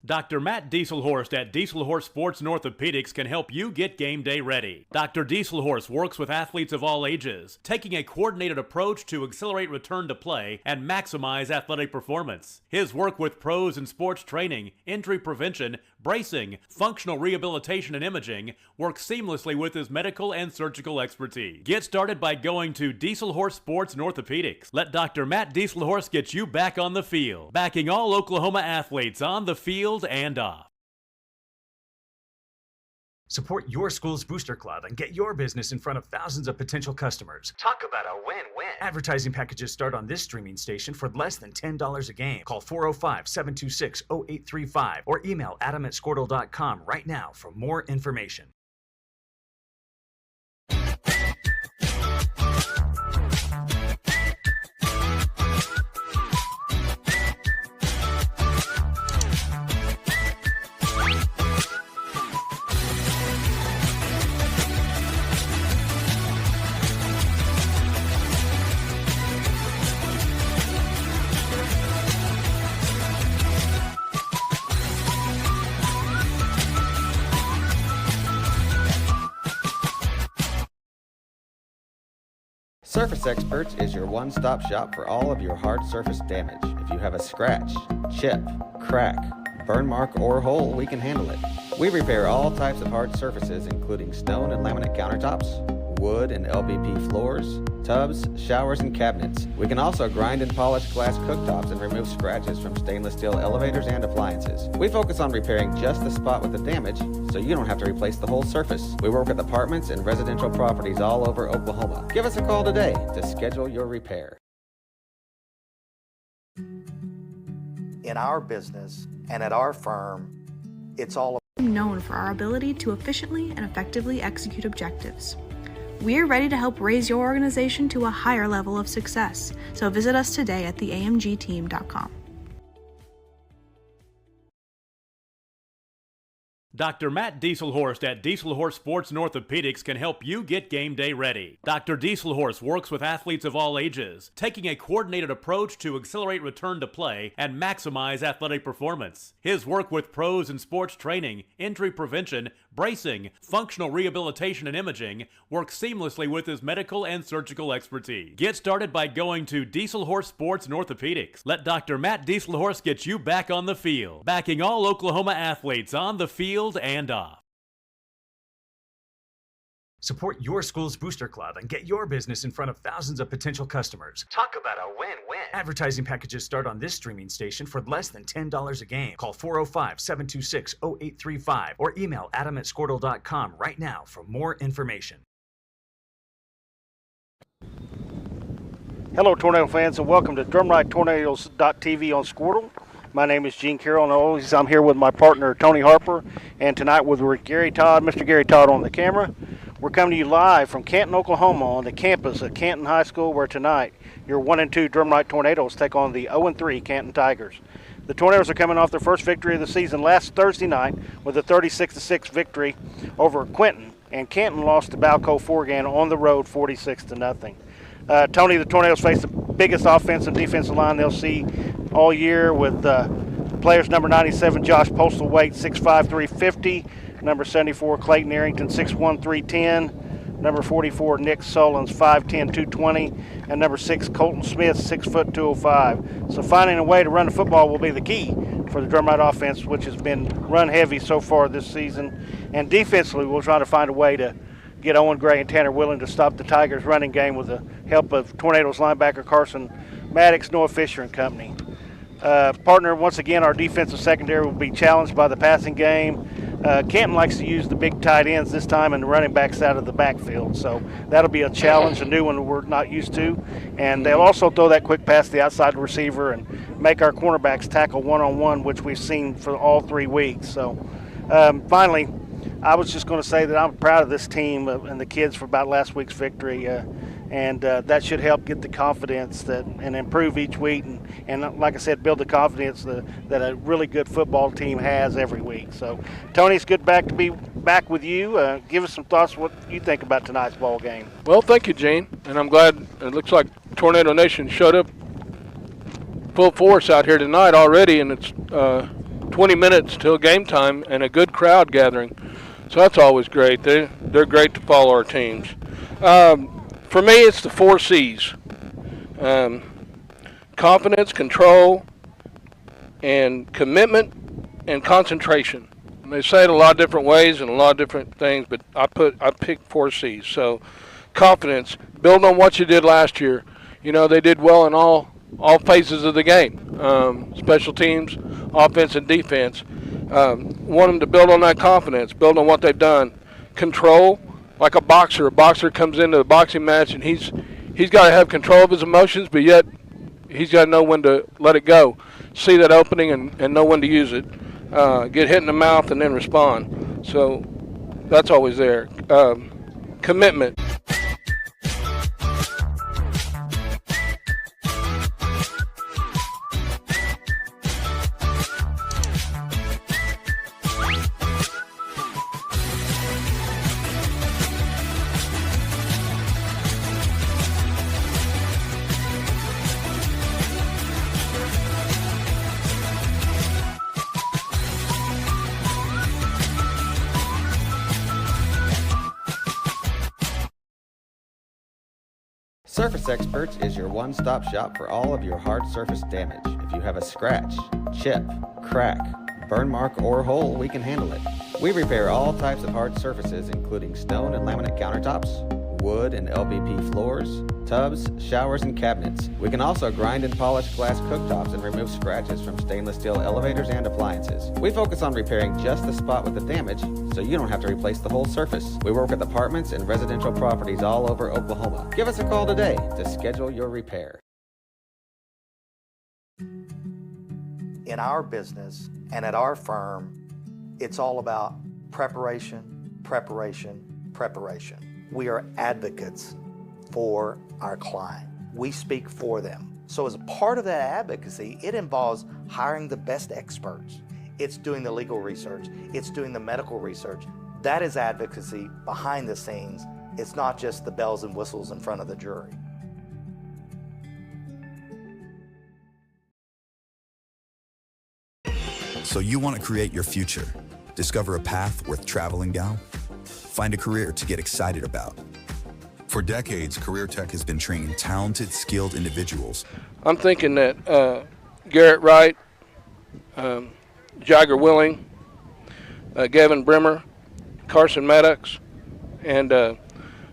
Dr. Matt Dieselhorst at Dieselhorst Sports and Orthopedics can help you get game day ready. Dr. Dieselhorst works with athletes of all ages, taking a coordinated approach to accelerate return to play and maximize athletic performance. His work with pros in sports training, injury prevention, bracing, functional rehabilitation, and imaging works seamlessly with his medical and surgical expertise. Get started by going to Dieselhorst Sports and Orthopedics. Let Dr. Matt Dieselhorst get you back on the field, backing all Oklahoma athletes on the field and off. Support your school's booster club and get your business in front of thousands of potential customers. Talk about a win-win. Advertising packages start on this streaming station for less than $10 a game. Call 405-726-0835 or email adam@squirtle.com right now for more information. Surface Experts is your one-stop shop for all of your hard surface damage. If you have a scratch, chip, crack, burn mark, or hole, we can handle it. We repair all types of hard surfaces, including stone and laminate countertops, wood and LVP floors, tubs, showers, and cabinets. We can also grind and polish glass cooktops and remove scratches from stainless steel elevators and appliances. We focus on repairing just the spot with the damage, so you don't have to replace the whole surface. We work with apartments and residential properties all over Oklahoma. Give us a call today to schedule your repair. In our business and at our firm, it's all known for our ability to efficiently and effectively execute objectives. We're ready to help raise your organization to a higher level of success, so visit us today at theamgteam.com. Dr. Matt Dieselhorst at Dieselhorst Sports and Orthopedics can help you get game day ready. Dr. Dieselhorst works with athletes of all ages, taking a coordinated approach to accelerate return to play and maximize athletic performance. His work with pros in sports training, injury prevention, bracing, functional rehabilitation, and imaging works seamlessly with his medical and surgical expertise. Get started by going to Dieselhorst Sports and Orthopedics. Let Dr. Matt Dieselhorst get you back on the field, backing all Oklahoma athletes on the field and off. Support your school's booster club and get your business in front of thousands of potential customers. Talk about a win-win. Advertising packages start on this streaming station for less than $10 a game. Call 405-726-0835 or email adam@squirtle.com right now for more information. Hello, Tornado fans, and welcome to Drumright Tornadoes.tv on Squirtle. My name is Gene Carroll, and always I'm here with my partner, Tony Harper, and tonight with Gary Todd, Mr. Gary Todd on the camera. We're coming to you live from Canton, Oklahoma, on the campus of Canton High School, where tonight your 1-2 Drumright Tornadoes take on the 0-3 Canton Tigers. The Tornadoes are coming off their first victory of the season last Thursday night with a 36-6 victory over Quentin, and Canton lost to Balco Forgan on the road 46-0. Tony, the Tornadoes face the biggest offensive and defensive line they'll see all year with players number 97, Josh Postlethwaite, 6'5", 350, number 74, Clayton Arrington, 6'1", 310, number 44, Nick Sullins, 5'10", 220, and number 6, Colton Smith, 6 foot 205. So finding a way to run the football will be the key for the Drumright offense, which has been run heavy so far this season. And defensively, we'll try to find a way to get Owen Gray and Tanner Willing to stop the Tigers' running game with the help of Tornadoes linebacker Carson Maddox, Noah Fisher, and company. Partner, once again, our defensive secondary will be challenged by the passing game. Canton likes to use the big tight ends this time and the running backs out of the backfield, so that'll be a challenge, a new one we're not used to. And they'll also throw that quick pass to the outside receiver and make our cornerbacks tackle one-on-one, which we've seen for all 3 weeks. So finally, I was just going to say that I'm proud of this team and the kids for about last week's victory, and that should help get the confidence and improve each week, and like I said, build the confidence that a really good football team has every week. So, Tony, it's good to be back with you. Give us some thoughts what you think about tonight's ball game. Well, thank you, Gene, and I'm glad it looks like Tornado Nation showed up full force out here tonight already, and it's 20 minutes till game time and a good crowd gathering. So that's always great. They're great to follow our teams. For me, it's the 4 C's. Confidence, control, and commitment, and concentration. And they say it a lot of different ways and a lot of different things, but I picked 4 C's. So confidence, build on what you did last year. You know, they did well in all phases of the game, special teams, offense, and defense. Want them to build on that confidence, build on what they've done. Control, like a boxer. A boxer comes into the boxing match, and he's got to have control of his emotions, but yet he's got to know when to let it go, see that opening, and know when to use it. Get hit in the mouth and then respond. So that's always there. Commitment. Surface Experts is your one-stop shop for all of your hard surface damage. If you have a scratch, chip, crack, burn mark, or hole, we can handle it. We repair all types of hard surfaces, including stone and laminate countertops, wood and LVP floors, tubs, showers, and cabinets. We can also grind and polish glass cooktops and remove scratches from stainless steel elevators and appliances. We focus on repairing just the spot with the damage, so you don't have to replace the whole surface. We work with apartments and residential properties all over Oklahoma. Give us a call today to schedule your repair. In our business and at our firm, it's all about preparation, preparation, preparation. We are advocates for our client. We speak for them. So as a part of that advocacy, it involves hiring the best experts. It's doing the legal research. It's doing the medical research. That is advocacy behind the scenes. It's not just the bells and whistles in front of the jury. So you want to create your future, discover a path worth traveling down, find a career to get excited about. For decades, Career Tech has been training talented, skilled individuals. I'm thinking that Garrett Wright, Jagger Willing, Gavin Brimmer, Carson Maddox, and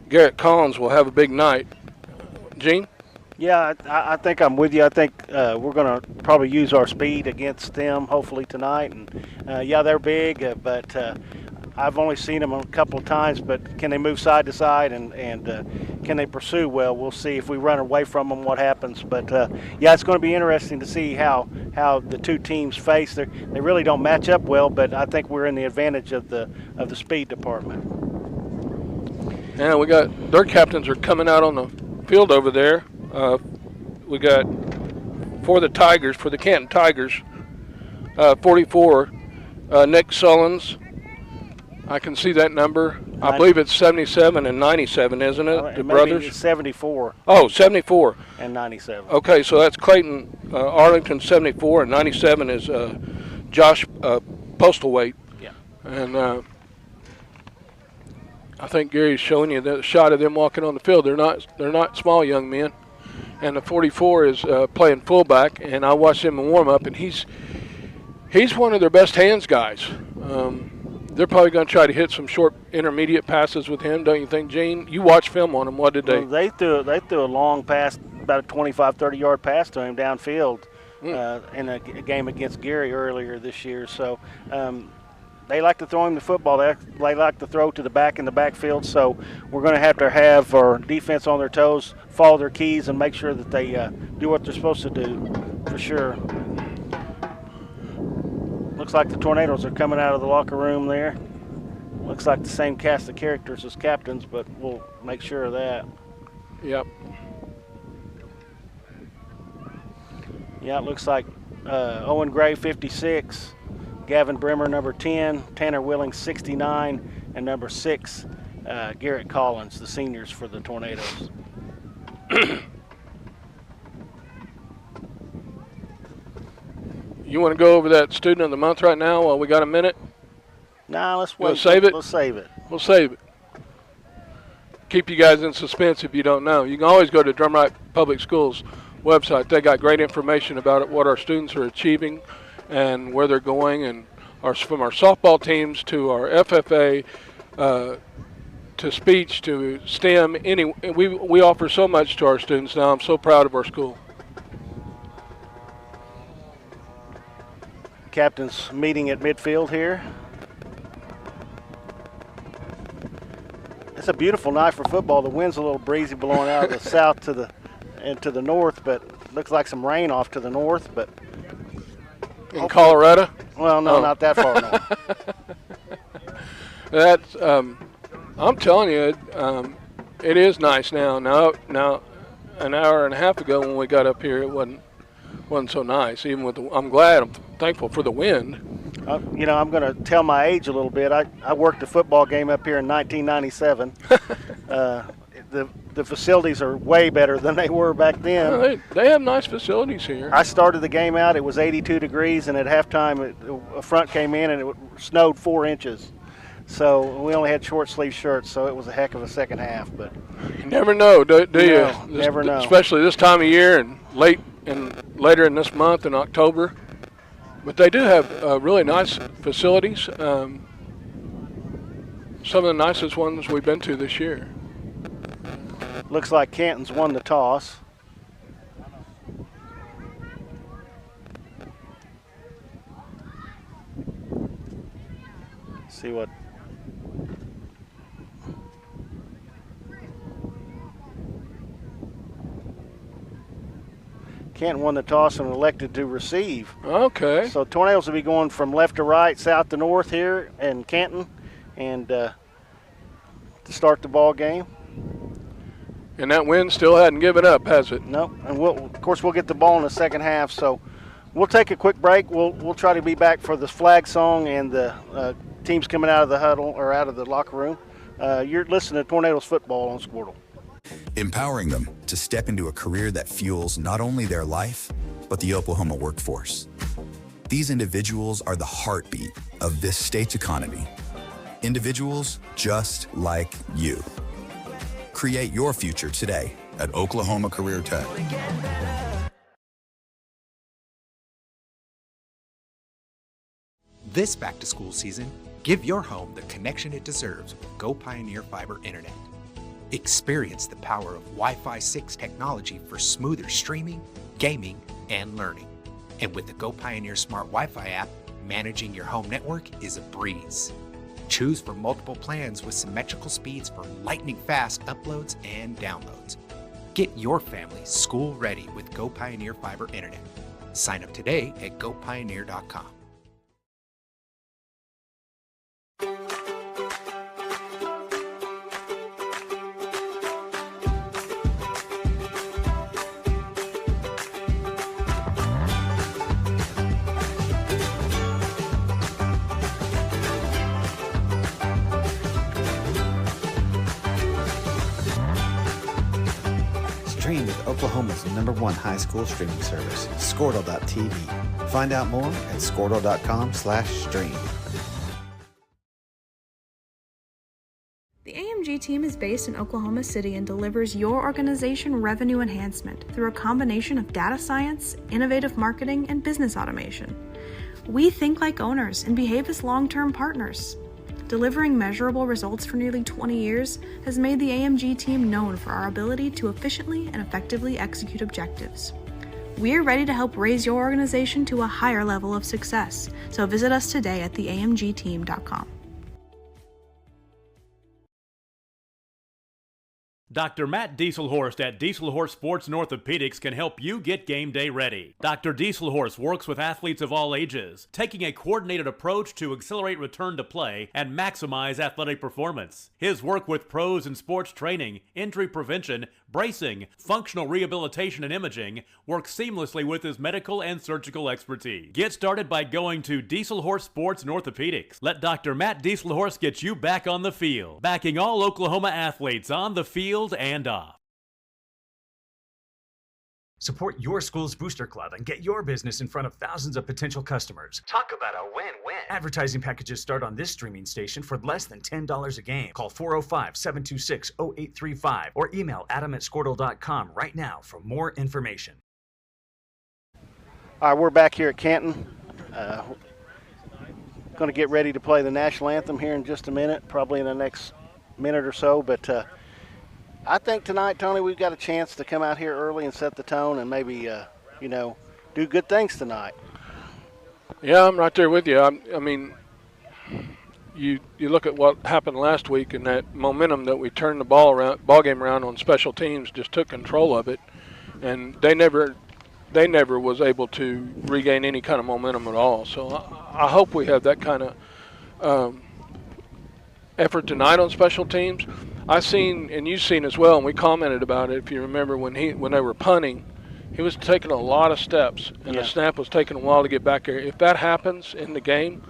Garrett Collins will have a big night. Gene? Yeah, I think I'm with you. I think we're going to probably use our speed against them hopefully tonight. And yeah, they're big, but I've only seen them a couple of times. But can they move side to side and can they pursue well? We'll see if we run away from them, what happens. But yeah, it's going to be interesting to see how the two teams face. They really don't match up well, but I think we're in the advantage of the speed department. Yeah, we got their captains are coming out on the field over there. We got for the Canton Tigers, 44, Nick Sullins. I can see that number. I believe it's 77 and 97, isn't it? The brothers? It's 74. Oh, 74. And 97. Okay, so that's Clayton Arlington, 74, and 97 is Josh Postlethwaite. Yeah. And I think Gary's showing you the shot of them walking on the field. They're not small young men. And the 44 is playing fullback, and I watched him in warm-up, and he's one of their best hands guys. They're probably going to try to hit some short intermediate passes with him, don't you think, Gene? You watched film on him. What did they? Well, they threw a long pass, about a 25, 30-yard pass to him downfield in a game against Gary earlier this year. So they like to throw him the football. They like to throw to the back in the backfield. So we're going to have our defense on their toes, follow their keys, and make sure that they do what they're supposed to do for sure. Looks like the Tornadoes are coming out of the locker room there. Looks like the same cast of characters as captains, but we'll make sure of that. Yep. Yeah, it looks like Owen Gray, 56. Gavin Brimmer, number 10, Tanner Willing, 69, and number 6, Garrett Collins, the seniors for the Tornadoes. You want to go over that student of the month right now while we got a minute? Nah, let's You wanna wait. save it? Let's save it. We'll save it. Keep you guys in suspense if you don't know. You can always go to Drumright Public Schools website. They got great information about it, what our students are achieving and where they're going, and from our softball teams to our FFA, to speech, to STEM. We offer so much to our students now. I'm so proud of our school. Captain's meeting at midfield here. It's a beautiful night for football. The wind's a little breezy blowing out of the south to the north, but looks like some rain off to the north. But in Colorado? Well, no, not that far north. That's I'm telling you, it is nice now. Now, an hour and a half ago when we got up here, it wasn't so nice. Even with I'm thankful for the wind. I'm going to tell my age a little bit. I worked a football game up here in 1997. The facilities are way better than they were back then. Well, they have nice facilities here. I started the game out. It was 82 degrees, and at halftime, a front came in, and it snowed 4 inches. So we only had short sleeve shirts, so it was a heck of a second half. But you never know, do you? Never know. Especially this time of year and later in this month in October. But they do have really nice facilities. Some of the nicest ones we've been to this year. Looks like Canton's won the toss. See what. Canton won the toss and elected to receive. Okay. So Tornadoes will be going from left to right, south to north here in Canton, and to start the ball game. And that wind still hadn't given up, has it? No. And of course we'll get the ball in the second half. So we'll take a quick break. We'll try to be back for the flag song and the teams coming out of the huddle or out of the locker room. You're listening to Tornadoes football on Squirtle. Empowering them to step into a career that fuels not only their life, but the Oklahoma workforce. These individuals are the heartbeat of this state's economy. Individuals just like you. Create your future today at Oklahoma Career Tech. This back-to-school season, give your home the connection it deserves with Go Pioneer Fiber Internet. Experience the power of Wi-Fi 6 technology for smoother streaming, gaming, and learning. And with the Go Pioneer Smart Wi-Fi app, managing your home network is a breeze. Choose from multiple plans with symmetrical speeds for lightning-fast uploads and downloads. Get your family school-ready with Go Pioneer Fiber Internet. Sign up today at gopioneer.com. Stream with Oklahoma's #1 high school streaming service, Squirtle.tv. Find out more at Squirtle.com/stream. The AMG team is based in Oklahoma City and delivers your organization revenue enhancement through a combination of data science, innovative marketing, and business automation. We think like owners and behave as long-term partners. Delivering measurable results for nearly 20 years has made the AMG team known for our ability to efficiently and effectively execute objectives. We're ready to help raise your organization to a higher level of success, so visit us today at theamgteam.com. Dr. Matt Dieselhorst at Dieselhorst Sports and Orthopedics can help you get game day ready. Dr. Dieselhorst works with athletes of all ages, taking a coordinated approach to accelerate return to play and maximize athletic performance. His work with pros in sports training, injury prevention, bracing, functional rehabilitation, and imaging works seamlessly with his medical and surgical expertise. Get started by going to Dieselhorst Sports and Orthopedics. Let Dr. Matt Dieselhorst get you back on the field, backing all Oklahoma athletes on the field and off. Support your school's booster club and get your business in front of thousands of potential customers. Talk about a win-win. Advertising packages start on this streaming station for less than $10 a game. Call 405-726-0835 or email adam@squirtle.com right now for more information. All right, we're back here at Canton. Going to get ready to play the national anthem here in just a minute, probably in the next minute or so. But I think tonight, Tony, we've got a chance to come out here early and set the tone and maybe, do good things tonight. Yeah, I'm right there with you. I mean, you look at what happened last week and that momentum that we turned the ball game around on special teams, just took control of it, and they never was able to regain any kind of momentum at all. So I hope we have that kind of effort tonight on special teams. I've seen, and you've seen as well, and we commented about it, if you remember, when they were punting, he was taking a lot of steps, and the snap was taking a while to get back there. If that happens in the game,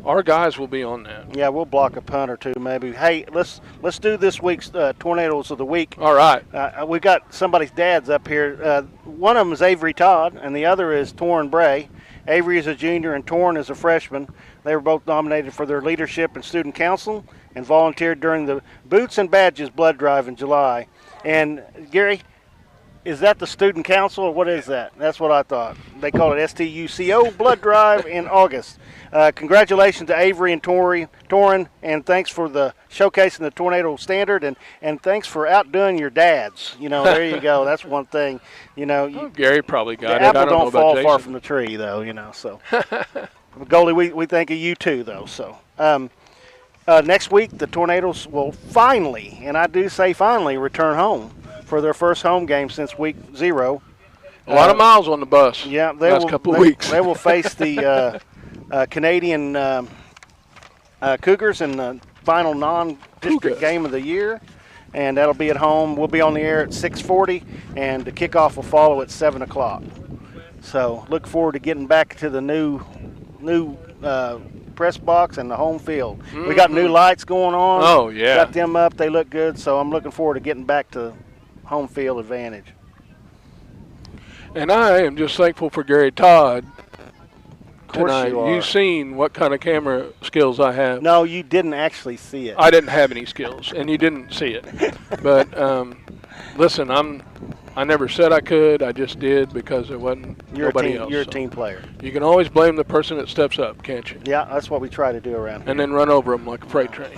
our guys will be on that. Yeah, we'll block a punt or two maybe. Hey, let's do this week's Tornadoes of the Week. All right. We got somebody's dads up here. One of them is Avery Todd, and the other is Torrin Bray. Avery is a junior, and Torrin is a freshman. They were both nominated for their leadership in student council and volunteered during the Boots and Badges blood drive in July. And, Gary, is that the student council, or what is that? That's what I thought. They call it STUCO blood drive in August. Congratulations to Avery and Torrin, and thanks for the showcasing the Tornado Standard, and thanks for outdoing your dads. There you go. That's one thing. Gary probably got the it. apple I don't know don't about fall Jason. far from the tree, though. So, Goalie, we think of you too, though. So, next week the Tornadoes will finally, and I do say finally, return home for their first home game since week 0. A lot of miles on the bus. Yeah, last couple of weeks. They will face the Canadian Cougars in the final non-district game of the year, and that'll be at home. We'll be on the air at 6:40, and the kickoff will follow at 7 o'clock. So look forward to getting back to the new press box and the home field. Mm-hmm. We got new lights going on. Oh, yeah. Got them up. They look good, so I'm looking forward to getting back to home field advantage. And I am just thankful for Gary Todd. Of course tonight. you are. You've seen what kind of camera skills I have. No, you didn't actually see it. I didn't have any skills, and you didn't see it. But listen, I never said I could. I just did because there wasn't nobody else. You're a team player. You can always blame the person that steps up, can't you? Yeah, that's what we try to do around here. And then run over them like a freight train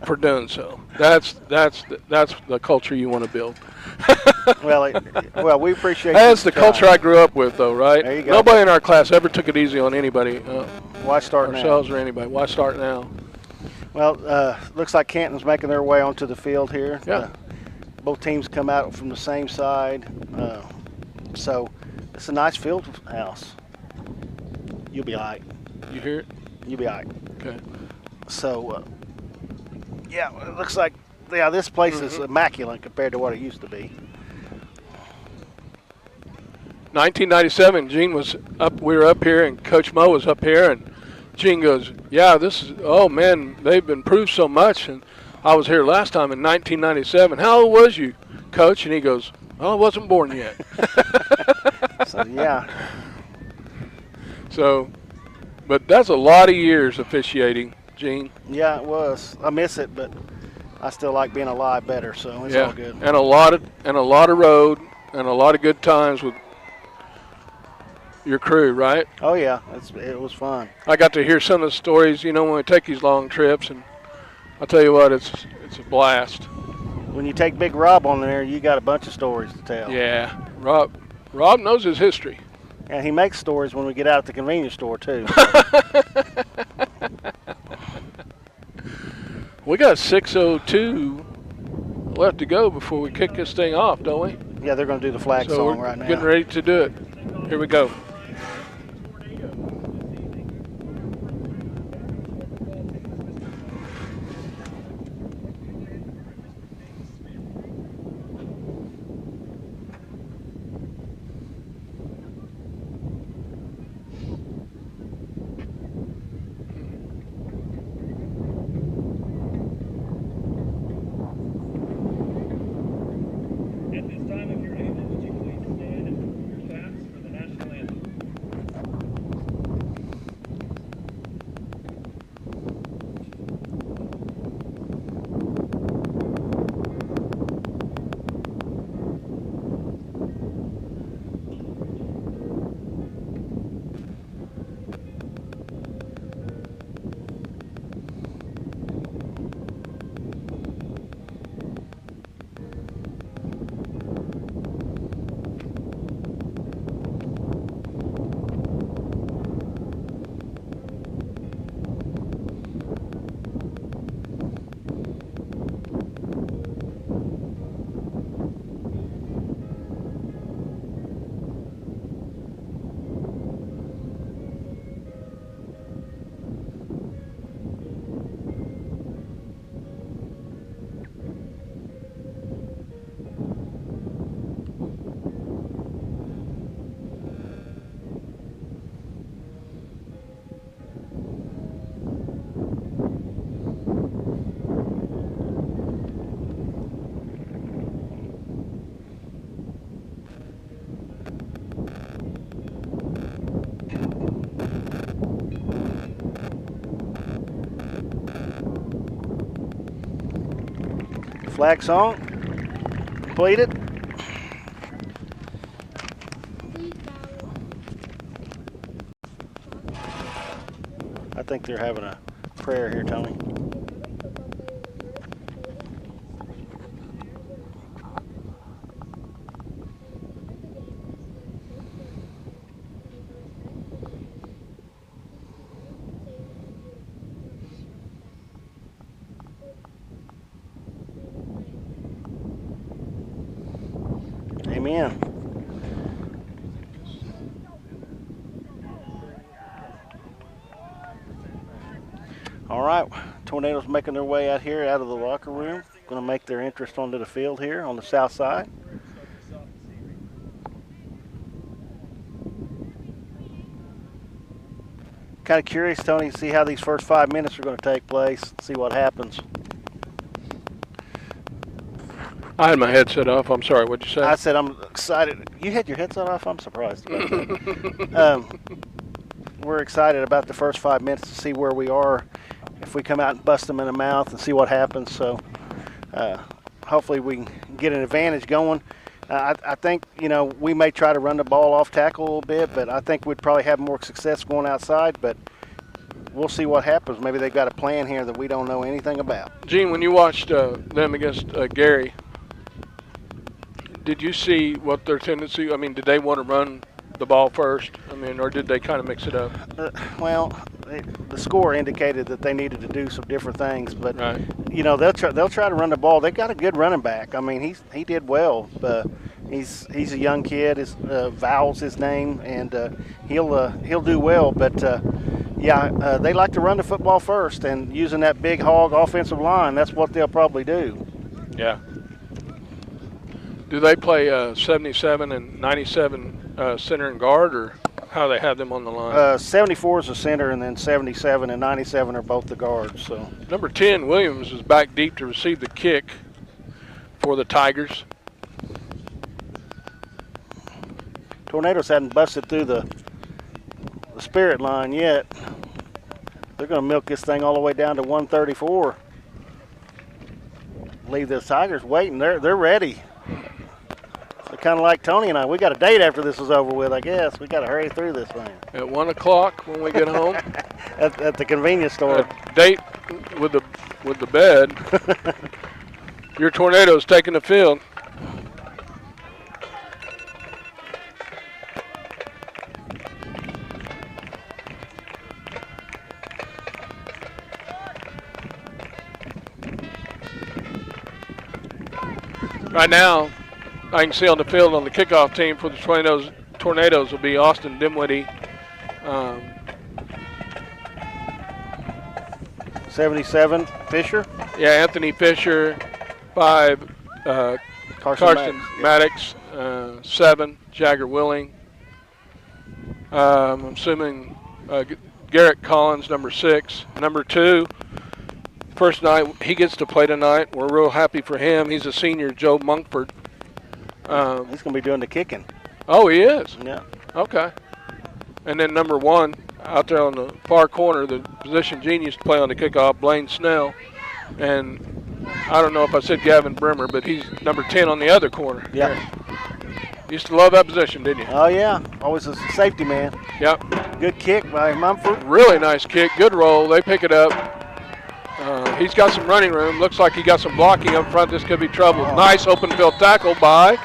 for doing so. That's the culture you want to build. Well, we appreciate. That's the culture I grew up with, though, right? There you go. Nobody in our class ever took it easy on anybody. Why start ourselves now? Or anybody? Why start now? Well, looks like Canton's making their way onto the field here. Yeah. Both teams come out from the same side, so it's a nice field house. You'll be all right. You hear it? You'll be all right. Okay. So, it looks like this place is immaculate compared to what it used to be. 1997, Gene was up. We were up here, and Coach Mo was up here, and Gene goes, "Yeah, this is. Oh man, they've improved so much." And I was here last time in 1997. How old was you, Coach? And he goes, "Oh, I wasn't born yet." So yeah. So, but that's a lot of years officiating, Gene. Yeah, it was. I miss it, but I still like being alive better. So it's all good. And a lot of road and a lot of good times with your crew, right? Oh yeah, it was fun. I got to hear some of the stories, when we take these long trips, and I'll tell you what, it's a blast. When you take Big Rob on there, you got a bunch of stories to tell. Yeah, Rob knows his history. And he makes stories when we get out at the convenience store too. We got 6:02 left to go before we kick this thing off, don't we? Yeah, they're going to do the flag song right now. Getting ready to do it. Here we go. Flag song. Completed. I think they're having a prayer here, Tony. Amen. All right, Tornadoes making their way out here out of the locker room. Going to make their entrance onto the field here on the south side. Kind of curious, Tony, to see how these first 5 minutes are going to take place, see what happens. I had my headset off. I'm sorry, what'd you say? I said I'm excited. You had your headset off? I'm surprised about that. We're excited about the first 5 minutes to see where we are, if we come out and bust them in the mouth and see what happens. So hopefully we can get an advantage going. I think, you know, we may try to run the ball off tackle a little bit, but I think we'd probably have more success going outside. But we'll see what happens. Maybe they've got a plan here that we don't know anything about. Gene, when you watched them against Gary, did you see what their tendency? I mean, did they want to run the ball first? I mean, or did they kind of mix it up? The score indicated that they needed to do some different things, but right. You know, they'll try to run the ball. They've got a good running back. I mean, he did well. He's a young kid. Val's his name, and he'll do well. But they like to run the football first, and using that big hog offensive line, that's what they'll probably do. Yeah. Do they play 77 and 97 center and guard, or how they have them on the line? 74 is the center, and then 77 and 97 are both the guards. So number 10, Williams, is back deep to receive the kick for the Tigers. Tornadoes hadn't busted through the spirit line yet. They're going to milk this thing all the way down to 134. Leave the Tigers waiting. They're ready. They're kind of like Tony and I. We got a date after this is over with, I guess. We got to hurry through this thing. At 1 o'clock when we get home. at the convenience store. Date with the bed. Your Tornadoes taking the field. Right now, I can see on the field on the kickoff team for the Tornadoes will be Austin Dimwitty. 77, Fisher. Yeah, Anthony Fisher. 5, Carson Maddox. 7, Jagger Willing. I'm assuming Garrett Collins, number 6. Number 2. First night he gets to play tonight. We're real happy for him. He's a senior, Joe Monkford. He's going to be doing the kicking. Oh, he is? Yeah. Okay. And then number 1, out there on the far corner, the position Gene used to play on the kickoff, Blaine Snell. And I don't know if I said Gavin Brimmer, but he's number 10 on the other corner. Yeah. Used to love that position, didn't you? Oh, yeah. Always a safety man. Yep. Good kick by Mumford. Really nice kick. Good roll. They pick it up. He's got some running room. Looks like he got some blocking up front. This could be trouble. Oh. Nice open field tackle by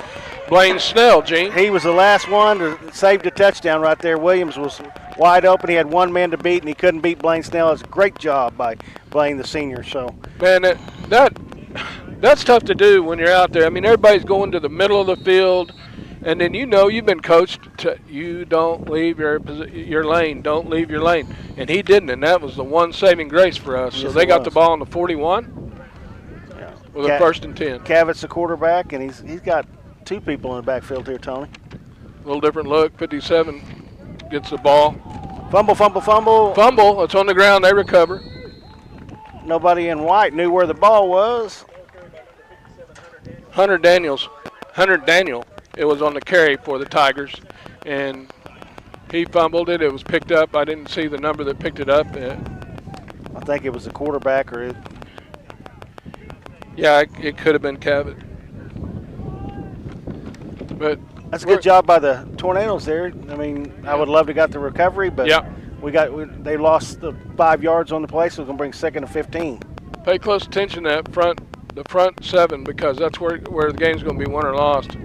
Blaine Snell, Gene. He was the last one to save the touchdown right there. Williams was wide open. He had one man to beat, and he couldn't beat Blaine Snell. It's a great job by Blaine, the senior. So, man, that's tough to do when you're out there. I mean, everybody's going to the middle of the field, and then you've been coached to you don't leave your lane. Don't leave your lane. And he didn't, and that was the one saving grace for us. So they got the ball on the 41 with a 1st and 10. Cavitt's the quarterback, and he's got 2 people in the backfield here, Tony. A little different look. 57 gets the ball. Fumble. Fumble. It's on the ground. They recover. Nobody in white knew where the ball was. Hunter Daniel. It was on the carry for the Tigers, and he fumbled it. It was picked up. I didn't see the number that picked it up. I think it was the quarterback, or Yeah, it could have been Cabot. But that's a good job by the Tornadoes there. I mean, I would love to got the recovery, but they lost the 5 yards on the play, so it's going to bring 2nd and 15. Pay close attention to the front 7, because that's where the game's going to be won or lost.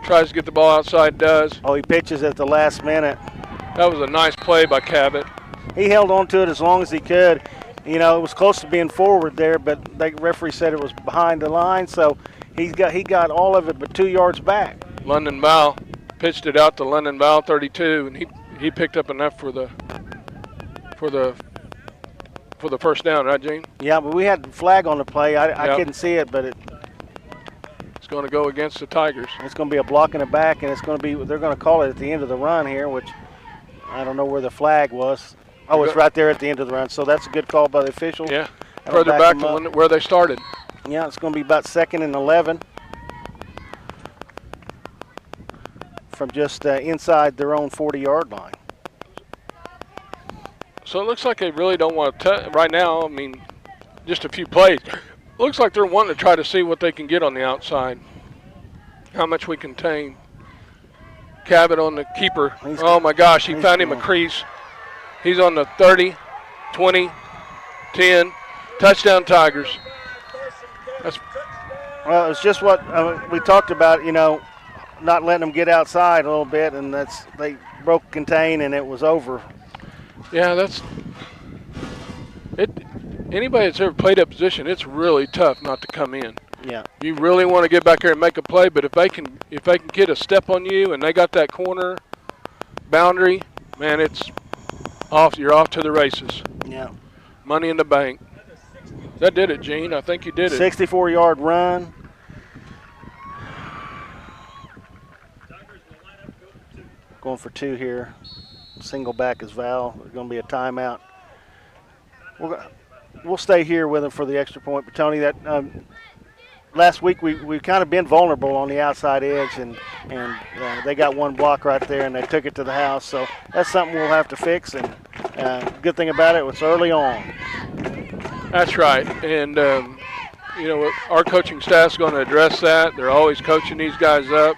Tries to get the ball outside, does. Oh, he pitches at the last minute. That was a nice play by Cabot. He held on to it as long as he could. You know, it was close to being forward there, but the referee said it was behind the line, so he got all of it but 2 yards back. London Bow pitched it out to London Bow 32, and he picked up enough for the first down, right, Gene? Yeah, but we had the flag on the play. I couldn't see it, but it's going to go against the Tigers. It's going to be a block in the back, and they're going to call it at the end of the run here, which I don't know where the flag was. Oh, it's right there at the end of the run, so that's a good call by the officials. Yeah, further back to where they started. Yeah, it's going to be about 2nd and 11 from just inside their own 40-yard line. So it looks like they really don't want to right now. I mean, just a few plays. Looks like they're wanting to try to see what they can get on the outside, how much we contain. Cabot on the keeper. Oh, my gosh, he found him a crease. He's on the 30, 20, 10. Touchdown Tigers. Well, it's just what we talked about, you know, not letting them get outside a little bit, and they broke contain, and it was over. Yeah, that's it. Anybody that's ever played that position, it's really tough not to come in. Yeah. You really want to get back there and make a play, but if they can get a step on you and they got that corner boundary, man, you're off to the races. Yeah. Money in the bank. That did it, Gene. I think you did it. 64-yard run. Going for 2 here. Single back is Val. There's going to be a timeout. We'll stay here with him for the extra point. But, Tony, that last week we've kind of been vulnerable on the outside edge, and they got one block right there, and they took it to the house. So that's something we'll have to fix. And good thing about it was early on. That's right. And, you know, our coaching staff's going to address that. They're always coaching these guys up.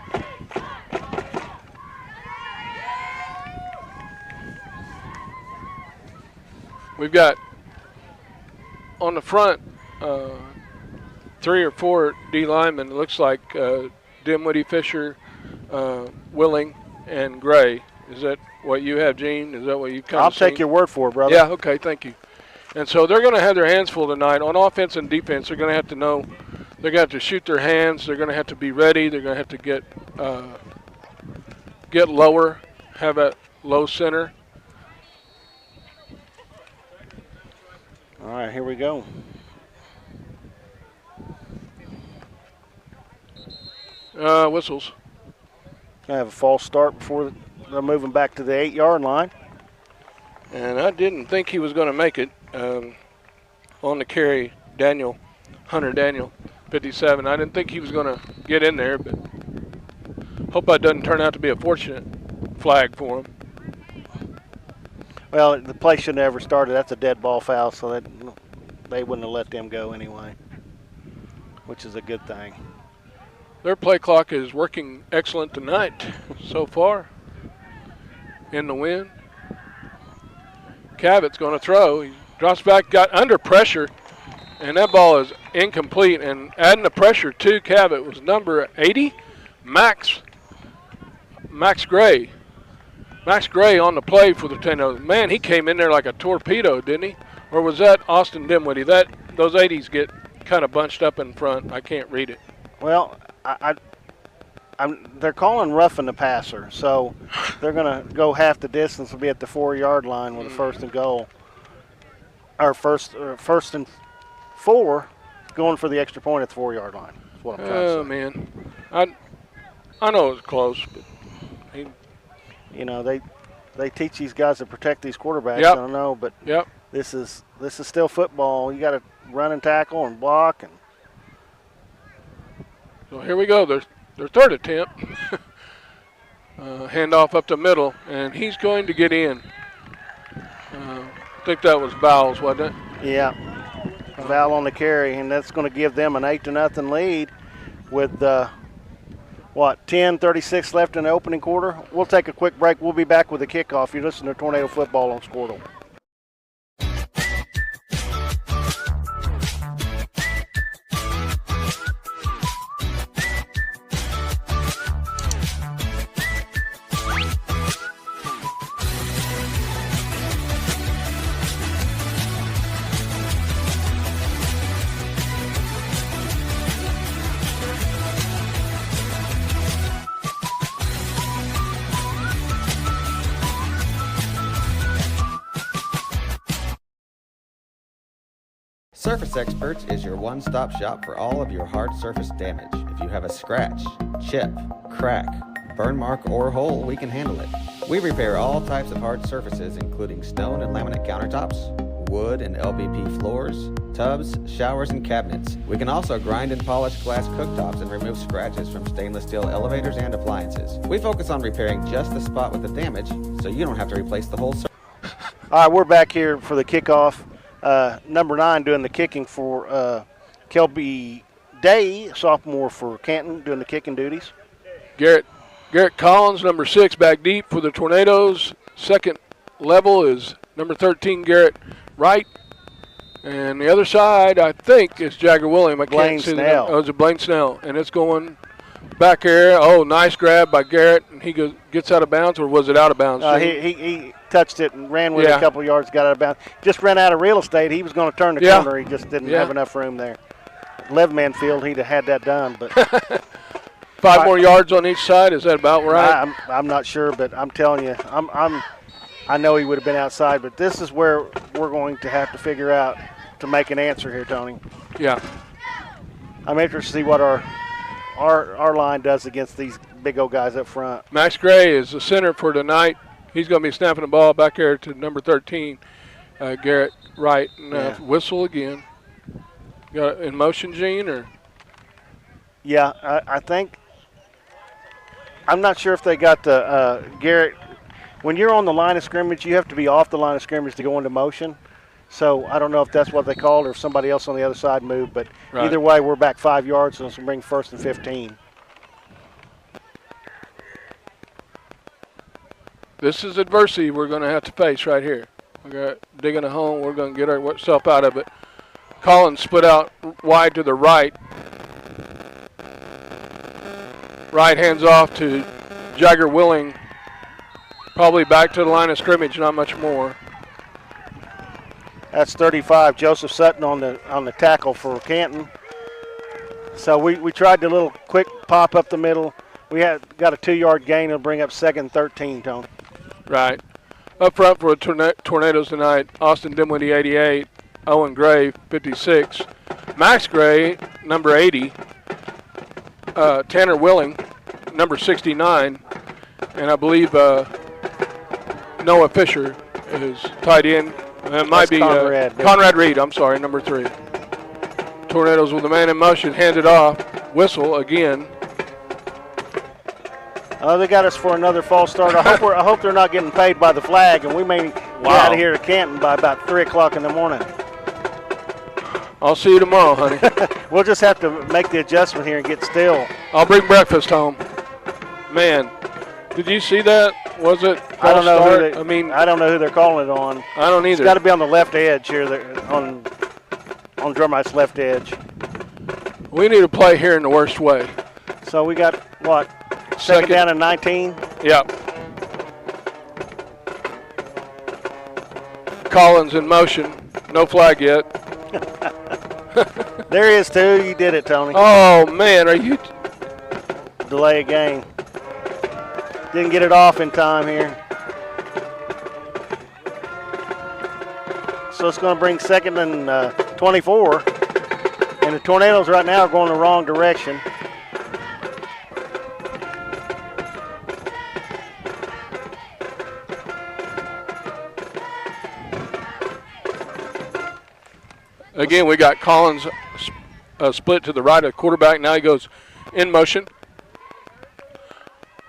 We've got on the front 3 or 4 D linemen. It looks like Dinwiddie, Fisher, Willing, and Gray. Is that what you have, Gene? Is that what you kind of I'll take your word for it, brother. Yeah, okay, thank you. And so they're going to have their hands full tonight. On offense and defense, they're going to have to know, they're going to have to shoot their hands. They're going to have to be ready. They're going to have to get lower, have that low center. All right, here we go. Whistles. I have a false start before they're moving back to the 8-yard line. And I didn't think he was going to make it on the carry, Hunter Daniel, 57. I didn't think he was going to get in there, but hope that doesn't turn out to be a fortunate flag for him. Well, the play shouldn't have ever started. That's a dead ball foul, so that they wouldn't have let them go anyway, which is a good thing. Their play clock is working excellent tonight so far in the win. Cabot's going to throw. He drops back, got under pressure, and that ball is incomplete. And adding the pressure to Cabot was number 80, Max Gray. Max Gray on the play for the Tornadoes. Man, he came in there like a torpedo, didn't he? Or was that Austin Dinwiddie? Those 80s get kind of bunched up in front. I can't read it. Well, they're calling roughing the passer, so they're going to go half the distance and be at the 4-yard line with a 1st and goal. Or first and 4, going for the extra point at the 4-yard line. That's what I'm trying to say. Oh, man. I know it was close, but you know, they teach these guys to protect these quarterbacks. Yep. I don't know, but yep. This is still football. You got to run and tackle and block. And so here we go. Their 3rd attempt. Handoff up the middle, and he's going to get in. I think that was Bowles, wasn't it? Yeah. Foul on the carry, and that's going to give them an 8-0 lead with 10:36 left in the opening quarter. We'll take a quick break. We'll be back with the kickoff. You're listening to Tornado Football on Squirtle. Surface Experts is your one-stop shop for all of your hard surface damage. If you have a scratch, chip, crack, burn mark, or hole, we can handle it. We repair all types of hard surfaces, including stone and laminate countertops, wood and LVP floors, tubs, showers, and cabinets. We can also grind and polish glass cooktops and remove scratches from stainless steel elevators and appliances. We focus on repairing just the spot with the damage, so you don't have to replace the whole surface. All right, we're back here for the kickoff. Number 9 doing the kicking for Kelby Day, sophomore for Canton, doing the kicking duties. Garrett Collins, number 6, back deep for the Tornadoes. Second level is number 13, Garrett Wright. And the other side, I think, is Jagger William. I Blaine can't see Snell. it's a Blaine Snell. And it's going back here. Oh, nice grab by Garrett. And he gets out of bounds, or was it out of bounds? He touched it and ran with it a couple yards, got out of bounds. Just ran out of real estate. He was going to turn the corner. He just didn't have enough room there. 11-man field, he'd have had that done. But 5 more yards on each side. Is that about right? I'm not sure, but I'm telling you, I know he would have been outside. But this is where we're going to have to figure out to make an answer here, Tony. Yeah. I'm interested to see what our line does against these big old guys up front. Max Gray is the center for tonight. He's going to be snapping the ball back here to number 13, Garrett Wright. And whistle again. Got it in motion, Gene, or? Yeah, I think. I'm not sure if they got the Garrett. When you're on the line of scrimmage, you have to be off the line of scrimmage to go into motion. So I don't know if that's what they called or if somebody else on the other side moved. But either way, we're back 5 yards, so it's going to bring 1st and 15. This is adversity we're going to have to face right here. We're digging a hole. We're going to get ourselves out of it. Collins split out wide to the right. Right hands off to Jagger Willing. Probably back to the line of scrimmage, not much more. That's 35. Joseph Sutton on the tackle for Canton. So we tried the little quick pop up the middle. We got a 2-yard gain. It'll bring up 2nd and 13, Tony. Right. Up front for the Tornadoes tonight, Austin Dimwitty, 88. Owen Gray, 56. Max Gray, number 80. Tanner Willing, number 69. And I believe Noah Fisher is tied in. It might be Conrad Reed, I'm sorry, number 3. Tornadoes with the man in motion, handed off. Whistle again. They got us for another false start. I hope they're not getting paid by the flag, and we may get out of here to Canton by about 3 o'clock in the morning. I'll see you tomorrow, honey. We'll just have to make the adjustment here and get still. I'll bring breakfast home. Man, did you see that? Was it false I don't know start? I don't know who they're calling it on. I don't either. It's got to be on the left edge here, on Drumright's left edge. We need to play here in the worst way. So we got, what, second down and 19? Yep. Collins in motion. No flag yet. There he is, too. You did it, Tony. Oh, man. Are you? Delay a game. Didn't get it off in time here. So it's going to bring 2nd and 24. And the Tornadoes right now are going the wrong direction. Again, we got Collins split to the right of the quarterback. Now he goes in motion.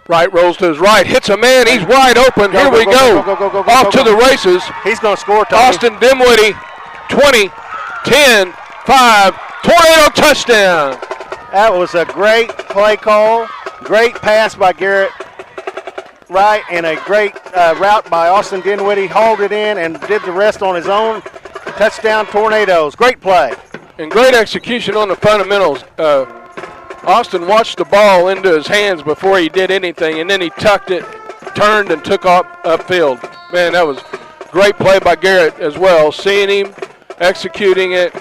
Right rolls to his right, hits a man. He's wide open. Here we go. Off to the races. He's going to score, Tony. Austin Dimwitty, 20, 10, 5, Tornado touchdown. That was a great play call, great pass by Garrett Wright, and a great route by Austin Dinwiddie. Hauled it in and did the rest on his own. Touchdown Tornadoes. Great play. And great execution on the fundamentals. Austin watched the ball into his hands before he did anything, and then he tucked it, turned, and took off upfield. Man, that was great play by Garrett as well. Seeing him, executing it.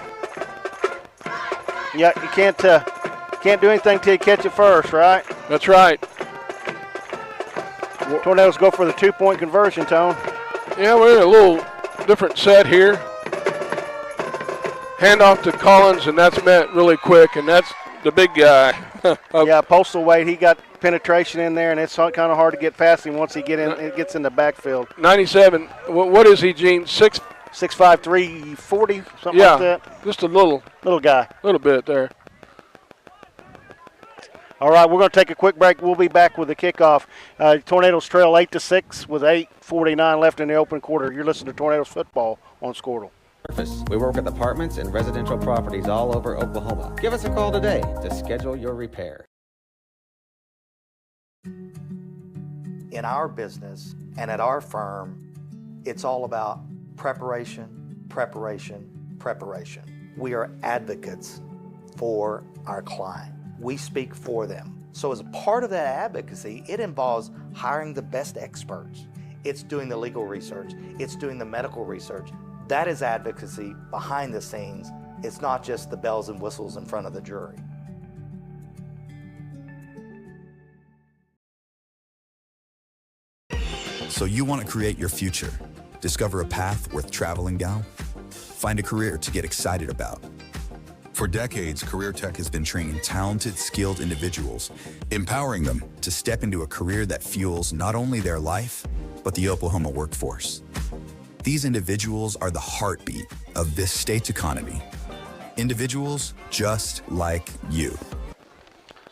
Yeah, you can't do anything till you catch it first, right? That's right. Tornadoes go for the 2-point conversion, Tone. Yeah, we're in a little different set here. Handoff to Collins, and that's met really quick, and that's the big guy. Yeah, Postal Wade, he got penetration in there, and it's kind of hard to get past him once he gets in the backfield. 97. What is he, Gene? 6'5", 340, something like that. Just a little guy. Little bit there. All right, we're going to take a quick break. We'll be back with the kickoff. Tornadoes trail 8-6 with 8:49 left in the open quarter. You're listening to Tornadoes football on Squirtle. We work with apartments and residential properties all over Oklahoma. Give us a call today to schedule your repair. In our business and at our firm, it's all about preparation, preparation, preparation. We are advocates for our client. We speak for them. So as a part of that advocacy, it involves hiring the best experts. It's doing the legal research. It's doing the medical research. That is advocacy behind the scenes. It's not just the bells and whistles in front of the jury. So you want to create your future, discover a path worth traveling down, find a career to get excited about. For decades, Career Tech has been training talented, skilled individuals, empowering them to step into a career that fuels not only their life, but the Oklahoma workforce. These individuals are the heartbeat of this state's economy. Individuals just like you.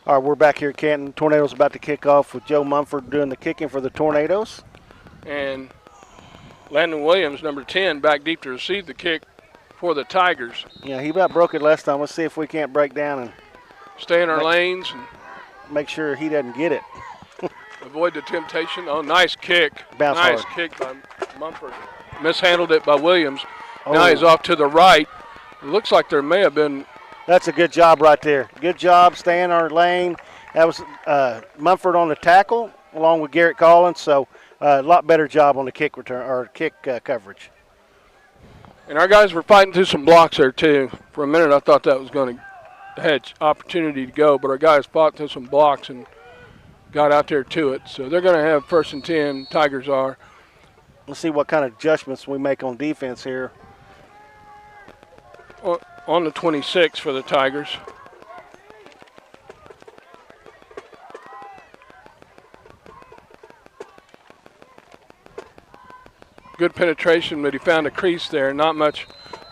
All right, we're back here at Canton. Tornadoes about to kick off with Joe Mumford doing the kicking for the Tornadoes. And Landon Williams, number 10, back deep to receive the kick for the Tigers. Yeah, he about broke it last time. Let's see if we can't break down and stay in our lanes and make sure he doesn't get it. Avoid the temptation. Oh, nice kick. Bounce nice hard. Kick by Mumford. Mishandled it by Williams. Oh. Now he's off to the right. It looks like there may have been. That's a good job right there. Good job staying in our lane. That was Mumford on the tackle along with Garrett Collins. So a lot better job on the kick return or kick coverage. And our guys were fighting through some blocks there too. For a minute I thought that was going to have opportunity to go, but our guys fought through some blocks and got out there to it. So they're going to have 1st and 10, Tigers are. Let's see what kind of adjustments we make on defense here. On the 26 for the Tigers. Good penetration, but he found a crease there. Not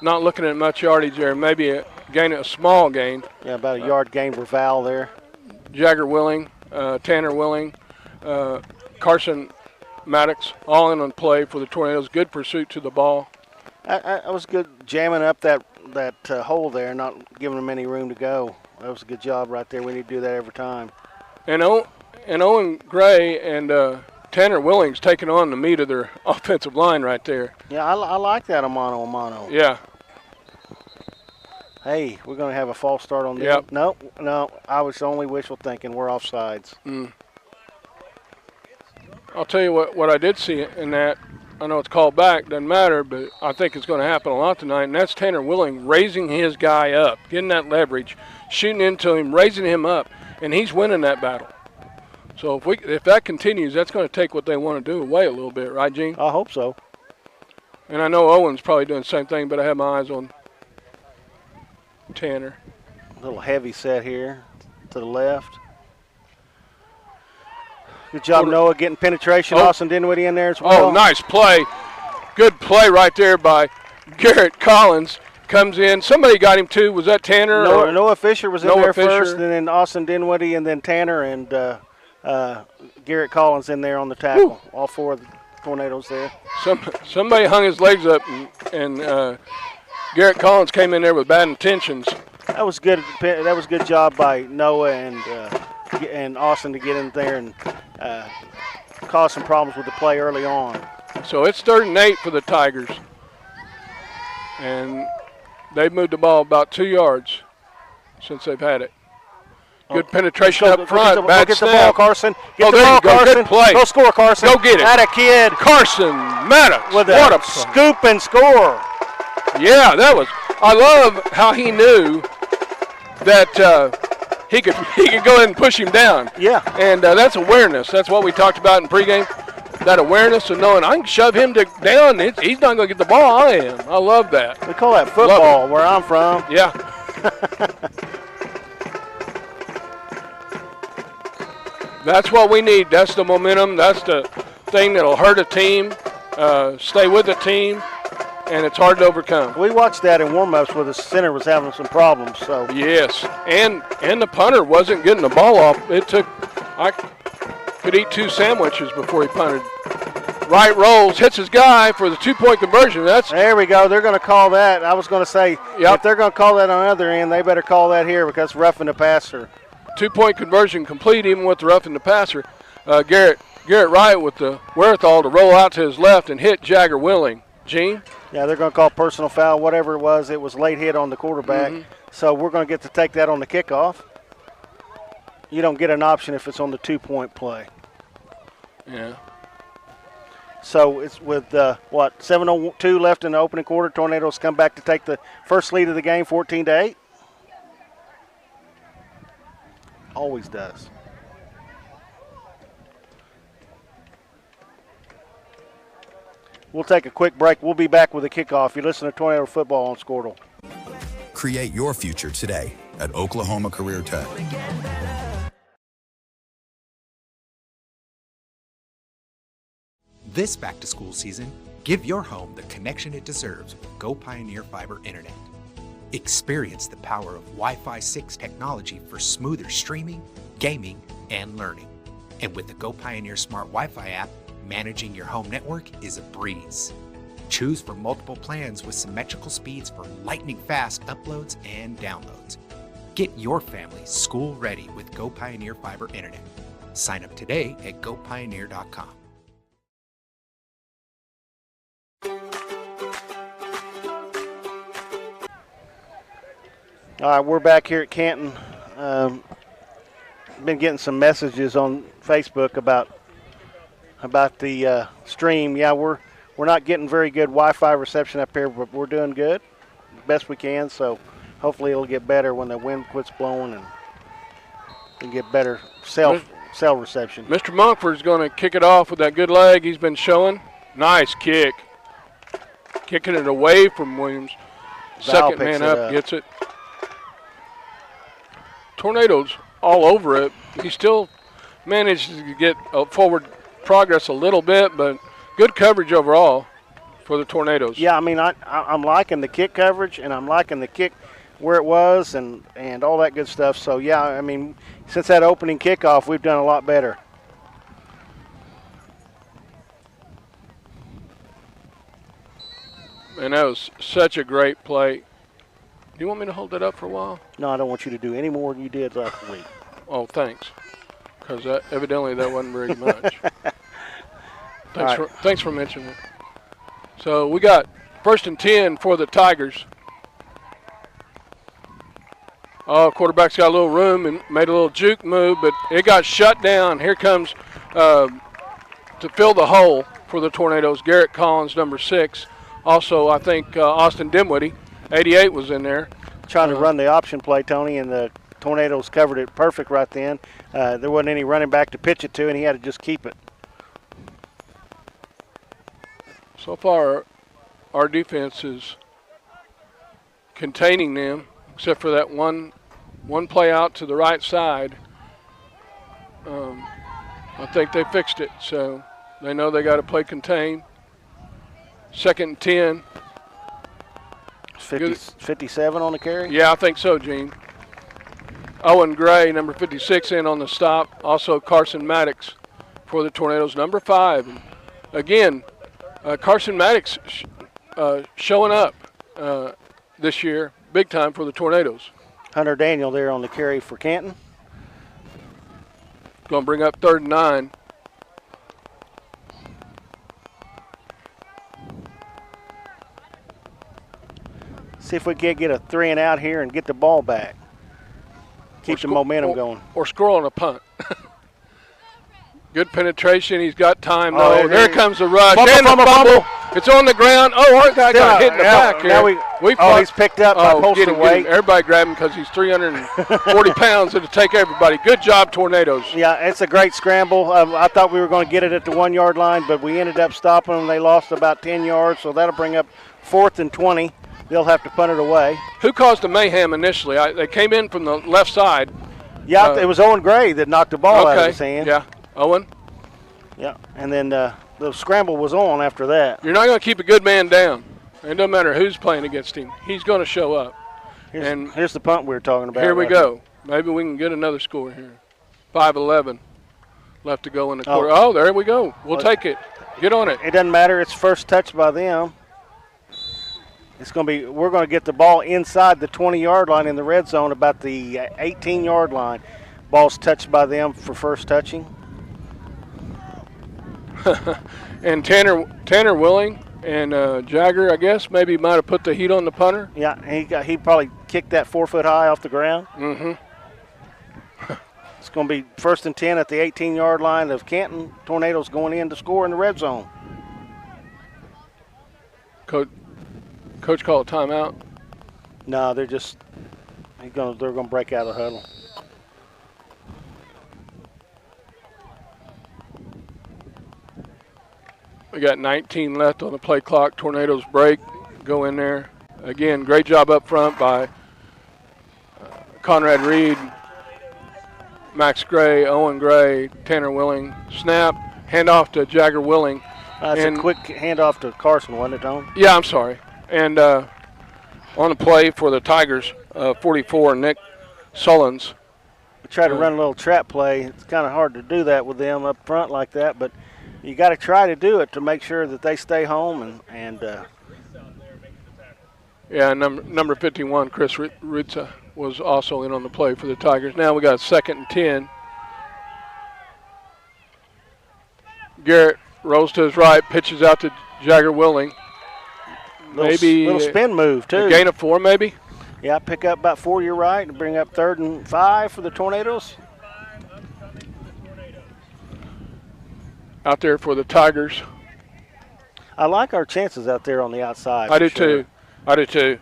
looking at much yardage there. Maybe a small gain. Yeah, about a yard gain for Val there. Jagger Willing, Tanner Willing, Carson Maddox, all in on play for the Tornadoes. Good pursuit to the ball. I was good jamming up that hole there, not giving them any room to go. That was a good job right there. We need to do that every time. And Owen Gray and Tanner Willing's taking on the meat of their offensive line right there. Yeah, I like that a mano. Yeah. Hey, we're going to have a false start on this. Yep. No, I was only wishful thinking. We're offsides. I'll tell you what I did see in that. I know it's called back, doesn't matter, but I think it's going to happen a lot tonight, and that's Tanner Willing raising his guy up, getting that leverage, shooting into him, raising him up, and he's winning that battle. So if that continues, that's going to take what they want to do away a little bit, right, Gene? I hope so. And I know Owen's probably doing the same thing, but I have my eyes on Tanner. A little heavy set here to the left. Good job, Noah, getting penetration. Austin Dinwiddie in there as well. Oh, nice play. Good play right there by Garrett Collins. Comes in. Somebody got him too. Was that Tanner? Noah Fisher was in there first, and then Austin Dinwiddie, and then Tanner and Garrett Collins in there on the tackle. All four of the Tornadoes there. Somebody hung his legs up and Garrett Collins came in there with bad intentions. That was good. That was a good job by Noah and Austin to get in there and cause some problems with the play early on. So it's 3rd and 8 for the Tigers. And they've moved the ball about 2 yards since they've had it. Good penetration up front. Bad get snap. the ball, Carson. Get Oh, the there ball, you go. Carson. Good play. Go score, Carson. Go get it. Atta kid. Carson Maddox. With What a scoop and score. Yeah, that was. I love how he knew that he could go ahead and push him down. Yeah. And that's awareness. That's what we talked about in pregame. That awareness of knowing I can shove him down. He's not going to get the ball. I am. I love that. We call that football where I'm from. Yeah. That's what we need. That's the momentum. That's the thing that'll hurt a team, stay with the team, and it's hard to overcome. We watched that in warm-ups where the center was having some problems. So yes, and the punter wasn't getting the ball off. I could eat 2 sandwiches before he punted. Right rolls, hits his guy for the 2-point conversion. There we go. They're going to call that. I was going to say, if they're going to call that on the other end, they better call that here because roughing the passer. 2-point conversion complete even with the roughing the passer. Garrett Wright with the wherewithal to roll out to his left and hit Jagger Willing. Gene? Yeah, they're going to call personal foul, whatever it was. It was late hit on the quarterback. Mm-hmm. So we're going to get to take that on the kickoff. You don't get an option if it's on the 2-point play. Yeah. So it's with, 7:02 left in the opening quarter. Tornadoes come back to take the first lead of the game, 14-8. Always does. We'll take a quick break. We'll be back with the kickoff. You listen to Tornado Football on Squirtle. Create your future today at Oklahoma Career Tech. This back-to-school season, give your home the connection it deserves with Go Pioneer Fiber Internet. Experience the power of Wi-Fi 6 technology for smoother streaming, gaming, and learning. And with the Go Pioneer Smart Wi-Fi app, managing your home network is a breeze. Choose from multiple plans with symmetrical speeds for lightning-fast uploads and downloads. Get your family school-ready with Go Pioneer Fiber Internet. Sign up today at gopioneer.com. All right, we're back here at Canton. Been getting some messages on Facebook about the stream. Yeah, we're not getting very good Wi-Fi reception up here, but we're doing good, best we can. So hopefully it'll get better when the wind quits blowing and we get better cell reception. Mr. Monkford's going to kick it off with that good leg he's been showing. Nice kick. Kicking it away from Williams. Second man up gets it. Tornadoes all over it. He still manages to get forward progress a little bit, but good coverage overall for the Tornadoes. Yeah, I mean, I'm liking the kick coverage, and I'm liking the kick where it was and all that good stuff. So, yeah, I mean, since that opening kickoff, we've done a lot better. And that was such a great play. Do you want me to hold that up for a while? No, I don't want you to do any more than you did last week. Oh, thanks. Because evidently that wasn't very much. Thanks for mentioning it. So we got 1st and 10 for the Tigers. Oh, quarterback's got a little room and made a little juke move, but it got shut down. Here comes to fill the hole for the Tornadoes, Garrett Collins, number 6. Also, I think Austin Dimwitty, 88, was in there. Trying to run the option play, Tony, and the Tornadoes covered it perfect right then. There wasn't any running back to pitch it to, and he had to just keep it. So far, our defense is containing them, except for that one play out to the right side. I think they fixed it, so they know they got to play contain. 2nd and 10. 57 on the carry? Yeah, I think so, Gene. Owen Gray, number 56, in on the stop. Also Carson Maddox for the Tornadoes, number 5. And again, Carson Maddox showing up. this year, big time for the Tornadoes. Hunter Daniel there on the carry for Canton. Going to bring up 3rd and 9. See if we can't get a 3 and out here and get the ball back. Keep the momentum going. Or score on a punt. Good penetration. He's got time, though. There comes the rush. And the fumble. It's on the ground. Oh, our guy got hit in the back now here. He's picked up by posted weight. Everybody grab him because he's 340 pounds. It'll take everybody. Good job, Tornadoes. Yeah, it's a great scramble. I thought we were going to get it at the 1 yard line, but we ended up stopping them. They lost about 10 yards, so that'll bring up 4th and 20. They'll have to punt it away. Who caused the mayhem initially? They came in from the left side. Yeah, it was Owen Gray that knocked the ball out of his hand. Yeah, Owen. Yeah, and then the scramble was on after that. You're not going to keep a good man down. It doesn't matter who's playing against him. He's going to show up. Here's the punt we were talking about. Here we go. Maybe we can get another score here. 5:11 left to go in the quarter. Oh, there we go. We'll take it. Get on it. It doesn't matter. It's first touch by them. We're going to get the ball inside the 20-yard line in the red zone, about the 18-yard line. Ball's touched by them for first touching. And Tanner Willing and Jagger, I guess, maybe might have put the heat on the punter. Yeah, he probably kicked that 4 foot high off the ground. Mm-hmm. It's going to be 1st and 10 at the 18-yard line of Canton. Tornadoes going in to score in the red zone. Coach called a timeout. No, they're going to break out of the huddle. We got 19 left on the play clock. Tornadoes break, go in there. Again, great job up front by Conrad Reed, Max Gray, Owen Gray, Tanner Willing. Snap, handoff to Jagger Willing. That's a quick handoff to Carson, wasn't it, Tom? Yeah, I'm sorry. And on the play for the Tigers, 44, Nick Sullins. We try to run a little trap play. It's kind of hard to do that with them up front like that, but you got to try to do it to make sure that they stay home. Yeah, number 51, Chris Ritza, was also in on the play for the Tigers. Now we got 2nd and 10. Garrett rolls to his right, pitches out to Jagger Willing. Little spin move, too. A gain of 4, maybe? Yeah, pick up about 4 to your right and bring up 3rd and 5 for the Tornadoes. Out there for the Tigers. I like our chances out there on the outside. I do too.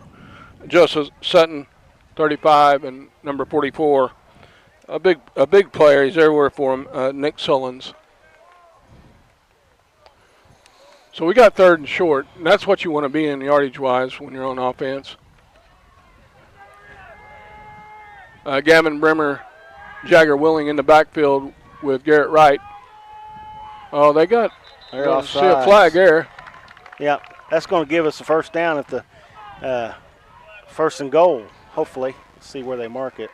Joseph Sutton, 35, and number 44. A big player. He's everywhere for him, Nick Sullins. So we got 3rd and short, and that's what you want to be in yardage-wise when you're on offense. Gavin Bremer, Jagger Willing in the backfield with Garrett Wright. Oh, they got see a flag there. Yeah, that's going to give us a first down at the 1st and goal, hopefully. Let's see where they mark it.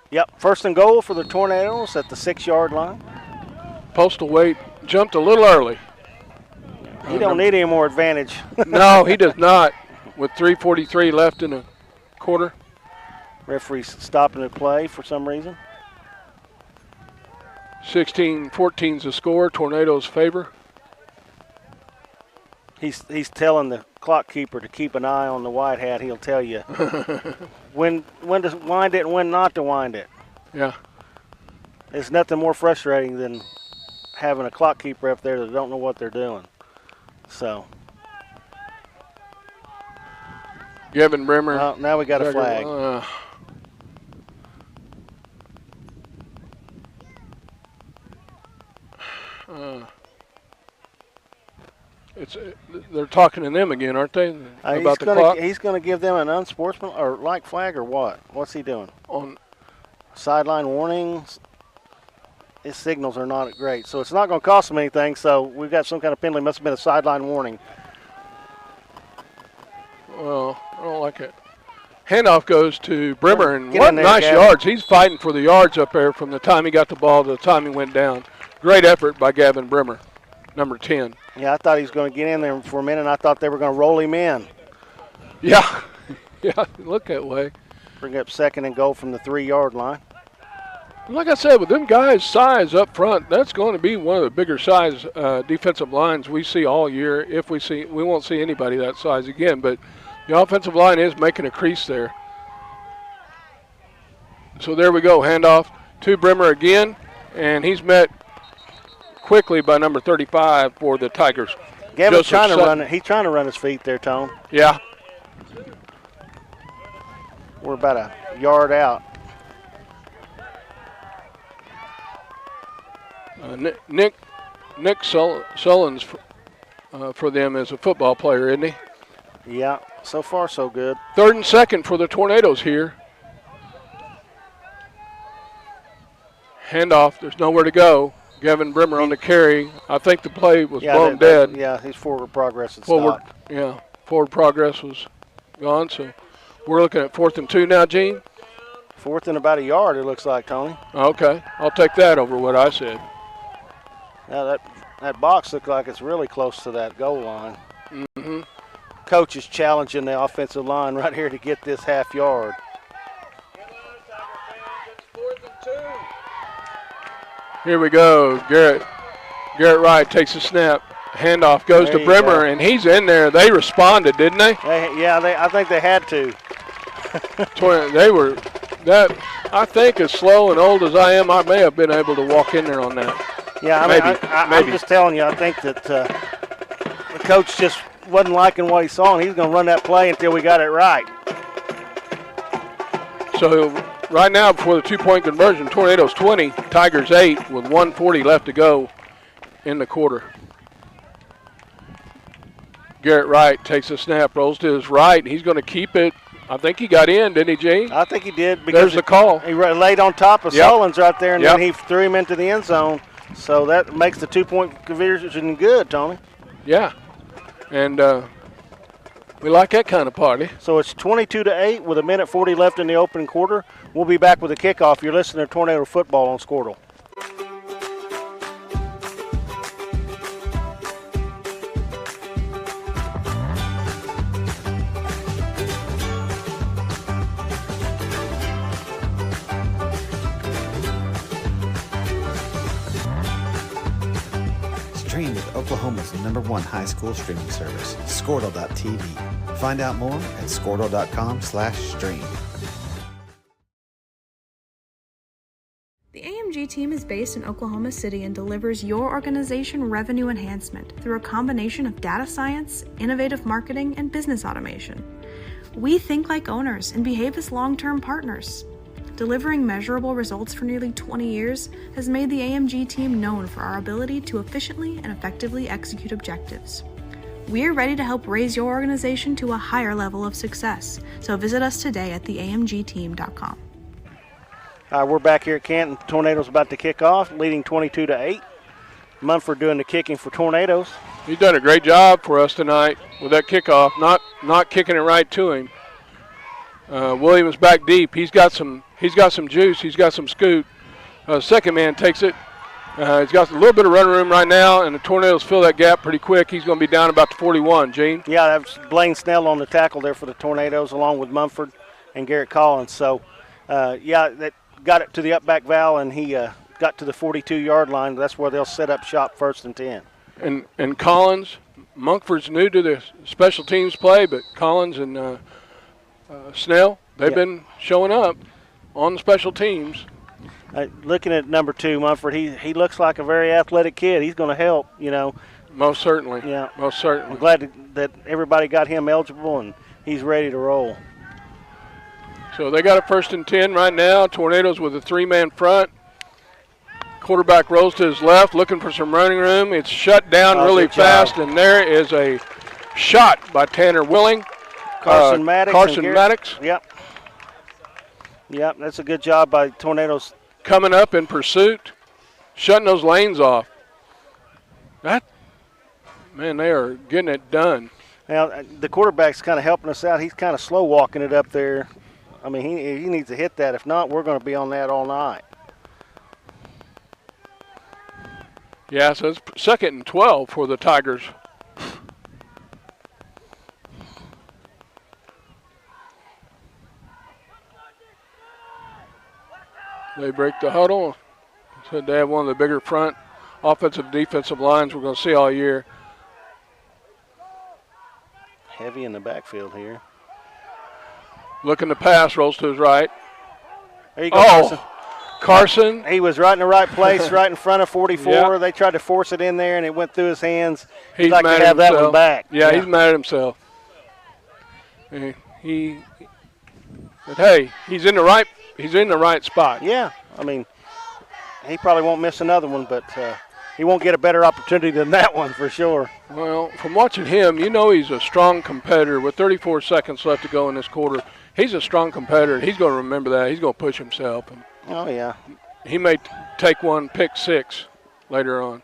Yep, 1st and goal for the Tornadoes at the 6-yard line. Postal Wade jumped a little early. He don't need any more advantage. No, he does not. With 3:43 left in the quarter. Referee's stopping the play for some reason. 16-14's the score. Tornadoes favor. He's telling the clock keeper to keep an eye on the white hat. He'll tell you when to wind it and when not to wind it. Yeah. There's nothing more frustrating than having a clock keeper up there that don't know what they're doing. So. Gavin Bremer. Now we got a flag. They're talking to them again, aren't they? About the clock. He's going to give them an unsportsmanlike or like flag or what? What's he doing? On sideline warnings. His signals are not great, so it's not going to cost them anything. So we've got some kind of penalty. Must have been a sideline warning. Well, I don't like it. Handoff goes to Bremer, and Get what in there, nice Gavin. yards. He's fighting for the yards up there from the time he got the ball to the time he went down. Great effort by Gavin Bremer, number 10. Yeah, I thought he was going to get in there for a minute, and I thought they were going to roll him in. Yeah, yeah, look that way. Bring up 2nd and goal from the 3-yard line. Like I said, with them guys' size up front, that's going to be one of the bigger size defensive lines we see all year. If we see, we won't see anybody that size again, but the offensive line is making a crease there. So there we go, handoff to Brimmer again, and he's met quickly by number 35 for the Tigers. Gavin's trying to run it. He's trying to run his feet there, Tone. Yeah. We're about a yard out. Nick Sullins for them as a football player, isn't he? Yeah, so far so good. 3rd and 2nd for the Tornadoes here. Handoff, there's nowhere to go. Gavin Brimmer on the carry. I think the play was blown dead. Yeah, his forward progress had stopped. Yeah, forward progress was gone. So we're looking at 4th and 2 now, Gene. 4th and about a yard, it looks like, Tony. Okay, I'll take that over what I said. Yeah, that box looks like it's really close to that goal line. Mm-hmm. Coach is challenging the offensive line right here to get this half yard. Here we go. Garrett Wright takes a snap. Handoff goes to Brimmer, and he's in there. They responded, didn't they? I think they had to. They were that. I think as slow and old as I am, I may have been able to walk in there on that. Yeah, maybe. I'm just telling you. I think that the coach just wasn't liking what he saw, and he's going to run that play until we got it right. So right now, before the 2-point conversion, Tornadoes 20, Tigers 8, with 1:40 left to go in the quarter. Garrett Wright takes a snap, rolls to his right, and he's going to keep it. I think he got in, didn't he, Gene? I think he did. Because there's the call. He laid on top of Sullins right there, and then he threw him into the end zone. So that makes the 2-point conversion good, Tony. Yeah, and we like that kind of party. So it's 22-8 with 1:40 left in the opening quarter. We'll be back with a kickoff. You're listening to Tornado Football on Squirtle. Stream with Oklahoma's #1 high school streaming service, Squirtle.tv. Find out more at squirtle.com/stream. The AMG team is based in Oklahoma City and delivers your organization revenue enhancement through a combination of data science, innovative marketing, and business automation. We think like owners and behave as long-term partners. Delivering measurable results for nearly 20 years has made the AMG team known for our ability to efficiently and effectively execute objectives. We're ready to help raise your organization to a higher level of success, so visit us today at theamgteam.com. We're back here at Canton. Tornadoes about to kick off, leading 22-8. Munford doing the kicking for Tornadoes. He's done a great job for us tonight with that kickoff, not kicking it right to him. Williams back deep. He's got some juice. He's got some scoot. Second man takes it. He's got a little bit of run room right now, and the Tornadoes fill that gap pretty quick. He's going to be down about the 41. Gene? Yeah, that's Blaine Snell on the tackle there for the Tornadoes, along with Mumford and Garrett Collins. So, that got it to the up back valve, and he got to the 42-yard line. That's where they'll set up shop 1st and 10. And Collins, Monkford's new to the special teams play, but Collins and Snell, they've been showing up on the special teams. Looking at number 2, Mumford, he looks like a very athletic kid. He's going to help, Most certainly. Yeah. Most certainly. I'm glad that everybody got him eligible, and he's ready to roll. So they got a 1st and 10 right now. Tornadoes with a 3-man front. Quarterback rolls to his left, looking for some running room. It's shut down really fast, and there is a shot by Tanner Willing. Carson Maddox. Yep, that's a good job by Tornadoes. Coming up in pursuit, shutting those lanes off. They are getting it done. Now, the quarterback's kind of helping us out. He's kind of slow walking it up there. I mean, he needs to hit that. If not, we're going to be on that all night. Yeah, so it's 2nd and 12 for the Tigers. They break the huddle. Said they have one of the bigger front offensive defensive lines we're going to see all year. Heavy in the backfield here. Looking to pass, rolls to his right. There you go, Carson. Carson. He was right in the right place, right in front of 44. Yep. They tried to force it in there, and it went through his hands. He's like mad to at have that himself. one back. Yeah, he's mad at himself. But hey, he's in the right spot. Yeah, I mean, he probably won't miss another one, but he won't get a better opportunity than that one for sure. Well, from watching him, you know he's a strong competitor. With 34 seconds left to go in this quarter, he's a strong competitor. He's going to remember that. He's going to push himself. And oh, yeah. he may take one pick six later on.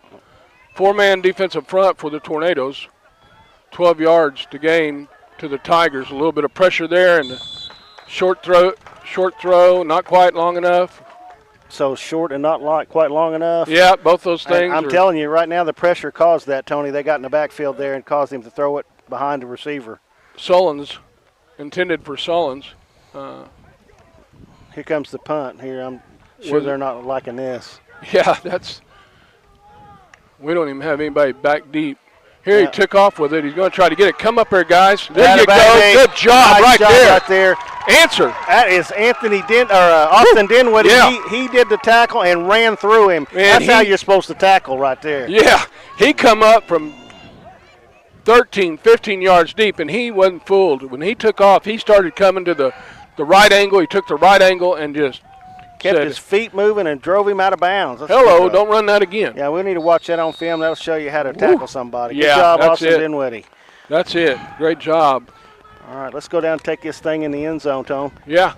Four-man defensive front for the Tornadoes. 12 yards to gain to the Tigers. A little bit of pressure there, and the short throw, not quite long enough. So short and not quite long enough. Yeah, both those things. I'm telling you, right now the pressure caused that, Tony. They got in the backfield there and caused him to throw it behind the receiver. Sullins, intended for Sullins. Here comes the punt here. I'm sure they're not liking this. Yeah, we don't even have anybody back deep. Here he took off with it. He's going to try to get it. Come up there, guys. There you go. Good job nice right there. Answer. That is Austin Dinwiddie. Yeah. He did the tackle and ran through him. That's how you're supposed to tackle right there. Yeah. He come up from 13, 15 yards deep, and he wasn't fooled. When he took off, he started coming to the right angle. He took the right angle and just kept his feet moving and drove him out of bounds. Hello, don't run that again. Yeah, we need to watch that on film. That'll show you how to tackle somebody. Good Yeah, job, that's Austin Dinwiddie. That's it. Great job. All right, let's go down and take this thing in the end zone, Tone. Yeah.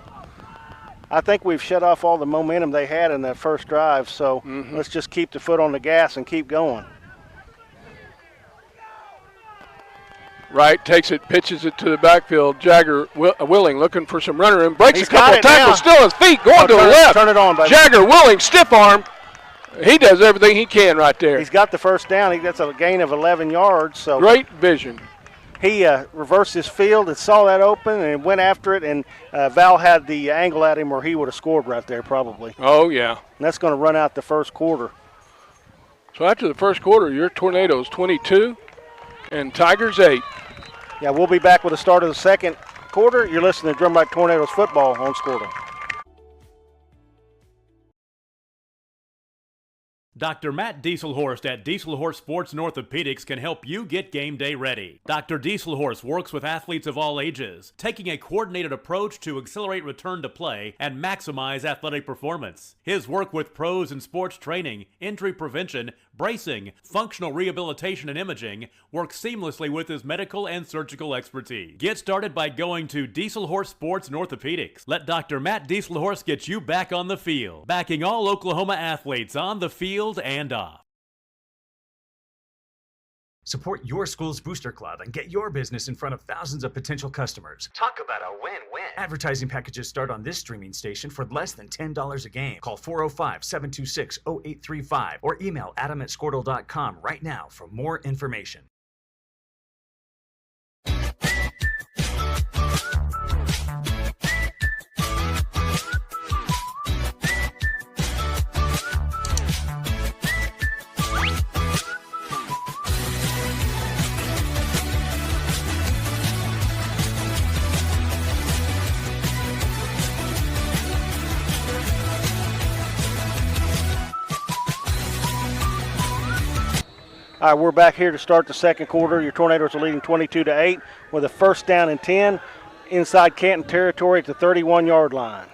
I think we've shut off all the momentum they had in that first drive, so let's just keep the foot on the gas and keep going. Right, takes it, pitches it to the backfield. Jagger Willing looking for some runner and breaks He's a couple of tackles. Still on his feet, going to the left. Turn it on, baby. Jagger Willing, stiff arm. He does everything he can right there. He's got the first down. That's a gain of 11 yards. So great vision. He reversed his field and saw that open and went after it, and Val had the angle at him, or he would have scored right there probably. Oh, yeah. And that's going to run out the first quarter. So after the first quarter, your Tornadoes 22 and Tigers 8. Yeah, we'll be back with the start of the second quarter. You're listening to Drumright Tornadoes football on Squirtle. Dr. Matt Dieselhorst at Dieselhorst Sports and Orthopedics can help you get game day ready. Dr. Dieselhorst works with athletes of all ages, taking a coordinated approach to accelerate return to play and maximize athletic performance. His work with pros in sports training, injury prevention, bracing, functional rehabilitation, and imaging works seamlessly with his medical and surgical expertise. Get started by going to Dieselhorst Sports and Orthopedics. Let Dr. Matt Dieselhorst get you back on the field, backing all Oklahoma athletes on the field and off. Support your school's booster club and get your business in front of thousands of potential customers. Talk about a win-win. Advertising packages start on this streaming station for less than $10 a game. Call 405-726-0835 or email adam@squirtle.com right now for more information. All right, we're back here to start the second quarter. Your Tornadoes are leading 22-8 with a first down and 10 inside Canton territory at the 31-yard line.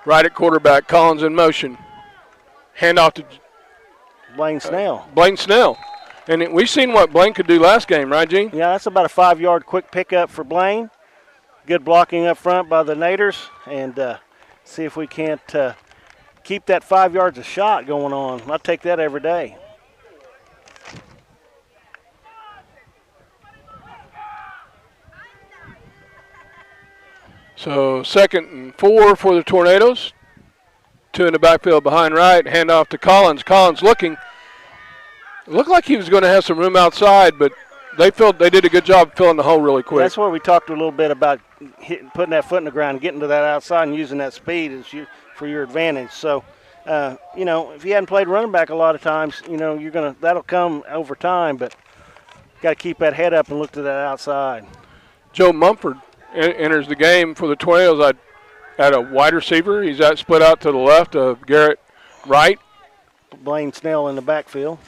Right at quarterback, Collins in motion. Handoff to Blaine Snell. Blaine Snell. And we've seen what Blaine could do last game, right, Gene? Yeah, that's about a 5-yard quick pickup for Blaine. Good blocking up front by the Naders. And see if we can't keep that 5 yards of shot going on. I'll take that every day. So 2nd and 4 for the Tornadoes. 2 in the backfield behind right. Handoff to Collins. Collins looking. It looked like he was going to have some room outside, but they did a good job filling the hole really quick. That's where we talked a little bit about putting that foot in the ground and getting to that outside and using that speed for your advantage. So, you know, if you hadn't played running back a lot of times, you know, that'll come over time, but got to keep that head up and look to that outside. Joe Mumford enters the game for the Tornadoes at a wide receiver. He's split out to the left of Garrett Wright. Blaine Snell in the backfield.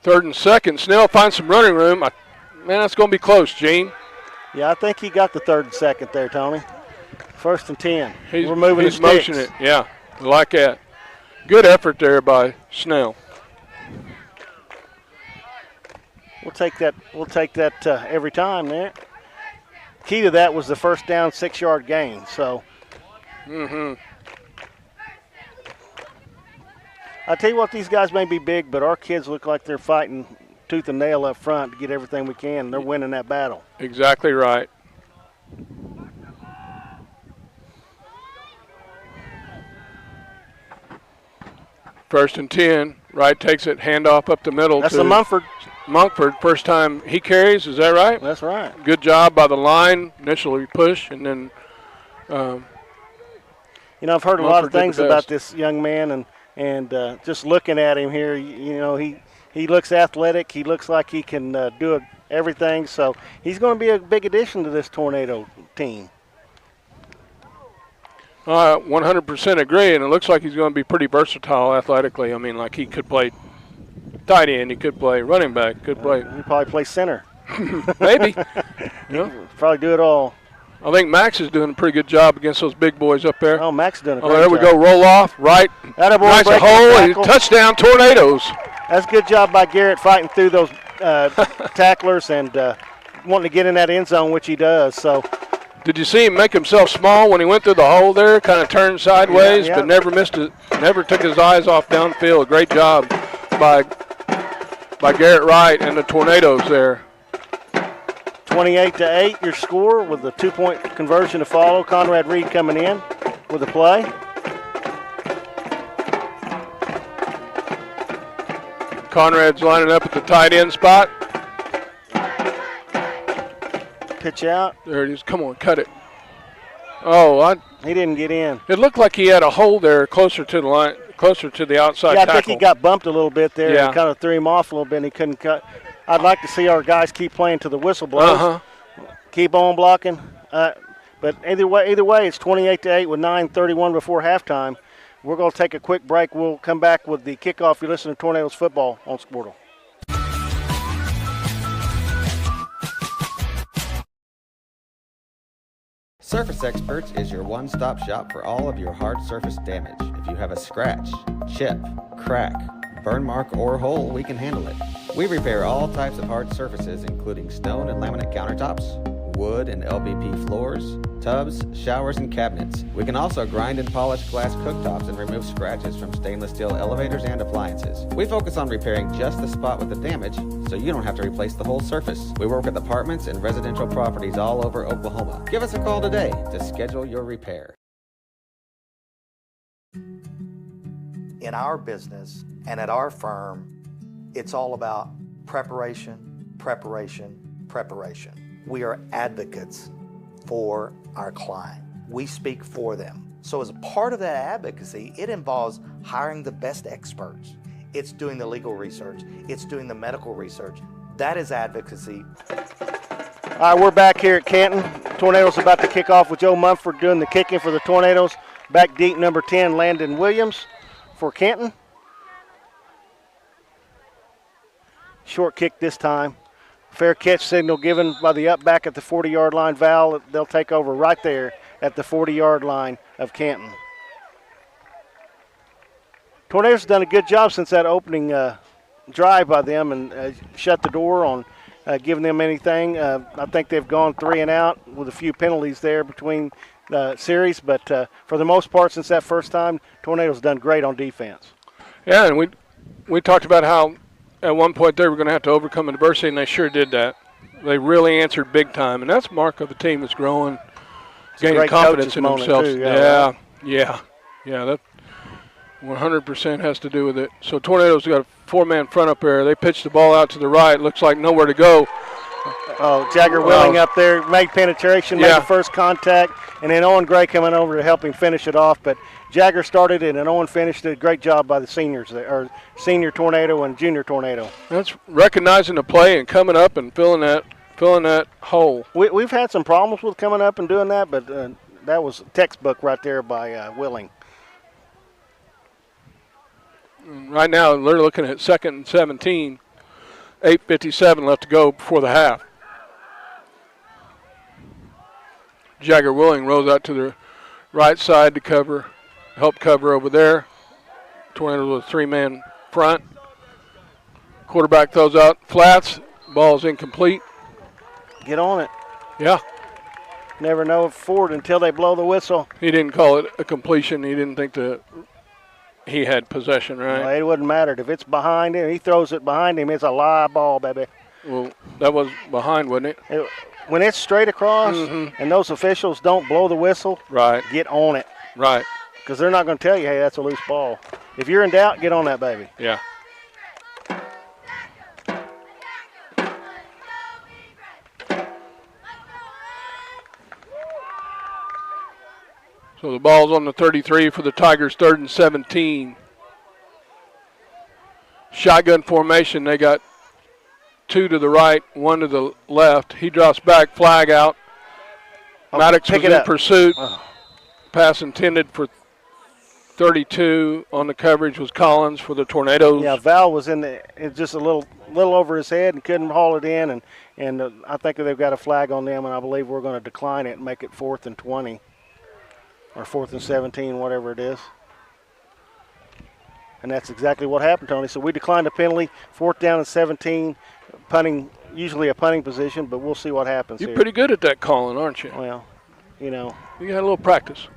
3rd and 2nd. Snell finds some running room. Man, that's going to be close, Gene. Yeah, I think he got the 3rd and 2nd there, Tony. 1st and 10. We're moving he's motioning it. Yeah, I like that. Good effort there by Snell. We'll take that every time there. Key to that was the first down 6-yard gain. So. I tell you what, these guys may be big, but our kids look like they're fighting tooth and nail up front to get everything we can. They're winning that battle. Exactly right. First and 10. Wright takes it, handoff up the middle. That's a Mumford. Mumford, first time he carries, is that right? That's right. Good job by the line. Initially push, and then. You know, I've heard a lot of things about this young man, and just looking at him here, you know, he looks athletic. He looks like he can do everything. So he's going to be a big addition to this Tornado team. 100% agree, and it looks like he's going to be pretty versatile athletically. I mean, like he could play tight end, he could play running back, could play. He probably play center. Maybe. Yeah. Probably do it all. I think Max is doing a pretty good job against those big boys up there. Oh, Max is doing a great job. There we go, roll off, right. Nice a hole, and touchdown Tornadoes. That's a good job by Garrett fighting through those tacklers and wanting to get in that end zone, which he does. So. Did you see him make himself small when he went through the hole there? Kind of turned sideways, but never missed it. Never took his eyes off downfield. Great job by Garrett Wright and the Tornadoes there. 28-8, your score with a 2-point conversion to follow. Conrad Reed coming in with the play. Conrad's lining up at the tight end spot. Pitch out. There it is. Come on, cut it. Oh, he didn't get in. It looked like he had a hole there closer to the line, closer to the outside tackle. I think he got bumped a little bit there. Yeah. And kind of threw him off a little bit, and he couldn't cut. I'd like to see our guys keep playing to the whistle blows. Keep on blocking. But either way, it's 28-8 with 9:31 before halftime. We're going to take a quick break. We'll come back with the kickoff. You listen to Tornadoes football on Squirtle. Surface Experts is your one-stop shop for all of your hard surface damage. If you have a scratch, chip, crack, burn mark, or hole, we can handle it. We repair all types of hard surfaces, including stone and laminate countertops, wood and LVP floors, tubs, showers, and cabinets. We can also grind and polish glass cooktops and remove scratches from stainless steel elevators and appliances. We focus on repairing just the spot with the damage, so you don't have to replace the whole surface. We work with apartments and residential properties all over Oklahoma. Give us a call today to schedule your repair. In our business and at our firm, it's all about preparation, preparation, preparation. We are advocates for our client. We speak for them. So as a part of that advocacy, it involves hiring the best experts. It's doing the legal research. It's doing the medical research. That is advocacy. All right, we're back here at Canton. Tornadoes about to kick off with Joe Mumford doing the kicking for the Tornadoes. Back deep, number 10, Landon Williams for Canton. Short kick this time. Fair catch signal given by the up back at the 40-yard line. Val, they'll take over right there at the 40-yard line of Canton. Tornadoes have done a good job since that opening drive by them and shut the door on giving them anything. I think they've gone 3 and out with a few penalties there between series, but for the most part since that first time, Tornadoes have done great on defense. Yeah, and we talked about how at one point they were going to have to overcome adversity, and they sure did that. They really answered big time, and that's mark of a team that's growing, gaining confidence in themselves. Too, yeah. 100% has to do with it. So Tornadoes got a 4-man front up there. They pitched the ball out to the right. Looks like nowhere to go. Oh, Jagger Willing up there, made penetration, made the first contact, and then Owen Gray coming over to help him finish it off. But Jagger started it, and Owen finished it. Great job by the seniors, or senior Tornado and junior Tornado. That's recognizing the play and coming up and filling that hole. We've had some problems with coming up and doing that, but that was textbook right there by Willing. Right now, they're looking at 2nd and 17. 8:57 left to go before the half. Jagger Willing rolls out to the right side to help cover over there. Tornadoes with a 3-man front. Quarterback throws out flats. Ball's incomplete. Get on it. Yeah. Never know Ford until they blow the whistle. He didn't call it a completion. He didn't think he had possession, right? Well, it wouldn't matter. If it's behind him, he throws it behind him, it's a live ball, baby. Well, that was behind, wasn't it? When it's straight across and those officials don't blow the whistle, right, get on it. Right. Because they're not going to tell you, hey, that's a loose ball. If you're in doubt, get on that baby. Yeah. So the ball's on the 33 for the Tigers, 3rd and 17. Shotgun formation. They got 2 to the right, 1 to the left. He drops back, flag out. Maddox was in pursuit. Pass intended for 32 on the coverage was Collins for the Tornadoes. Yeah, Val was just a little over his head and couldn't haul it in. And I think they've got a flag on them, and I believe we're going to decline it and make it 4th and 20. Or 4th and 17, whatever it is. And that's exactly what happened, Tony. So we declined a penalty, 4th down and 17, usually a punting position, but we'll see what happens. You're pretty good at that calling, aren't you? Well, you know. You got a little practice.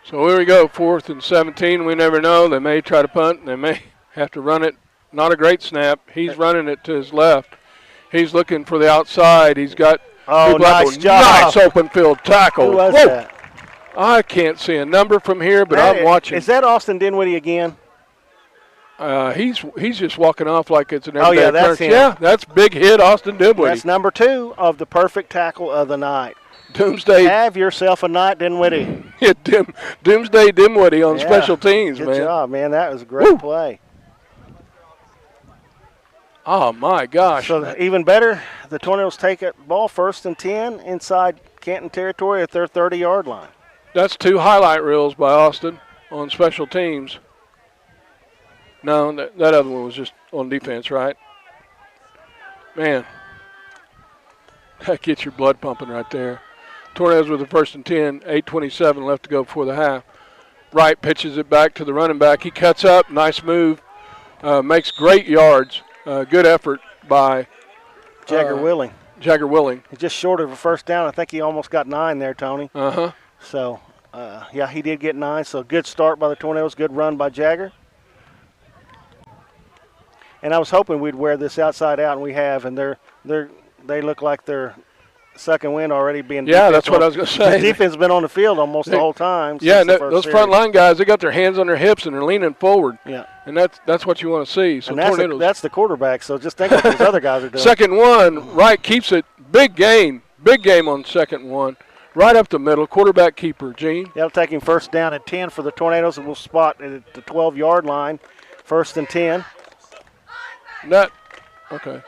So here we go, 4th and 17. We never know. They may try to punt. They may have to run it. Not a great snap. He's running it to his left. He's looking for the outside. He's got nice job. Nice open field tackle. Who was that? I can't see a number from here, but I'm watching. Is that Austin Dinwiddie again? He's just walking off like it's an everyday that's occurrence. him. Yeah, that's big hit, Austin Dinwiddie. That's number 2 of the perfect tackle of the night. Doomsday. Have yourself a night, Dinwiddie. Yeah, Doomsday Dinwiddie on special teams, man. Good job, man. That was a great play. Oh, my gosh. So even better, the Tornadoes take a ball 1st and 10 inside Canton territory at their 30-yard line. That's 2 highlight reels by Austin on special teams. No, that other one was just on defense, right? Man, that gets your blood pumping right there. Tornadoes with the 1st and 10, 8:27 left to go before the half. Wright pitches it back to the running back. He cuts up, nice move, makes great yards. Good effort by Jagger Willing. Jagger Willing. He's just short of a 1st down. I think he almost got 9 there, Tony. Uh-huh. So, yeah, he did get 9. So good start by the Tornadoes. Good run by Jagger. And I was hoping we'd wear this outside out, and we have. And they look like they're sucking wind already. Yeah, that's what I was going to say. The defense has been on the field almost the whole time. Yeah, and those front line guys, they got their hands on their hips and they're leaning forward. Yeah. And that's what you want to see. So and that's the quarterback, so just think what those other guys are doing. 2nd 1, Wright keeps it. Big game on 2nd 1. Right up the middle, quarterback keeper, Gene. That'll take him 1st down and 10 for the Tornadoes, and we'll spot it at the 12-yard line, 1st and 10. Okay.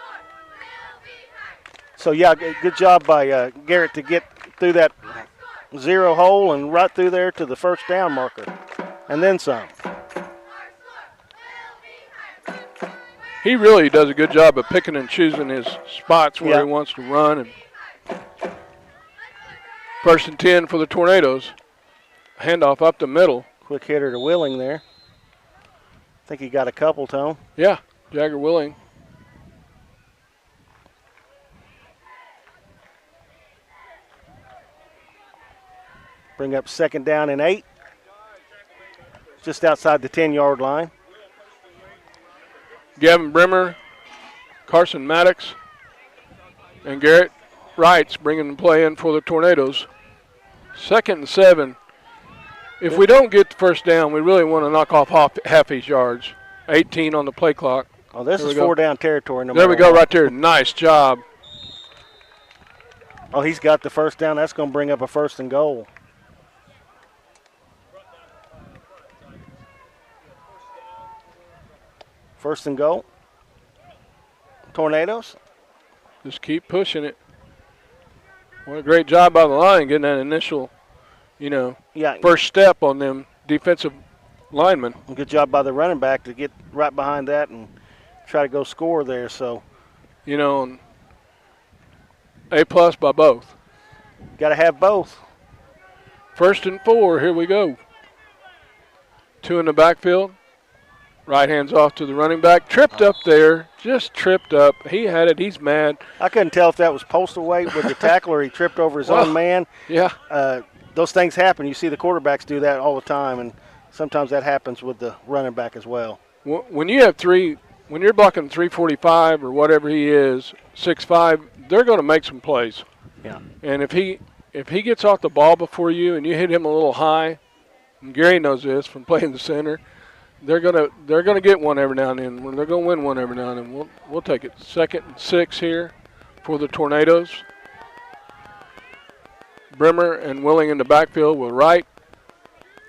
So, yeah, good job by Garrett to get through that 0 hole and right through there to the 1st down marker, and then some. He really does a good job of picking and choosing his spots where he wants to run. And 1st and 10 for the Tornadoes. Handoff up the middle. Quick hitter to Willing there. I think he got a couple, Tone. Yeah, Jagger Willing. Bring up 2nd down and 8. Just outside the 10-yard line. Gavin Brimmer, Carson Maddox, and Garrett Wright's bringing the play in for the Tornadoes. 2nd and 7. If we don't get the first down, we really want to knock off half these yards. 18 on the play clock. Oh, this is 4-down territory. There we go right there. Nice job. Oh, he's got the first down. That's going to bring up a 1st and goal. First and goal. Tornadoes. Just keep pushing it. What a great job by the line getting that initial, first step on them defensive linemen. Good job by the running back to get right behind that and try to go score there. So, A+ by both. Got to have both. 1st and 4, here we go. 2 in the backfield. Right hand's off to the running back. Tripped up there, just tripped up. He had it, he's mad. I couldn't tell if that was postal weight with the tackle or he tripped over his own man. Yeah. Those things happen. You see the quarterbacks do that all the time, and sometimes that happens with the running back as well. When you have when you're blocking 345 or whatever he is, 6'5", they're going to make some plays. Yeah. And if he gets off the ball before you and you hit him a little high, and Gary knows this from playing the center, they're gonna get one every now and then. They're gonna win one every now and then. We'll take it. 2nd and 6 here for the Tornadoes. Brimmer and Willing in the backfield with Wright.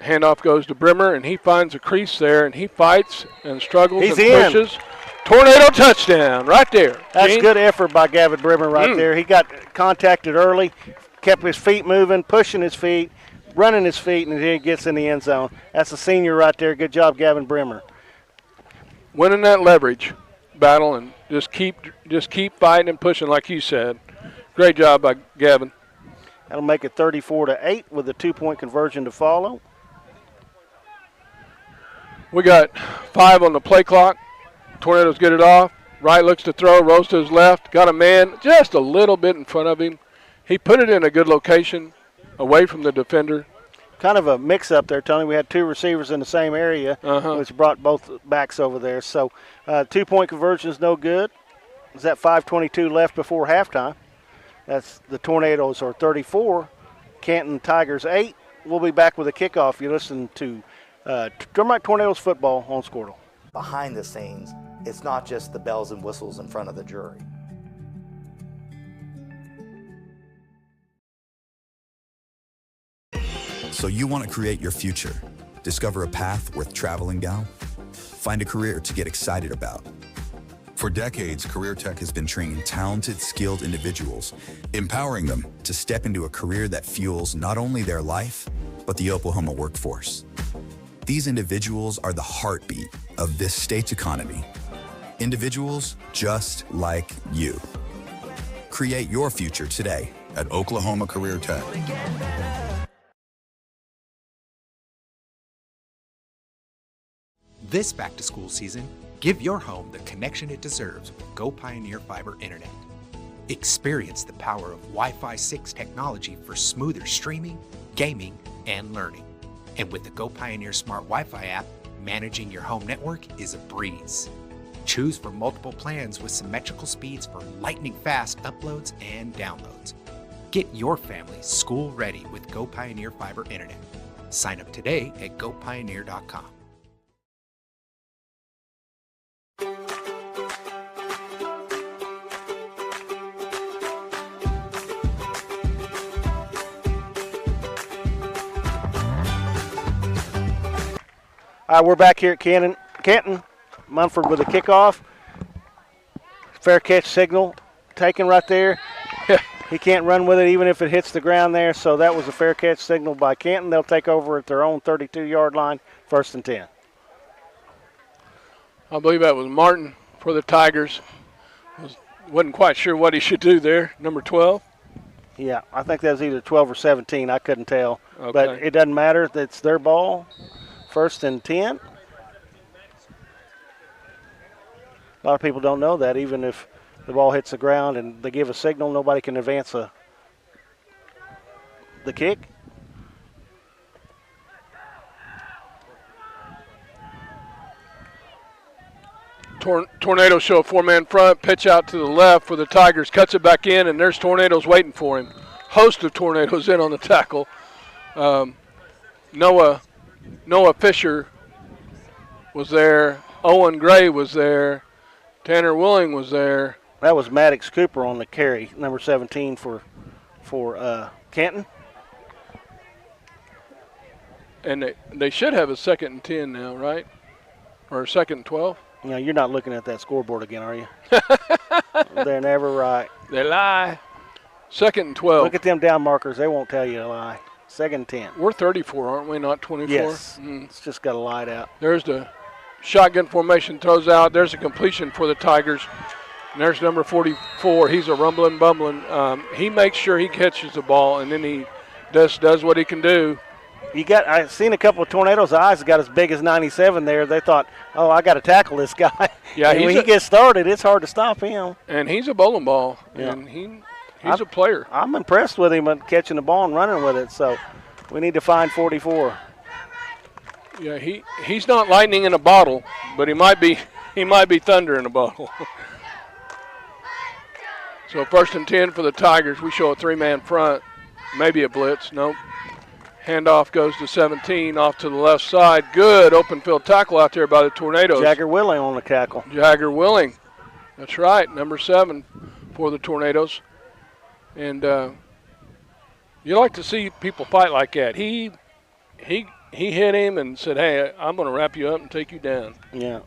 Handoff goes to Brimmer, and he finds a crease there, and he fights and struggles and pushes. Tornado touchdown right there. That's good effort by Gavin Brimmer right there. He got contacted early, kept his feet moving, pushing his feet, running his feet, and then he gets in the end zone. That's a senior right there. Good job, Gavin Brimmer. Winning that leverage battle and just keep fighting and pushing like you said. Great job by Gavin. That'll make it 34-8 with a 2-point conversion to follow. We got 5 on the play clock. Tornadoes get it off. Wright looks to throw, rolls to his left. Got a man just a little bit in front of him. He put it in a good location, away from the defender. Kind of a mix-up there, Tony. We had 2 receivers in the same area, which brought both backs over there. So 2-point conversion is no good. Is that 5:22 left before halftime? That's the Tornadoes are 34, Canton Tigers 8. We'll be back with a kickoff. You listen to Drumright Tornadoes football on Squirtle. Behind the scenes, it's not just the bells and whistles in front of the jury. So you want to create your future, discover a path worth traveling down, find a career to get excited about. For decades, Career Tech has been training talented, skilled individuals, empowering them to step into a career that fuels not only their life, but the Oklahoma workforce. These individuals are the heartbeat of this state's economy. Individuals just like you. Create your future today at Oklahoma Career Tech. This back-to-school season, give your home the connection it deserves with Go Pioneer Fiber Internet. Experience the power of Wi-Fi 6 technology for smoother streaming, gaming, and learning. And with the Go Pioneer Smart Wi-Fi app, managing your home network is a breeze. Choose from multiple plans with symmetrical speeds for lightning-fast uploads and downloads. Get your family school-ready with Go Pioneer Fiber Internet. Sign up today at gopioneer.com. All right, we're back here at Canton. Munford with a kickoff. Fair catch signal taken right there. He can't run with it even if it hits the ground there, so that was a fair catch signal by Canton. They'll take over at their own 32-yard line, 1st and 10. I believe that was Martin for the Tigers. Wasn't quite sure what he should do there, number 12. Yeah, I think that was either 12 or 17. I couldn't tell. Okay. But it doesn't matter. It's their ball. 1st and 10. A lot of people don't know that. Even if the ball hits the ground and they give a signal, nobody can advance the kick. Tornadoes show a 4-man front, pitch out to the left for the Tigers, cuts it back in, and there's Tornadoes waiting for him. Host of Tornadoes in on the tackle. Noah Fisher was there. Owen Gray was there. Tanner Willing was there. That was Maddox Cooper on the carry, number 17 for Canton. And they should have a 2nd and 10 now, right? Or a 2nd and 12? No, you're not looking at that scoreboard again, are you? They're never right. They lie. 2nd and 12. Look at them down markers. They won't tell you to lie. 2nd and 10. We're 34, aren't we? Not 24? Yes. It's just got a light out. There's the shotgun formation, throws out. There's a completion for the Tigers. And there's number 44. He's a rumbling, bumbling. He makes sure he catches the ball, and then he does what he can do. I've seen a couple of Tornadoes' eyes got as big as 97 there. They thought, oh, I got to tackle this guy. Yeah, when he gets started, it's hard to stop him. And he's a bowling ball, Yeah. and he's a player. I'm impressed with him at catching the ball and running with it, so we need to find 44. Yeah, he's not lightning in a bottle, but he might be thunder in a bottle. So 1st and 10 for the Tigers. We show a 3-man front, maybe a blitz. Nope. Handoff goes to 17 off to the left side. Good open field tackle out there by the Tornadoes. Jagger Willing on the tackle. Jagger Willing. That's right, number 7 for the Tornadoes. And you like to see people fight like that. He hit him and said, hey, I'm going to wrap you up and take you down. Yeah.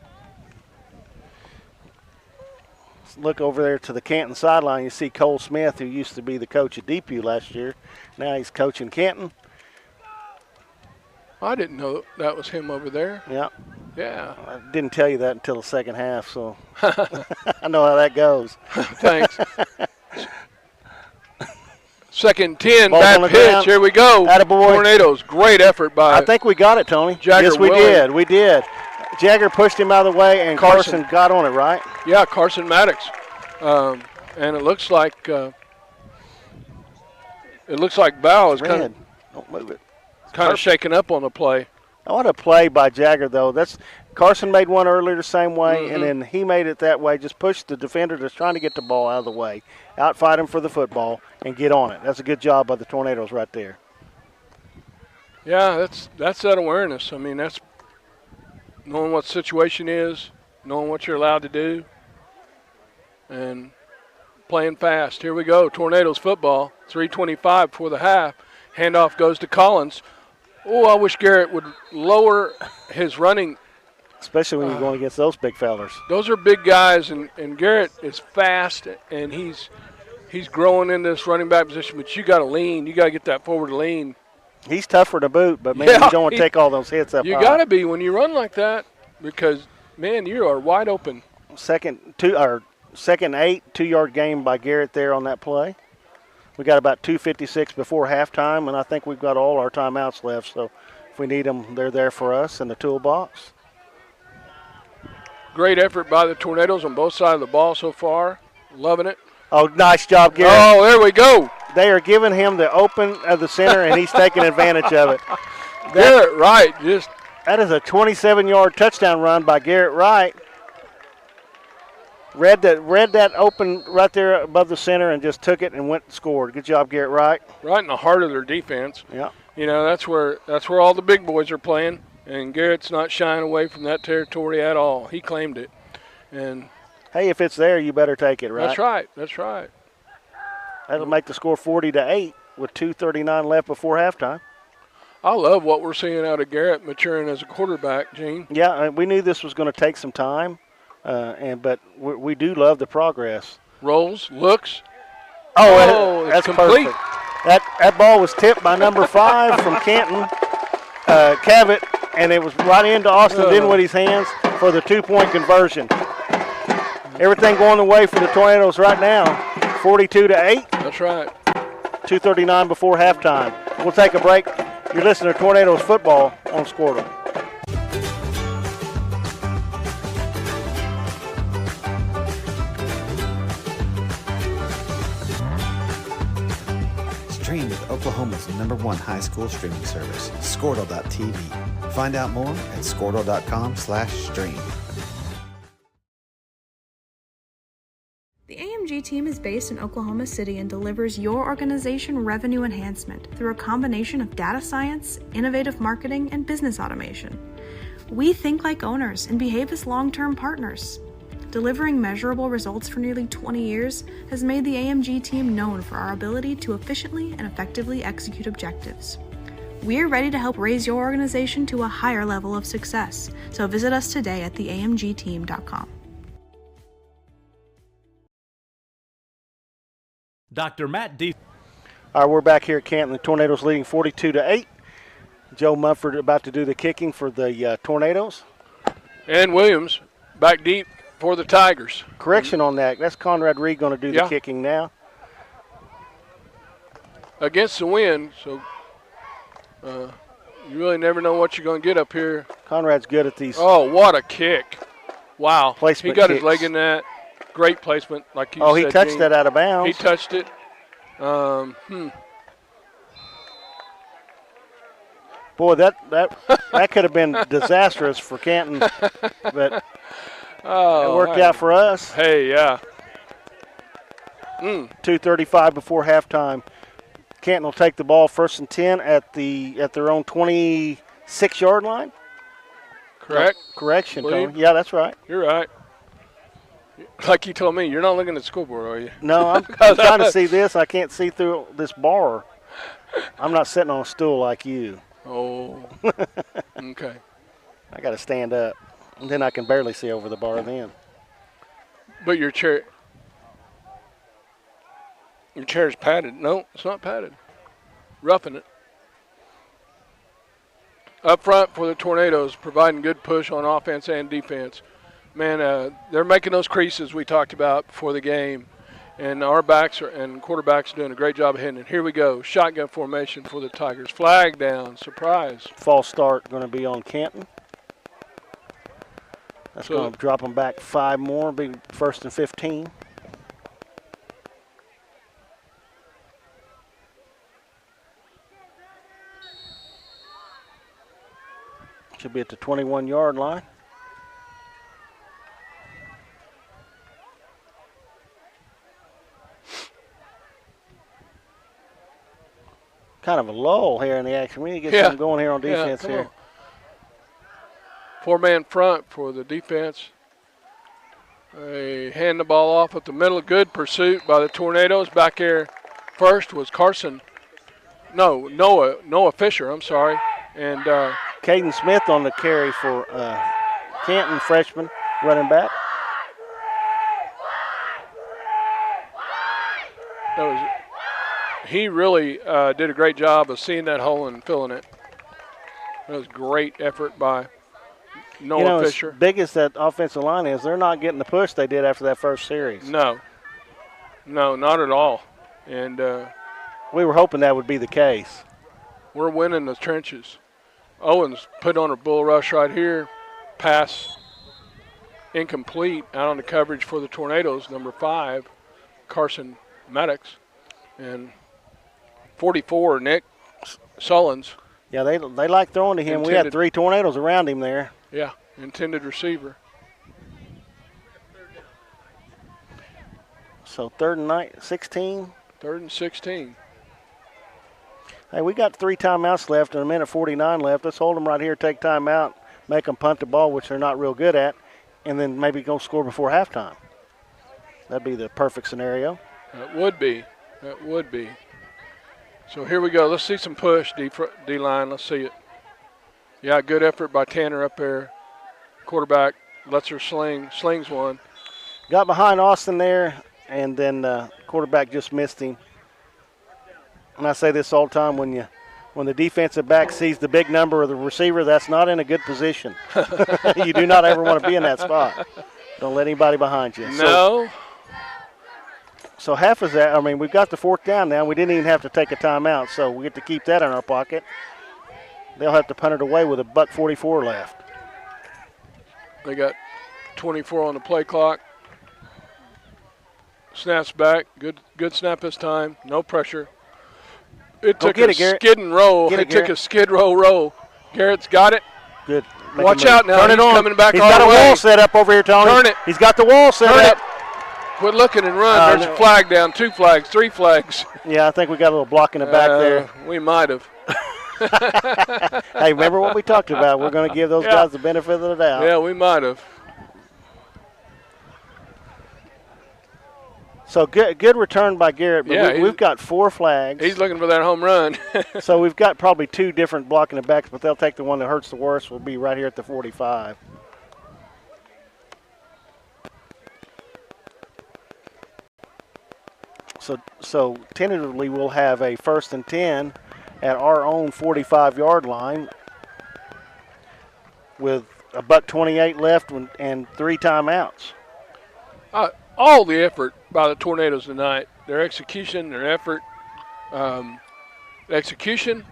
Let's look over there to the Canton sideline. You see Cole Smith, who used to be the coach at DPU last year. Now he's coaching Canton. I didn't know that was him over there. Yeah. Yeah. I didn't tell you that until the second half, so I know how that goes. Thanks. 2nd 10, Ball's bad on the pitch. ground. Here we go. Attaboy. Tornadoes. Great effort by I think we got it, Tony. Jagger yes, we Willing. did. We did. Jagger pushed him out of the way, and Carson got on it, right? Yeah, Carson Maddox. And it looks like Bow is kind Don't move it. of shaking up on the play. What a play by Jagger, though. Carson made one earlier the same way, and then he made it that way. Just pushed the defender that's trying to get the ball out of the way, outfight him for the football, and get on it. That's a good job by the Tornadoes right there. Yeah, that's that awareness. I mean, that's knowing what the situation is, knowing what you're allowed to do, and playing fast. Here we go, Tornadoes football, 3:25 before the half. Handoff goes to Collins. Oh, I wish Garrett would lower his running. Especially when you're going against those big fellas. Those are big guys, and Garrett is fast, and he's growing in this running back position, but you got to lean. You got to get that forward lean. He's tougher to boot, but, man, you don't want to take all those hits up high. You got to be when you run like that because, man, you are wide open. Second 8, 2-yard gain by Garrett there on that play. We got about 2:56 before halftime, and I think we've got all our timeouts left. So if we need them, they're there for us in the toolbox. Great effort by the Tornadoes on both sides of the ball so far. Loving it. Oh, nice job, Garrett. Oh, there we go. They are giving him the open of the center, and he's taking advantage of it. Garrett Wright just. That is a 27-yard touchdown run by Garrett Wright. Read that open right there above the center and just took it and went and scored. Good job, Garrett Wright. Right in the heart of their defense. Yeah. You know, that's where all the big boys are playing, and Garrett's not shying away from that territory at all. He claimed it. And hey, if it's there, you better take it, right? That's right. That's right. That'll make the score 40-8 with 2:39 left before halftime. I love what we're seeing out of Garrett maturing as a quarterback, Gene. Yeah, we knew this was going to take some time, but we do love the progress. Rolls, looks. Oh, that's complete. Perfect. That ball was tipped by number 5 from Canton, Cavett, and it was right into Austin Dinwiddie's hands for the 2-point conversion. Everything going the way for the Tornadoes right now, 42-8. That's right. 2:39 before halftime. We'll take a break. You're listening to Tornadoes football on Squirtle. Stream with Oklahoma's #1 high school streaming service, Squirtle.tv. Find out more at Squirtle.com/stream. The AMG team is based in Oklahoma City and delivers your organization revenue enhancement through a combination of data science, innovative marketing, and business automation. We think like owners and behave as long-term partners. Delivering measurable results for nearly 20 years has made the AMG team known for our ability to efficiently and effectively execute objectives. We're ready to help raise your organization to a higher level of success, so visit us today at theamgteam.com. Dr. Matt D. All right, we're back here at Canton. The Tornadoes leading 42-8. Joe Mumford about to do the kicking for the Tornadoes. And Williams back deep for the Tigers. Correction on that. That's Conrad Reed going to do the kicking now. Against the wind, so you really never know what you're going to get up here. Conrad's good at these. Oh, what a kick. Wow. Placement he got kicks. his leg in that. Great placement, like you said. Oh, he touched Gene. that out of bounds. He touched it. Boy, that could have been disastrous for Canton, but it worked out for us. Hey, yeah. 2:35 before halftime. Canton will take the ball 1st and 10 at their own 26-yard line. Correct. No, correction, Tony. Yeah, that's right. You're right. Like you told me, you're not looking at the scoreboard, are you? No, I'm trying to see this. I can't see through this bar. I'm not sitting on a stool like you. Oh. Okay. I got to stand up, and then I can barely see over the bar then. But your chair's padded. No, it's not padded. Roughing it. Up front for the Tornadoes, providing good push on offense and defense. Man, they're making those creases we talked about before the game. And our backs and quarterbacks are doing a great job of hitting it. Here we go. Shotgun formation for the Tigers. Flag down. Surprise. False start going to be on Canton. That's going to drop them back 5 more, be 1st and 15. Should be at the 21-yard line. Kind of a lull here in the action. We need to get something going here on defense here. 4-man front for the defense. They hand the ball off at the middle. Good pursuit by the Tornadoes. Back there first was Carson. No, Noah Fisher, I'm sorry. And Caden Smith on the carry for Canton, freshman, running back. He really did a great job of seeing that hole and filling it. That was great effort by Noah Fisher. As big as that offensive line is, they're not getting the push they did after that first series. No, not at all. And we were hoping that would be the case. We're winning the trenches. Owens put on a bull rush right here. Pass incomplete out on the coverage for the Tornadoes, number 5, Carson Maddox. And 44, Nick Sullins. Yeah, they like throwing to him. We had 3 Tornadoes around him there. Yeah, intended receiver. So 3rd and 16. 3rd and 16. Hey, we got 3 timeouts left and 1:49 left. Let's hold them right here, take timeout, make them punt the ball, which they're not real good at, and then maybe go score before halftime. That'd be the perfect scenario. That would be. That would be. So here we go. Let's see some push, D-line. Let's see it. Yeah, good effort by Tanner up there. Quarterback lets her slings one. Got behind Austin there, and then quarterback just missed him. And I say this all the time, when the defensive back sees the big number of the receiver, that's not in a good position. You do not ever want to be in that spot. Don't let anybody behind you. No. So half of that, we've got the 4th down now. We didn't even have to take a timeout, so we get to keep that in our pocket. They'll have to punt it away with $1:44 left. They got 24 on the play clock. Snaps back. Good snap this time. No pressure. It took a skid and roll. It took a skid roll. Garrett's got it. Good. Watch out now. Turn it on. Coming back He's all got the a way. wall set up over here, Tony. Turn it. He's got the wall set up. Quit looking and run. There's a flag down, 2 flags, 3 flags. Yeah, I think we got a little block in the back there. We might have. Hey, remember what we talked about? We're going to give those guys the benefit of the doubt. Yeah, we might have. So good return by Garrett, but we've got 4 flags. He's looking for that home run. So we've got probably 2 different blocking the backs, but they'll take the one that hurts the worst. Will be right here at the 45. So tentatively we'll have a 1st and 10 at our own 45-yard line with a $1:28 left and 3 timeouts. All the effort by the Tornadoes tonight, their execution, their effort, execution,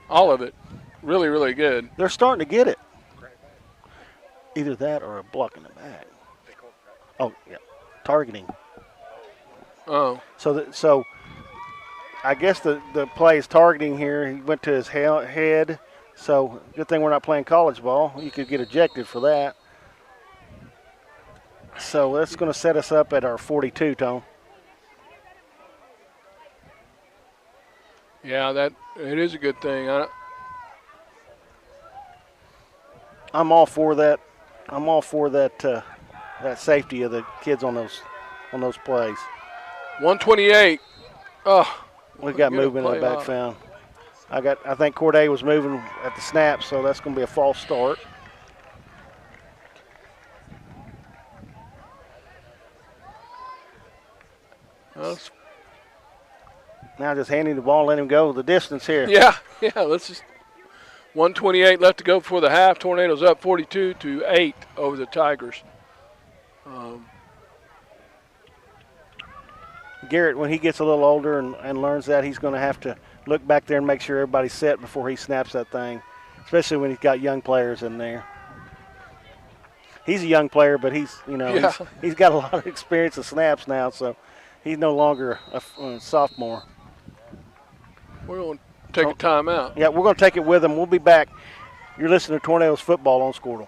all of it, really, really good. They're starting to get it. Either that or a block in the back. Oh, yeah, targeting. Oh. So I guess the play is targeting here. He went to his head. So good thing we're not playing college ball. You could get ejected for that. So that's going to set us up at our 42, Tone. Yeah, it is a good thing. I'm all for that. I'm all for that that safety of the kids on those plays. 128. Oh, we got movement in the backfield. I think Corday was moving at the snap, so that's going to be a false start. Now just handing the ball, let him go the distance here. Yeah, let's just 1:28 left to go before the half. Tornadoes up 42-8 over the Tigers. Garrett, when he gets a little older and learns that, he's going to have to look back there and make sure everybody's set before he snaps that thing, especially when he's got young players in there. He's a young player, but he's got a lot of experience of snaps now, so he's no longer a sophomore. We're going to take a timeout. Yeah, we're going to take it with him. We'll be back. You're listening to Tornadoes Football on Squirtle.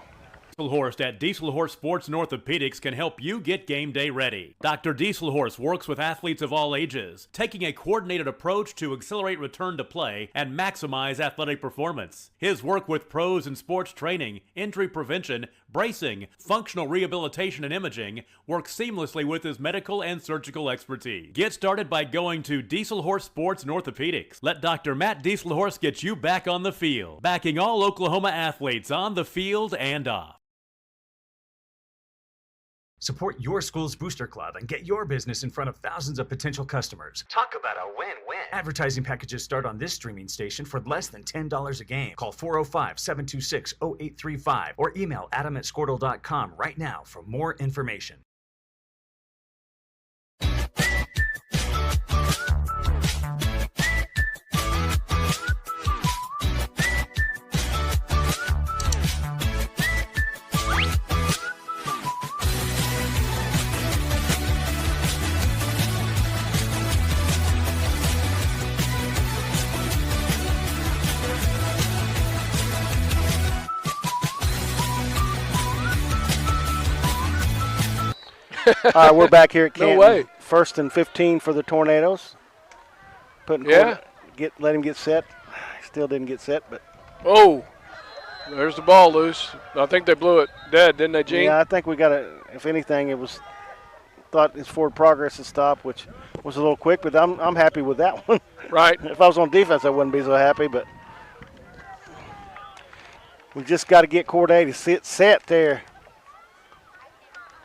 Horst at Diesel Horse Sports and Orthopedics can help you get game day ready. Dr. Diesel Horse works with athletes of all ages, taking a coordinated approach to accelerate return to play and maximize athletic performance. His work with pros in sports training, injury prevention, bracing, functional rehabilitation, and imaging works seamlessly with his medical and surgical expertise. Get started by going to Diesel Horse Sports and Orthopedics. Let Dr. Matt Diesel Horse get you back on the field, backing all Oklahoma athletes on the field and off. Support your school's booster club and get your business in front of thousands of potential customers. Talk about a win-win. Advertising packages start on this streaming station for less than $10 a game. Call 405-726-0835 or email adam@squirtle.com right now for more information. All right, we're back here at Canton. No way. 1st and 15 for the Tornadoes. Let him get set. Still didn't get set, but. Oh, there's the ball loose. I think they blew it dead, didn't they, Gene? Yeah, I think we got to. If anything, thought his forward progress had stopped, which was a little quick, but I'm happy with that one. Right. If I was on defense, I wouldn't be so happy, but we just got to get Corday to sit set there.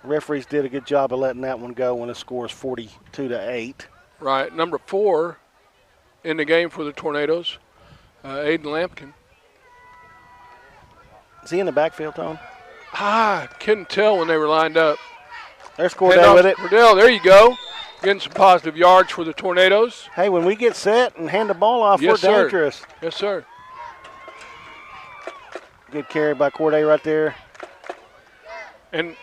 Referees did a good job of letting that one go when the score is 42-8. Right. Number 4 in the game for the Tornadoes, Aiden Lampkin. Is he in the backfield, Tone? Couldn't tell when they were lined up. There's Cordell with it. Cordell, there you go. Getting some positive yards for the Tornadoes. Hey, when we get set and hand the ball off, we're dangerous. Yes, sir. Good carry by Corday right there. And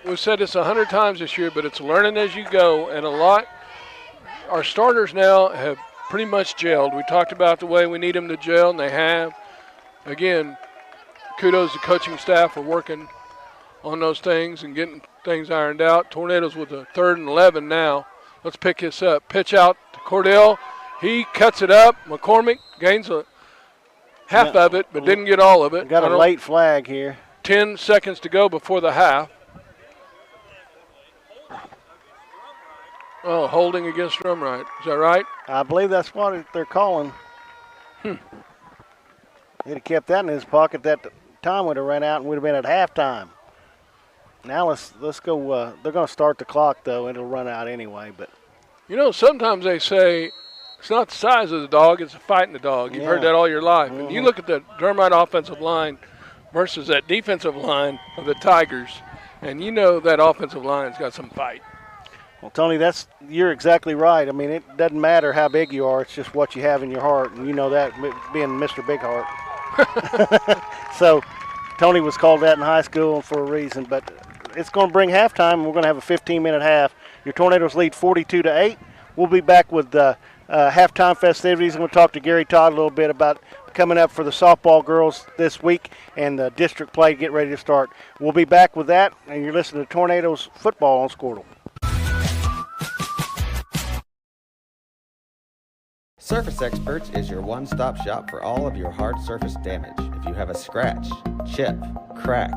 we've said this 100 times this year, but it's learning as you go, and our starters now have pretty much gelled. We talked about the way we need them to gel, and they have. Again, kudos to coaching staff for working on those things and getting things ironed out. Tornadoes with a 3rd and 11 now. Let's pick this up. Pitch out to Cordell. He cuts it up. McCormick gains a half of it, but didn't get all of it. Got a late flag here. 10 seconds to go before the half. Oh, holding against Drumright. Is that right? I believe that's what they're calling. He'd have kept that in his pocket. That time would have ran out and would have been at halftime. Now let's go. They're going to start the clock, though. It'll run out anyway. But you know, sometimes they say it's not the size of the dog, it's the fight in the dog. You've heard that all your life. And you look at the Drumright offensive line versus that defensive line of the Tigers, and you know that offensive line's got some fight. Well, Tony, you're exactly right. I mean, it doesn't matter how big you are. It's just what you have in your heart, and you know that being Mr. Big Heart. So Tony was called that in high school for a reason, but it's going to bring halftime, and we're going to have a 15-minute half. Your Tornadoes lead 42-8. We'll be back with halftime festivities. I'm going to talk to Gary Todd a little bit about coming up for the softball girls this week and the district play get ready to start. We'll be back with that, and you're listening to Tornadoes football on Squirtle. Surface Experts is your one-stop shop for all of your hard surface damage. If you have a scratch, chip, crack,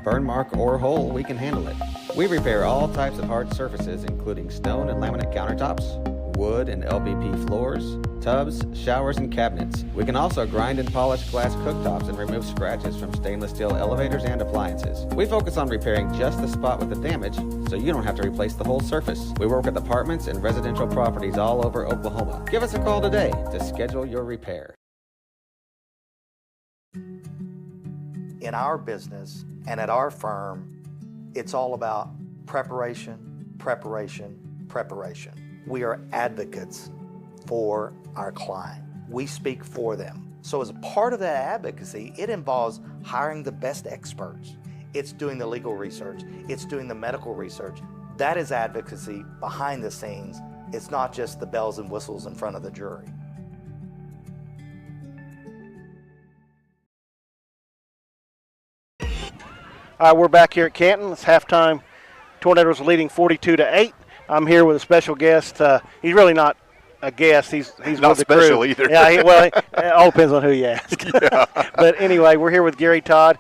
burn mark, or hole, we can handle it. We repair all types of hard surfaces, including stone and laminate countertops, wood and LVP floors, tubs, showers, and cabinets. We can also grind and polish glass cooktops and remove scratches from stainless steel elevators and appliances. We focus on repairing just the spot with the damage, so you don't have to replace the whole surface. We work with apartments and residential properties all over Oklahoma. Give us a call today to schedule your repair. In our business and at our firm, it's all about preparation, preparation, preparation. We are advocates for our client. We speak for them. So as a part of that advocacy, it involves hiring the best experts. It's doing the legal research. It's doing the medical research. That is advocacy behind the scenes. It's not just the bells and whistles in front of the jury. All right, we're back here at Canton. It's halftime. Tornadoes are leading 42-8. I'm here with a special guest. He's really not a guest. He's not with the special crew. either. Yeah, it all depends on who you ask. Yeah. But anyway, we're here with Gary Todd.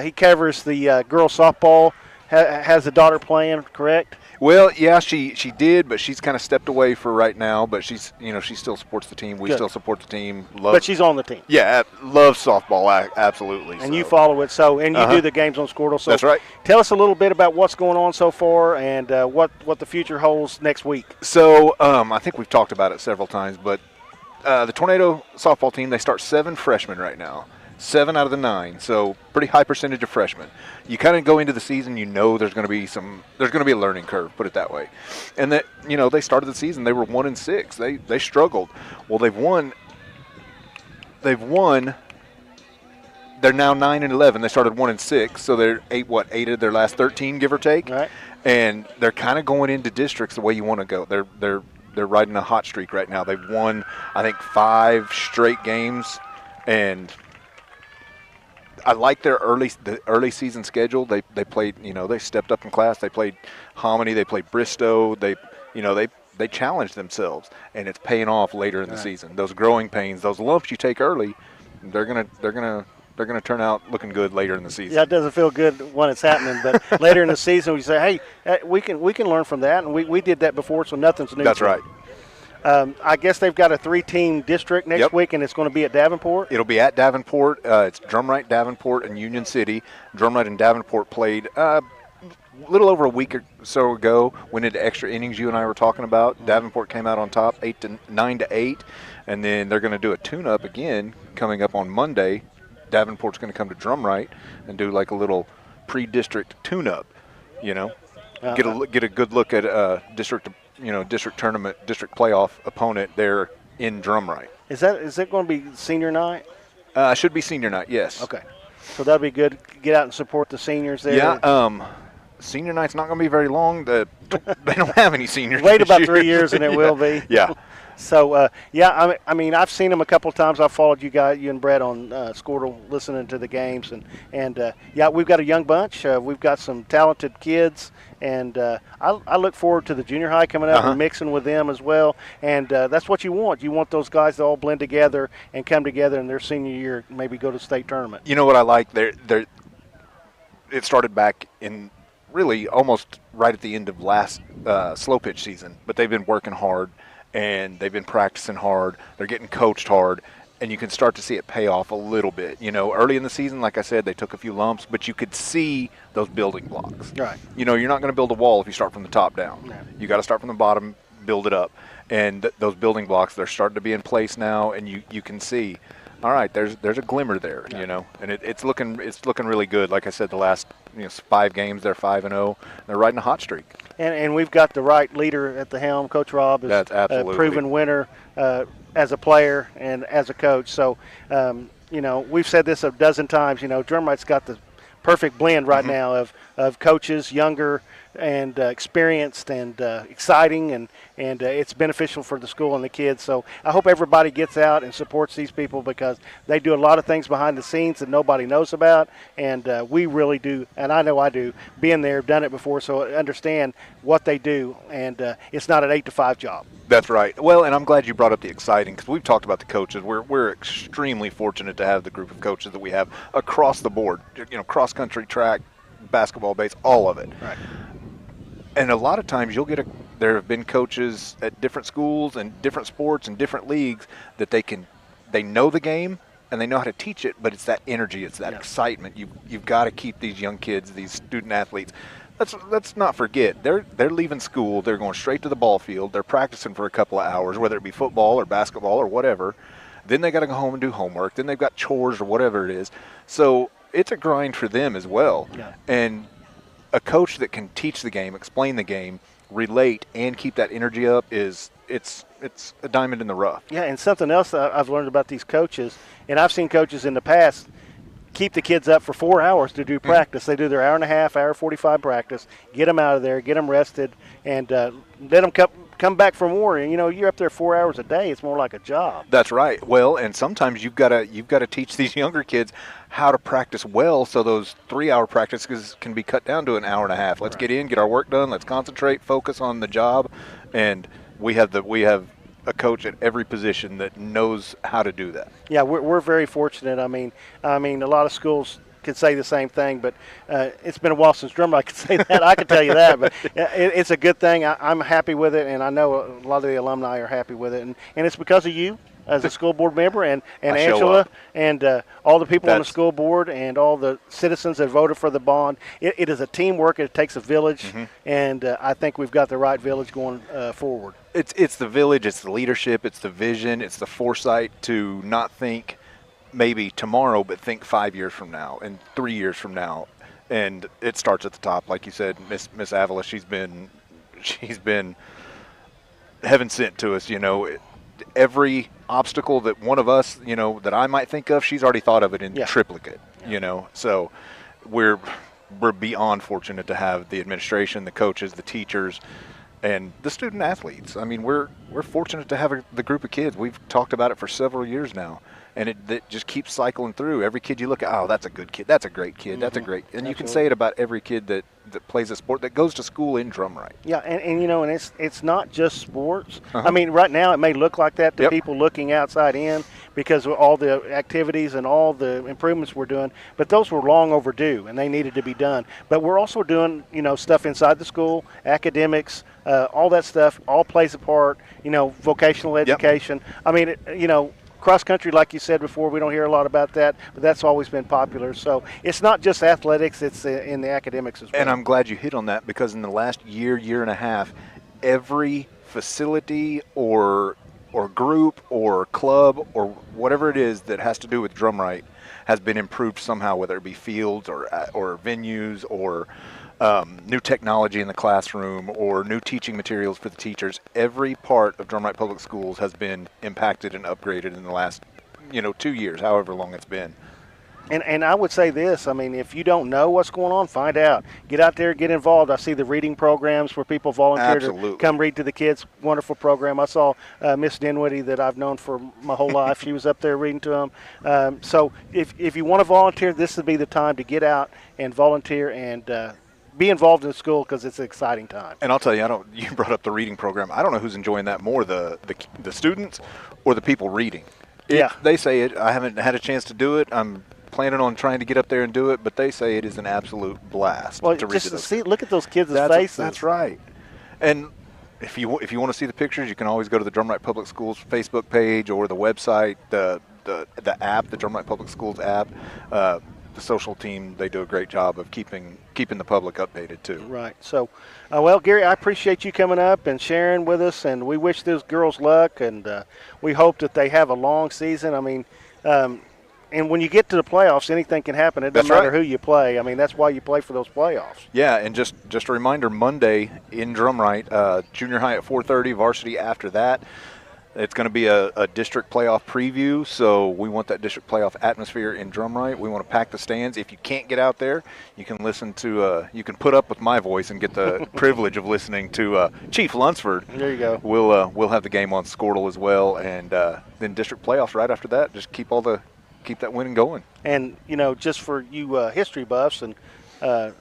He covers the girls softball. Has a daughter playing, correct? Well, yeah, she did, but she's kind of stepped away for right now. But she still supports the team. We Good. still support the team. But she's on the team. Yeah, loves softball, absolutely. And you follow it, and you do the games on Squirtle. So that's right. Tell us a little bit about what's going on so far and what the future holds next week. So I think we've talked about it several times, but the Tornado softball team, they start 7 freshmen right now. 7 out of the 9, so pretty high percentage of freshmen. You kind of go into the season, you know there's going to be a learning curve, put it that way. And that, they started the season, they were 1-6. They struggled. Well, they've won. They're now 9-11. They started 1-6, so they're 8 of their last 13, give or take. Right. And they're kind of going into districts the way you want to go. They're riding a hot streak right now. They've won, I think, 5 straight games, and I like their early season schedule. They played, they stepped up in class. They played Hominy. They played Bristow. They challenged themselves, and it's paying off later in the season. Those growing pains, those lumps you take early, they're gonna turn out looking good later in the season. Yeah, it doesn't feel good when it's happening, but later in the season we say, hey, we can learn from that, and we did that before, so nothing's new. That's right. I guess they've got a 3-team district next week, and it's going to be at Davenport? It'll be at Davenport. It's Drumright, Davenport, and Union City. Drumright and Davenport played a little over a week or so ago, went into extra innings you and I were talking about. Mm-hmm. Davenport came out on top 9-8, and then they're going to do a tune-up again coming up on Monday. Davenport's going to come to Drumright and do like a little pre-district tune-up, get a good look at district tournament, district playoff opponent there in Drumright. Is it going to be senior night? Should be senior night, yes. Okay. So that'll be good. Get out and support the seniors there. Yeah. Senior night's not going to be very long. They don't have any seniors. Wait this about year. 3 years and it will be. Yeah. So, yeah, I mean, I've seen them a couple of times. I've followed you and Brett on Squirtle, listening to the games. And yeah, we've got a young bunch. We've got some talented kids. And I look forward to the junior high coming up and mixing with them as well. And that's what you want. You want those guys to all blend together and come together in their senior year, maybe go to the state tournament. You know what I like? It started back in really almost right at the end of last slow pitch season, but they've been working hard and they've been practicing hard. They're getting coached hard, and you can start to see it pay off a little bit. You know, early in the season, like I said, they took a few lumps, but you could see those building blocks. Right. You know, you're not going to build a wall if you start from the top down. No. You got to start from the bottom, build it up. And those building blocks, they're starting to be in place now, and you can see, all right, there's a glimmer there, you know, and it's looking really good. Like I said, the last 5 games, they're 5-0. They're riding a hot streak. And we've got the right leader at the helm. Coach Rob is a proven winner as a player and as a coach. So, we've said this a dozen times. Drumright's got the perfect blend right now of coaches, younger and experienced and exciting, and it's beneficial for the school and the kids. So I hope everybody gets out and supports these people, because they do a lot of things behind the scenes that nobody knows about, and we really do, and I know I do, being there, done it before, so I understand what they do, and it's not an 8 to 5 job. That's right. Well, and I'm glad you brought up the exciting, because we've talked about the coaches. We're extremely fortunate to have the group of coaches that we have across the board, cross country, track, basketball, base, all of it. Right. And a lot of times there have been coaches at different schools and different sports and different leagues that they know the game and they know how to teach it, but it's that energy, it's that excitement. You've got to keep these young kids, these student athletes. Let's not forget, they're leaving school, they're going straight to the ball field, they're practicing for a couple of hours, whether it be football or basketball or whatever. Then they got to go home and do homework. Then they've got chores or whatever it is. So it's a grind for them as well. Yeah. And a coach that can teach the game, explain the game, relate, and keep that energy up it's a diamond in the rough. Yeah, and something else that I've learned about these coaches, and I've seen coaches in the past keep the kids up for 4 hours to do practice. They do their hour and a half, hour 45 practice, get them out of there, get them rested, and let them come back for more. And you're up there 4 hours a day. It's more like a job. That's right. Well, and sometimes you've got to teach these younger kids how to practice well, so those 3-hour practices can be cut down to an hour and a half. Let's get in, get our work done. Let's concentrate, focus on the job, and we have a coach at every position that knows how to do that. Yeah, we're very fortunate. I mean, a lot of schools could say the same thing, but it's been a while since Drumright could say that. I can tell you that, but it's a good thing. I'm happy with it, and I know a lot of the alumni are happy with it, and it's because of you as a school board member, and Angela, and all the people on the school board, and all the citizens that voted for the bond. It is a teamwork. It takes a village, and I think we've got the right village going forward. It's the village, it's the leadership, it's the vision, it's the foresight to not think maybe tomorrow, but think 5 years from now and 3 years from now. And it starts at the top, like you said, Miss Avila. She's been heaven sent to us. Every obstacle that one of us, that I might think of, she's already thought of it in triplicate. So we're beyond fortunate to have the administration, the coaches, the teachers, and the student athletes. I mean, we're fortunate to have the group of kids. We've talked about it for several years now, and it just keeps cycling through. Every kid you look at, oh, that's a good kid, that's a great kid, that's a great, and you can say it about every kid that plays a sport, that goes to school in Drumright. Yeah, and it's not just sports. I mean, right now it may look like that to people looking outside in because of all the activities and all the improvements we're doing, but those were long overdue and they needed to be done. But we're also doing, stuff inside the school, academics, all that stuff all plays a part, vocational education. I mean, cross country, like you said before, we don't hear a lot about that, but that's always been popular. So it's not just athletics, it's in the academics as well. And I'm glad you hit on that, because in the last year and a half, every facility or group or club or whatever it is that has to do with Drumright has been improved somehow, whether it be fields or venues or new technology in the classroom or new teaching materials for the teachers. Every part of Drumright Public Schools has been impacted and upgraded in the last, 2 years, however long it's been. And I would say this, I mean, if you don't know what's going on, find out. Get out there, get involved. I see the reading programs where people volunteer to come read to the kids. Wonderful program. I saw Miss Dinwiddie that I've known for my whole life. She was up there reading to them. So if you want to volunteer, this would be the time to get out and volunteer and be involved in the school because it's an exciting time. And I'll tell you, you brought up the reading program. I don't know who's enjoying that more, the students or the people reading. They say it. I haven't had a chance to do it. I'm planning on trying to get up there and do it, but they say it is an absolute blast to read to those. Look at those kids' faces. That's right. And if you want to see the pictures, you can always go to the Drumright Public Schools Facebook page or the website, the app, the Drumright Public Schools app. The social team, they do a great job of keeping the public updated too. Right. So, well, Gary, I appreciate you coming up and sharing with us, and we wish those girls luck, and we hope that they have a long season. I mean, and when you get to the playoffs, anything can happen. It doesn't matter who you play. I mean, that's why you play for those playoffs. Yeah, and just a reminder, Monday in Drumright, junior high at 4:30, varsity after that. It's going to be a district playoff preview, so we want that district playoff atmosphere in Drumright. We want to pack the stands. If you can't get out there, you can listen to you can put up with my voice and get the privilege of listening to Chief Lunsford. There you go. We'll have the game on Squirtle as well, and then district playoffs right after that. Just keep that winning going. And just for you history buffs, and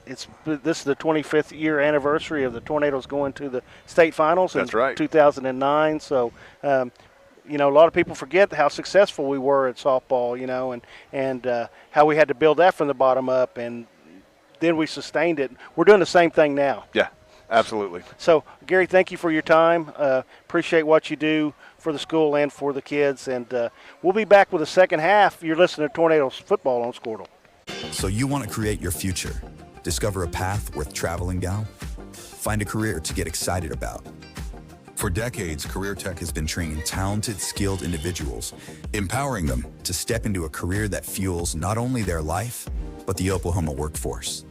this is the 25th year anniversary of the Tornadoes going to the state finals in 2009. So, a lot of people forget how successful we were at softball, and how we had to build that from the bottom up, and then we sustained it. We're doing the same thing now. Yeah, absolutely. So, Gary, thank you for your time. Appreciate what you do for the school and for the kids, and we'll be back with the second half. You're listening to Tornadoes Football on Squirtle. So you want to create your future, discover a path worth traveling down, find a career to get excited about. For decades, Career Tech has been training talented, skilled individuals, empowering them to step into a career that fuels not only their life, but the Oklahoma workforce.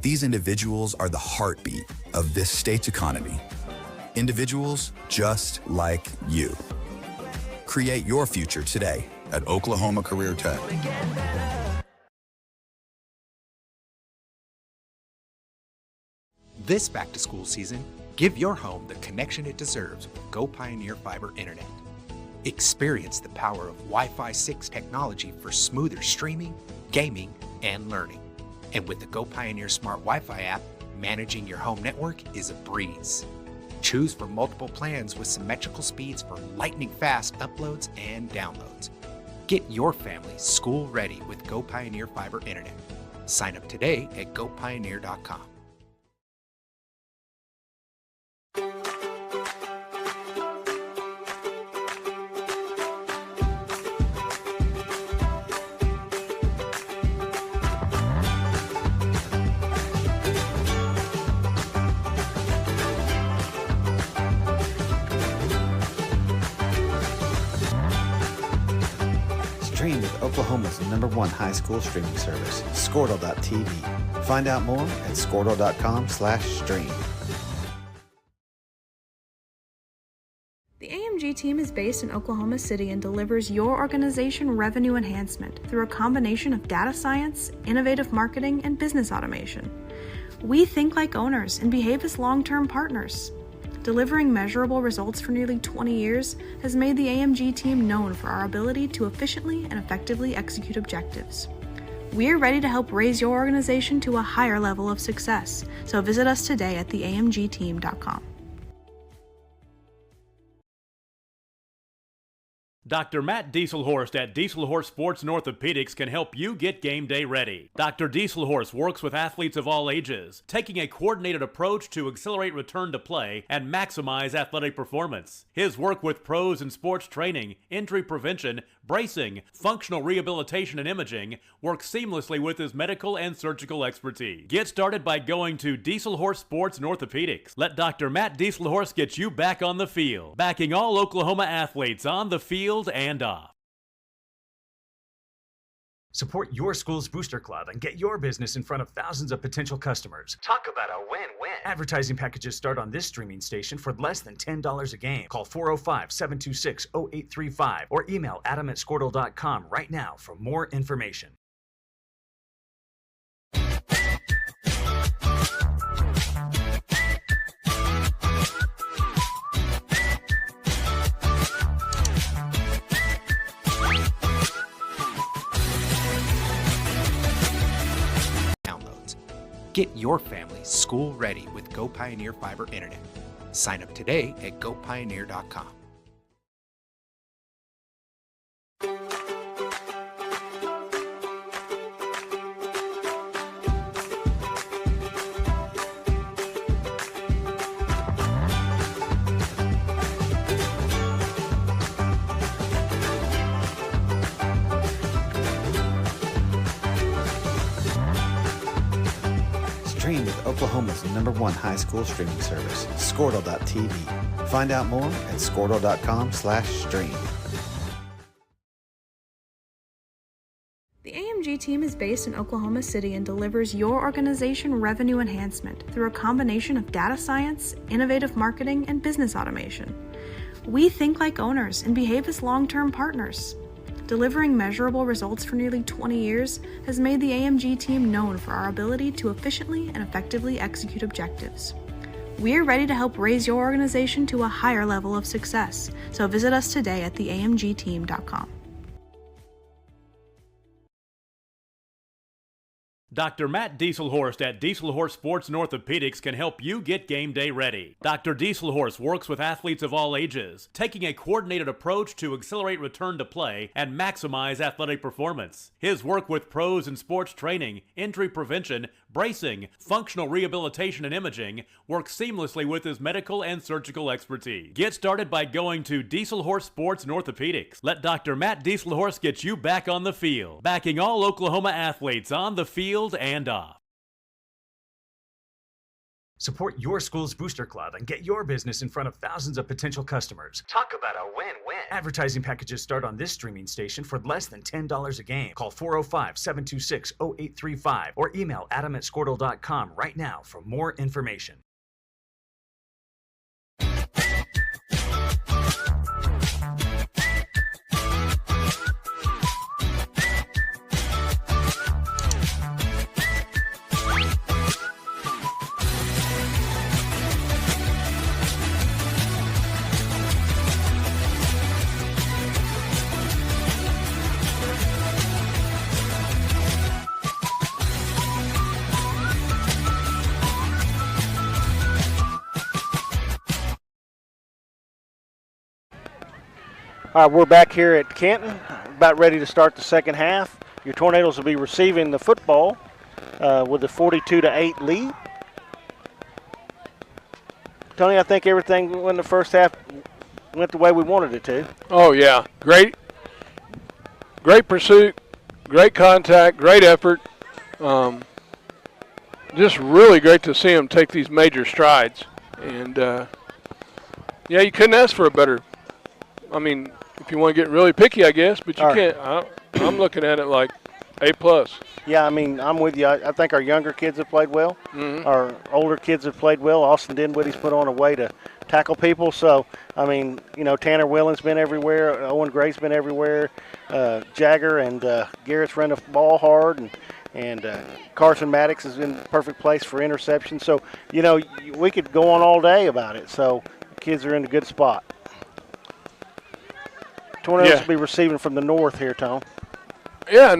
These individuals are the heartbeat of this state's economy. Individuals just like you. Create your future today at Oklahoma Career Tech. This back-to-school season, give your home the connection it deserves with Go Pioneer Fiber Internet. Experience the power of Wi-Fi 6 technology for smoother streaming, gaming, and learning. And with the Go Pioneer Smart Wi-Fi app, managing your home network is a breeze. Choose from multiple plans with symmetrical speeds for lightning-fast uploads and downloads. Get your family school-ready with Go Pioneer Fiber Internet. Sign up today at gopioneer.com. Stream with Oklahoma's #1 high school streaming service, Squirtle.tv. Find out more at squirtle.com/stream. The AMG team is based in Oklahoma City and delivers your organization revenue enhancement through a combination of data science, innovative marketing, and business automation. We think like owners and behave as long-term partners. Delivering measurable results for nearly 20 years has made the AMG team known for our ability to efficiently and effectively execute objectives. We are ready to help raise your organization to a higher level of success, so visit us today at theamgteam.com. Dr. Matt Dieselhorst at Dieselhorst Sports and Orthopedics can help you get game day ready. Dr. Dieselhorst works with athletes of all ages, taking a coordinated approach to accelerate return to play and maximize athletic performance. His work with pros in sports training, injury prevention, bracing, functional rehabilitation, and imaging works seamlessly with his medical and surgical expertise. Get started by going to Dieselhorst Sports and Orthopedics. Let Dr. Matt Dieselhorst get you back on the field, backing all Oklahoma athletes on the field and off. Support your school's booster club and get your business in front of thousands of potential customers. Talk about a win-win. Advertising packages start on this streaming station for less than $10 a game. Call 405-726-0835 or email adam@squirtle.com right now for more information. Get your family school ready with Go Pioneer Fiber Internet. Sign up today at gopioneer.com. Stream with Oklahoma's #1 high school streaming service, Squirtle.tv. Find out more at squirtle.com/stream. The AMG team is based in Oklahoma City and delivers your organization revenue enhancement through a combination of data science, innovative marketing, and business automation. We think like owners and behave as long-term partners. Delivering measurable results for nearly 20 years has made the AMG team known for our ability to efficiently and effectively execute objectives. We're ready to help raise your organization to a higher level of success, so visit us today at theamgteam.com. Dr. Matt Dieselhorst at Dieselhorst Sports and Orthopedics can help you get game day ready. Dr. Dieselhorst works with athletes of all ages, taking a coordinated approach to accelerate return to play and maximize athletic performance. His work with pros in sports training, injury prevention, bracing, functional rehabilitation, and imaging works seamlessly with his medical and surgical expertise. Get started by going to Dieselhorst Sports and Orthopedics. Let Dr. Matt Dieselhorst get you back on the field, backing all Oklahoma athletes on the field and off. Support your school's booster club and get your business in front of thousands of potential customers. Talk about a win-win. Advertising packages start on this streaming station for less than $10 a game. Call 405-726-0835 or email adam@squirtle.com right now for more information. All right, we're back here at Canton, about ready to start the second half. Your Tornadoes will be receiving the football with a 42-8 lead. Tony, I think everything in the first half went the way we wanted it to. Oh, yeah. Great pursuit, great contact, great effort. Just really great to see them take these major strides. And, yeah, you couldn't ask for a better. I mean, if you want to get really picky, I guess, but you can't. I'm looking at it like A+. Yeah, I mean, I'm with you. I think our younger kids have played well. Mm-hmm. Our older kids have played well. Austin Dinwiddie's put on a way to tackle people. So, I mean, you know, Tanner Willen's been everywhere. Owen Gray's been everywhere. Jagger and Garrett's run the ball hard. And Carson Maddox is in the perfect place for interception. So, you know, we could go on all day about it. So, the kids are in a good spot. Tornadoes will be receiving from the north here, Tom. Yeah,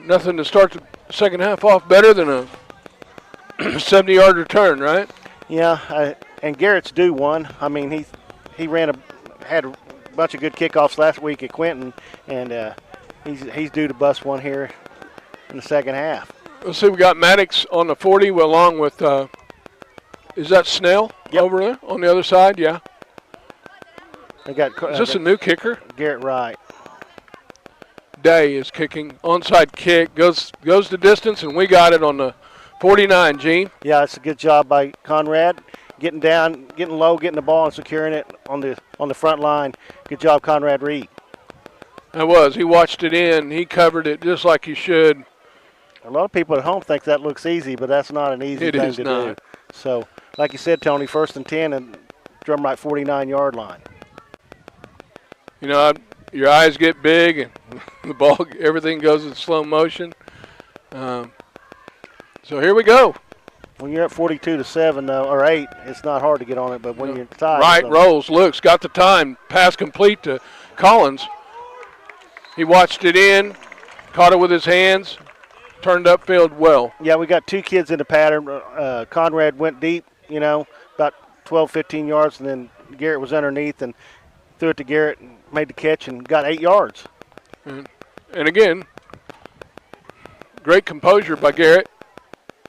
nothing to start the second half off better than a 70-yard return, right? Yeah, and Garrett's due one. I mean, he had a bunch of good kickoffs last week at Quentin, and he's due to bust one here in the second half. Let's see, we got Maddox on the 40 along with, is that Snell over there on the other side? Yeah. Is this a new kicker? Garrett Wright. Day is kicking. Onside kick. Goes the distance, and we got it on the 49, Gene. Yeah, it's a good job by Conrad. Getting down, getting low, getting the ball, and securing it on the front line. Good job, Conrad Reed. That was. He watched it in. He covered it just like he should. A lot of people at home think that looks easy, but that's not an easy thing to do. So, like you said, Tony, 1st and 10 and Drumright 49-yard line. You know, your eyes get big and the ball, everything goes in slow motion. So here we go. When you're at 42-7 or 8, it's not hard to get on it. But when you're tied, right, rolls, looks, got the time, pass complete to Collins. He watched it in, caught it with his hands, turned upfield well. Yeah, we got 2 kids in the pattern. Conrad went deep, about 12, 15 yards, and then Garrett was underneath and threw it to Garrett and made the catch and got 8 yards. And again, great composure by Garrett,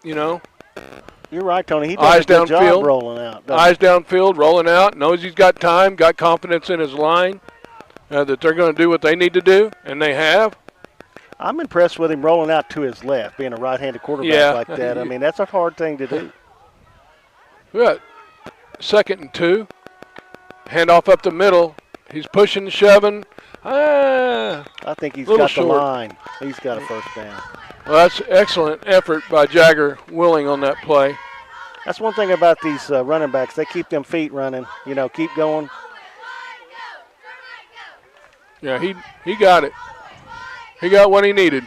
You're right, Tony. He Eyes does a good downfield. job rolling out. Eyes downfield, rolling out, knows he's got time, got confidence in his line, that they're going to do what they need to do, and they have. I'm impressed with him rolling out to his left, being a right-handed quarterback like that. I mean, that's a hard thing to do. We got 2nd and 2. Handoff up the middle. He's pushing, shoving. I think he's got the line. He's got a first down. Well, that's excellent effort by Jagger Willing on that play. That's one thing about these running backs. They keep them feet running, keep going. Yeah, he got it. He got what he needed.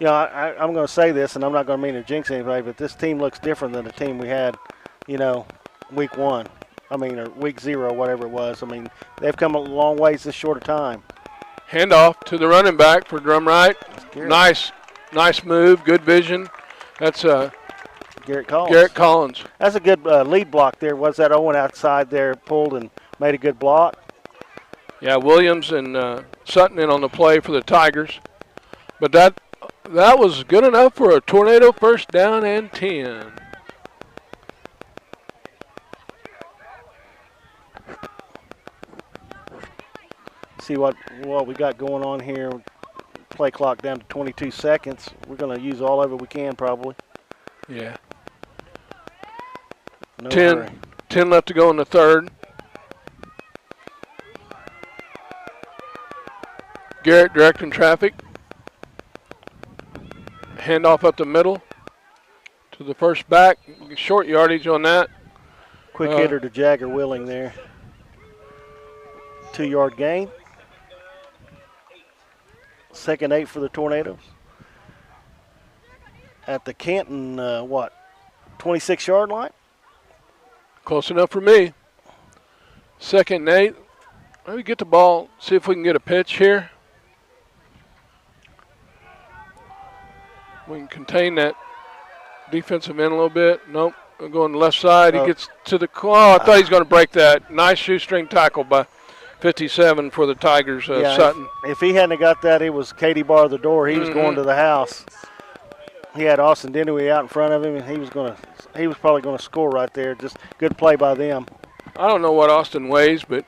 I'm going to say this, and I'm not going to mean to jinx anybody, but this team looks different than the team we had, week 1. Or week 0, whatever it was. I mean, they've come a long ways this short of time. Handoff to the running back for Drumright. Nice move, good vision. That's Garrett Collins. Garrett Collins. That's a good lead block there. Was that Owen outside there, pulled and made a good block? Yeah, Williams and Sutton in on the play for the Tigers. But that was good enough for a Tornado first down and 10. See what we got going on here. Play clock down to 22 seconds. We're going to use all of it we can probably. Yeah. No 10 left to go in the 3rd. Garrett directing traffic. Handoff up the middle to the first back. Short yardage on that. Quick hitter to Jagger Willing there. 2-yard gain. 2nd 8 for the Tornadoes. At the Canton, 26-yard line? Close enough for me. 2nd 8. Let me get the ball, see if we can get a pitch here. We can contain that defensive end a little bit. Nope, we're going to the left side. He gets to the, I thought he was going to break that. Nice shoestring tackle by 57 for the Tigers, Sutton. If he hadn't got that, it was Katie bar the door. He was going to the house. He had Austin Dennehy out in front of him, and he was probably going to score right there. Just good play by them. I don't know what Austin weighs, but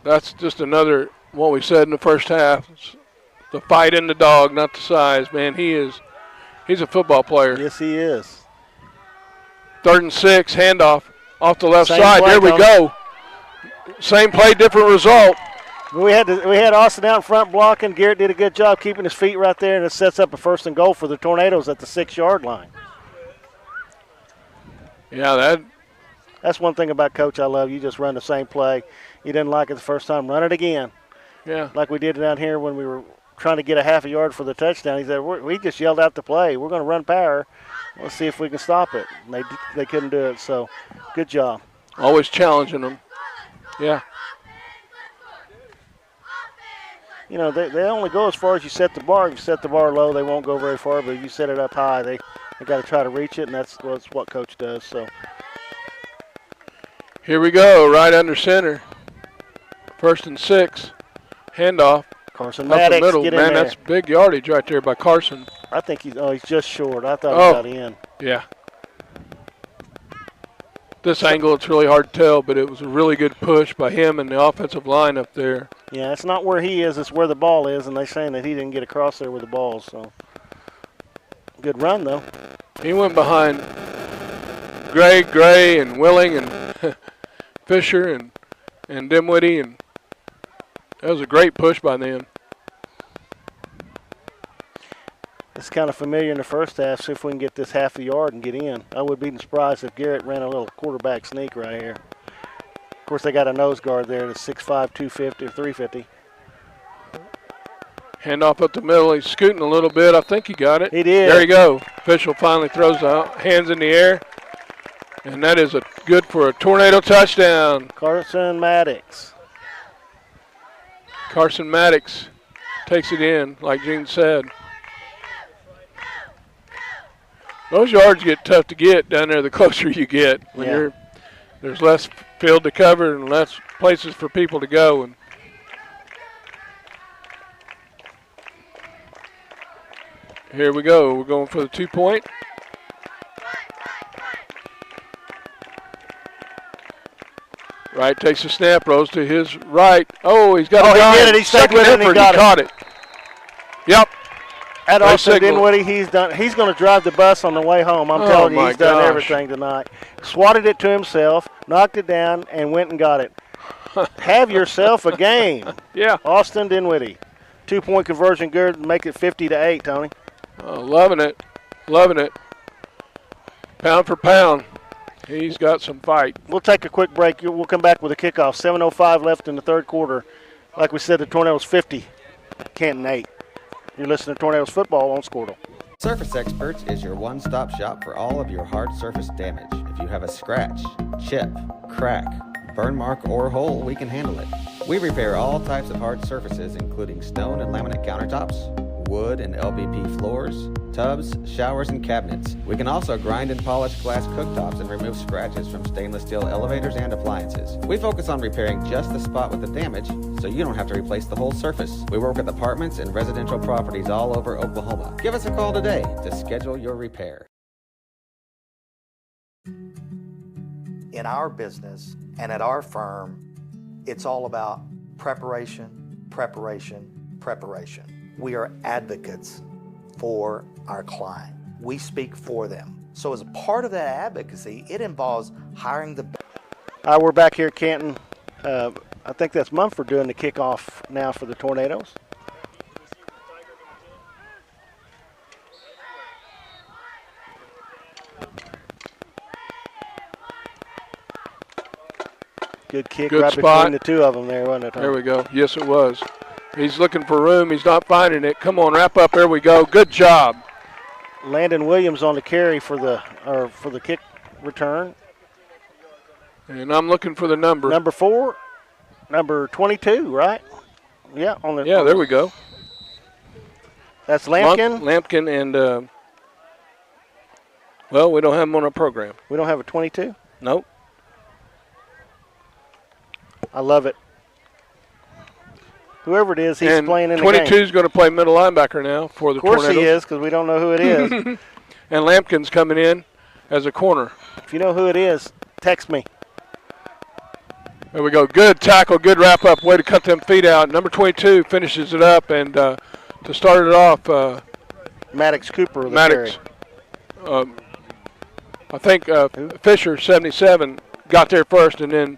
that's just another what we said in the first half. It's the fight in the dog, not the size. Man, he's a football player. Yes, he is. 3rd and 6, handoff off the left Same side. play, There we Tony. go. Same play, different result. We had Austin out front blocking. Garrett did a good job keeping his feet right there, and it sets up a 1st and goal for the Tornadoes at the 6-yard line. Yeah, that's one thing about Coach I love. You just run the same play. You didn't like it the first time, run it again. Yeah. Like we did down here when we were trying to get a half a yard for the touchdown. He said, we just yelled out the play. We're going to run power. Let's see if we can stop it. And they couldn't do it, so good job. Always challenging them. Yeah. They only go as far as you set the bar. If you set the bar low, they won't go very far. But if you set it up high, they got to try to reach it, and that's what Coach does. So here we go, right under center. 1st and 6. Handoff. Carson up Maddox, the middle. get in Man, there. that's big yardage right there by Carson. I think he's just short. I thought he got in. Yeah. This angle, it's really hard to tell, but it was a really good push by him and the offensive line up there. Yeah, it's not where he is, it's where the ball is, and they're saying that he didn't get across there with the ball. So good run, though. He went behind Gray, and Willing, and Fisher, and Dimwitty, and that was a great push by them. It's kind of familiar in the first half. See if we can get this half a yard and get in. I would be surprised if Garrett ran a little quarterback sneak right here. Of course, they got a nose guard there that's 6'5", 250 or 350. Handoff up the middle. He's scooting a little bit. I think he got it. He did. There you go. Official finally throws the hands in the air. And that is good for a Tornado touchdown. Carson Maddox. Carson Maddox takes it in, like Gene said. Those yards get tough to get down there the closer you get. When there's less field to cover and less places for people to go. And here we go. We're going for the 2-point. Wright takes a snap, rolls to his right. Oh, he's got a guy. He did it. He stuck with it and he caught it. Yep. At Austin Dinwiddie, he's going to drive the bus on the way home. I'm telling you, he's done everything tonight. Swatted it to himself, knocked it down, and went and got it. Have yourself a game. Yeah. Austin Dinwiddie. 2-point conversion good, make it 50-8, Tony. Oh, loving it. Loving it. Pound for pound. He's got some fight. We'll take a quick break. We'll come back with a kickoff. 7:05 left in the third quarter. Like we said, the Tornadoes 50, Canton 8. You're listening to Tornadoes Football on Squirtle. Surface Experts is your one-stop shop for all of your hard surface damage. If you have a scratch, chip, crack, burn mark, or hole, we can handle it. We repair all types of hard surfaces, including stone and laminate countertops, wood and LVP floors, tubs, showers, and cabinets. We can also grind and polish glass cooktops and remove scratches from stainless steel elevators and appliances. We focus on repairing just the spot with the damage, so you don't have to replace the whole surface. We work with apartments and residential properties all over Oklahoma. Give us a call today to schedule your repair. In our business and at our firm, it's all about preparation, preparation, preparation. We are advocates for our client. We speak for them. So as a part of that advocacy, it involves hiring the best. All right, we're back here at Canton. I think that's Mumford doing the kickoff now for the Tornadoes. Good kick Good right spot. between the two of them there, wasn't it? Huh? There we go. Yes, it was. He's looking for room. He's not finding it. Come on, wrap up. There we go. Good job. Landon Williams on the carry for the kick return. And I'm looking for the number. Number 4, number 22, right? Yeah, on the. Yeah, there we go. That's Lampkin. Lampkin and well, we don't have him on our program. We don't have a 22. Nope. I love it. Whoever it is, he's playing in the game. 22 is going to play middle linebacker now for the Tornadoes. Of course he is, because we don't know who it is. And Lampkin's coming in as a corner. If you know who it is, text me. There we go. Good tackle, good wrap up. Way to cut them feet out. Number 22 finishes it up, and to start it off, Maddox Cooper. Maddox. I think Fisher, 77, got there first, and then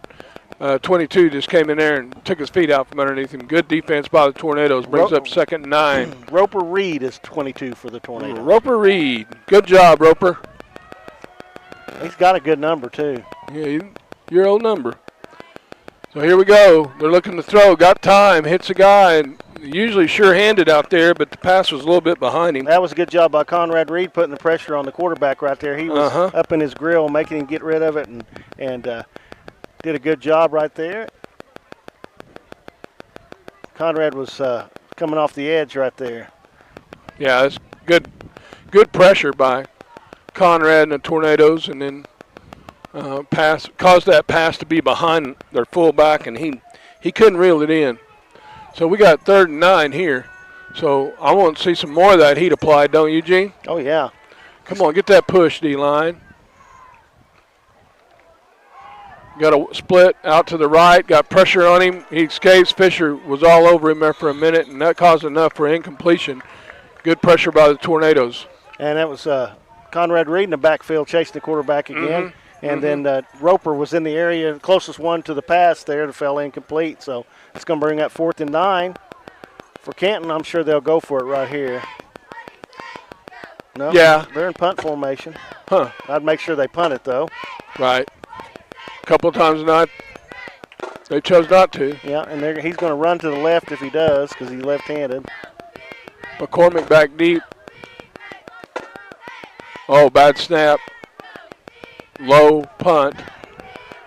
22 just came in there and took his feet out from underneath him. Good defense by the Tornadoes. Brings up 2nd and 9. Roper Reed is 22 for the Tornadoes. Roper Reed. Good job, Roper. He's got a good number, too. Yeah, your old number. So here we go. They're looking to throw. Got time. Hits a guy. And usually sure-handed out there, but the pass was a little bit behind him. That was a good job by Conrad Reed putting the pressure on the quarterback right there. He was up in his grill, making him get rid of it, and did a good job right there. Conrad was coming off the edge right there. Yeah, that's good pressure by Conrad and the Tornadoes, and then caused that pass to be behind their fullback, and he couldn't reel it in. So we got 3rd and 9 here. So I want to see some more of that heat applied, don't you, Gene? Oh, yeah. Come on, get that push, D-line. Got a split out to the right, got pressure on him. He escapes. Fisher was all over him there for a minute, and that caused enough for incompletion. Good pressure by the Tornadoes. And that was Conrad Reed in the backfield chasing the quarterback again. And then Roper was in the area, closest one to the pass there, that fell incomplete. So it's going to bring up 4th and 9. For Canton, I'm sure they'll go for it right here. No, yeah. They're in punt formation. Huh. I'd make sure they punt it, though. Right. A couple of times not. They chose not to. Yeah, and he's going to run to the left if he does, because he's left-handed. McCormick back deep. Oh, bad snap. Low punt.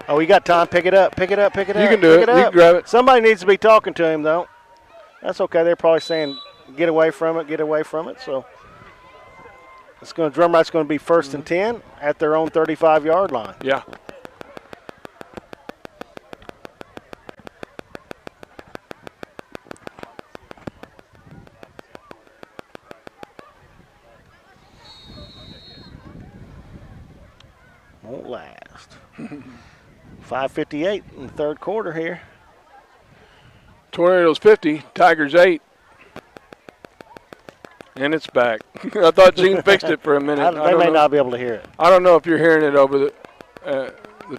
Oh, we got time. Pick it up. Pick it up. Pick it up. You can do it. You can grab it. Somebody needs to be talking to him, though. That's okay. They're probably saying, get away from it, get away from it. So Drumright's going to be 1st and 10 at their own 35-yard line. Yeah. Won't last. 5:58 in the third quarter here. Tornadoes 50, Tigers 8. And it's back. I thought Gene fixed it for a minute. They may not be able to hear it. I don't know if you're hearing it over the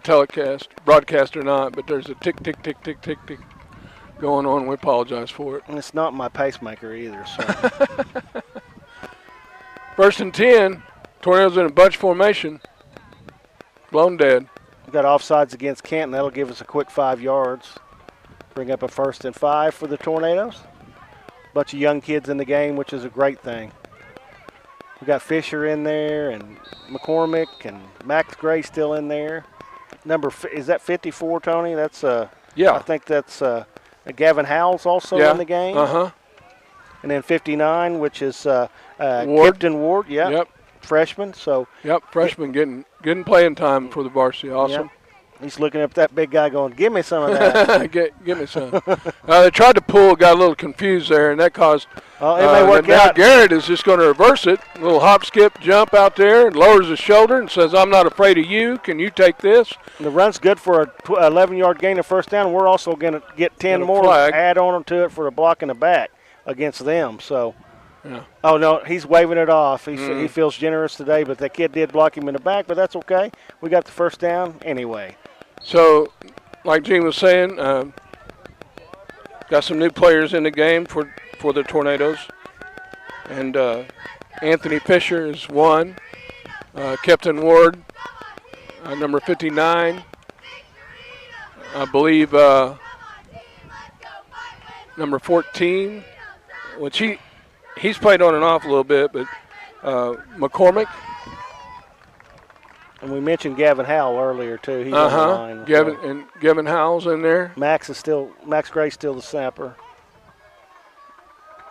telecast, broadcast or not, but there's a tick, tick, tick, tick, tick, tick going on. We apologize for it. And it's not my pacemaker either. So 1st and 10, Tornadoes in a bunch formation. Blown dead. We got offsides against Canton. That'll give us a quick 5 yards. Bring up a 1st and 5 for the Tornadoes. Bunch of young kids in the game, which is a great thing. We got Fisher in there and McCormick and Max Gray still in there. Is that 54, Tony? That's yeah. I think that's Gavin Howell's also in the game. Uh-huh. And then 59, which is Ward. Kipton Ward. Yeah. Yep. Freshman. So. Yep. Freshman getting playing time for the varsity. Awesome. Yep. He's looking up at that big guy going, give me some of that. Give me some. They tried to pull, got a little confused there, and that caused it may work now out. Garrett is just going to reverse it. A little hop, skip, jump out there, and lowers his shoulder and says, I'm not afraid of you. Can you take this? And the run's good for a 11-yard gain of 1st down. We're also going to get 10 more, flag. add on to it for the block in the back against them. So, yeah. Oh, no, he's waving it off. He feels generous today, but that kid did block him in the back, but that's okay. We got the 1st down anyway. So, like Gene was saying, got some new players in the game for the Tornadoes. And Anthony Fisher is one. Kipton Ward, number 59. I believe number 14, which he's played on and off a little bit, but McCormick. And we mentioned Gavin Howell earlier too. He's on the line. Gavin Howell's in there. Max Gray's still the snapper.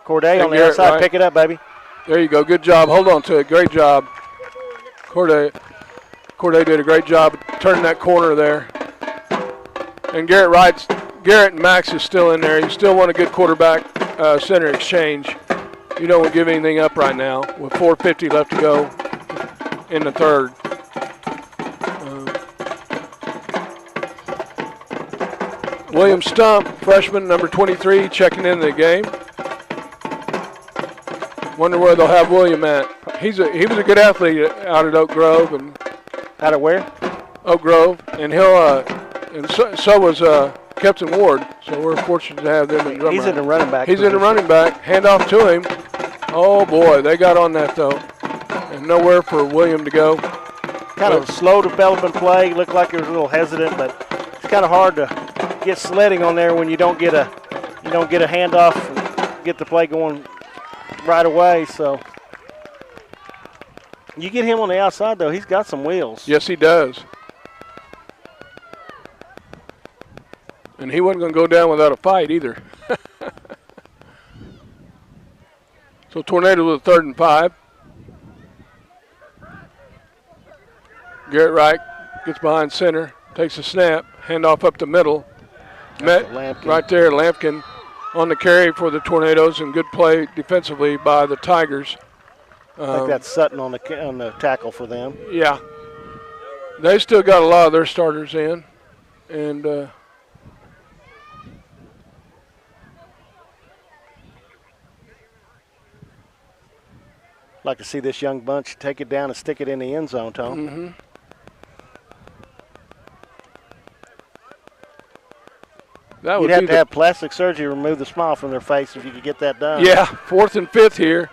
Corday on the outside, right. Pick it up, baby. There you go. Good job. Hold on to it. Great job. Corday did a great job turning that corner there. And Garrett and Max is still in there. You still want a good quarterback center exchange. You don't want to give anything up right now with 4:50 left to go in the third. William Stump, freshman, number 23, checking into the game. Wonder where they'll have William at. He was a good athlete out at Oak Grove and out of where? Oak Grove, and so was Kipton Ward. So we're fortunate to have them in Drumright. He's in the running back. He's in the running back. Hand off to him. Oh boy, they got on that though, and nowhere for William to go. Kind of slow developing play. Looked like he was a little hesitant, but it's kind of hard to get sledding on there when you don't get a handoff and get the play going right away. So you get him on the outside though, he's got some wheels. Yes, he does. And he wasn't going to go down without a fight either. So Tornado with 3rd and 5. Garrett Wright gets behind center, takes a snap, handoff up the middle. Met right there, Lampkin on the carry for the Tornadoes, and good play defensively by the Tigers. I think that's Sutton on the tackle for them. Yeah. They still got a lot of their starters in. And like to see this young bunch take it down and stick it in the end zone, Tom. Mm-hmm. You'd have to have plastic surgery to remove the smile from their face if you could get that done. Yeah, 4th and 5 here.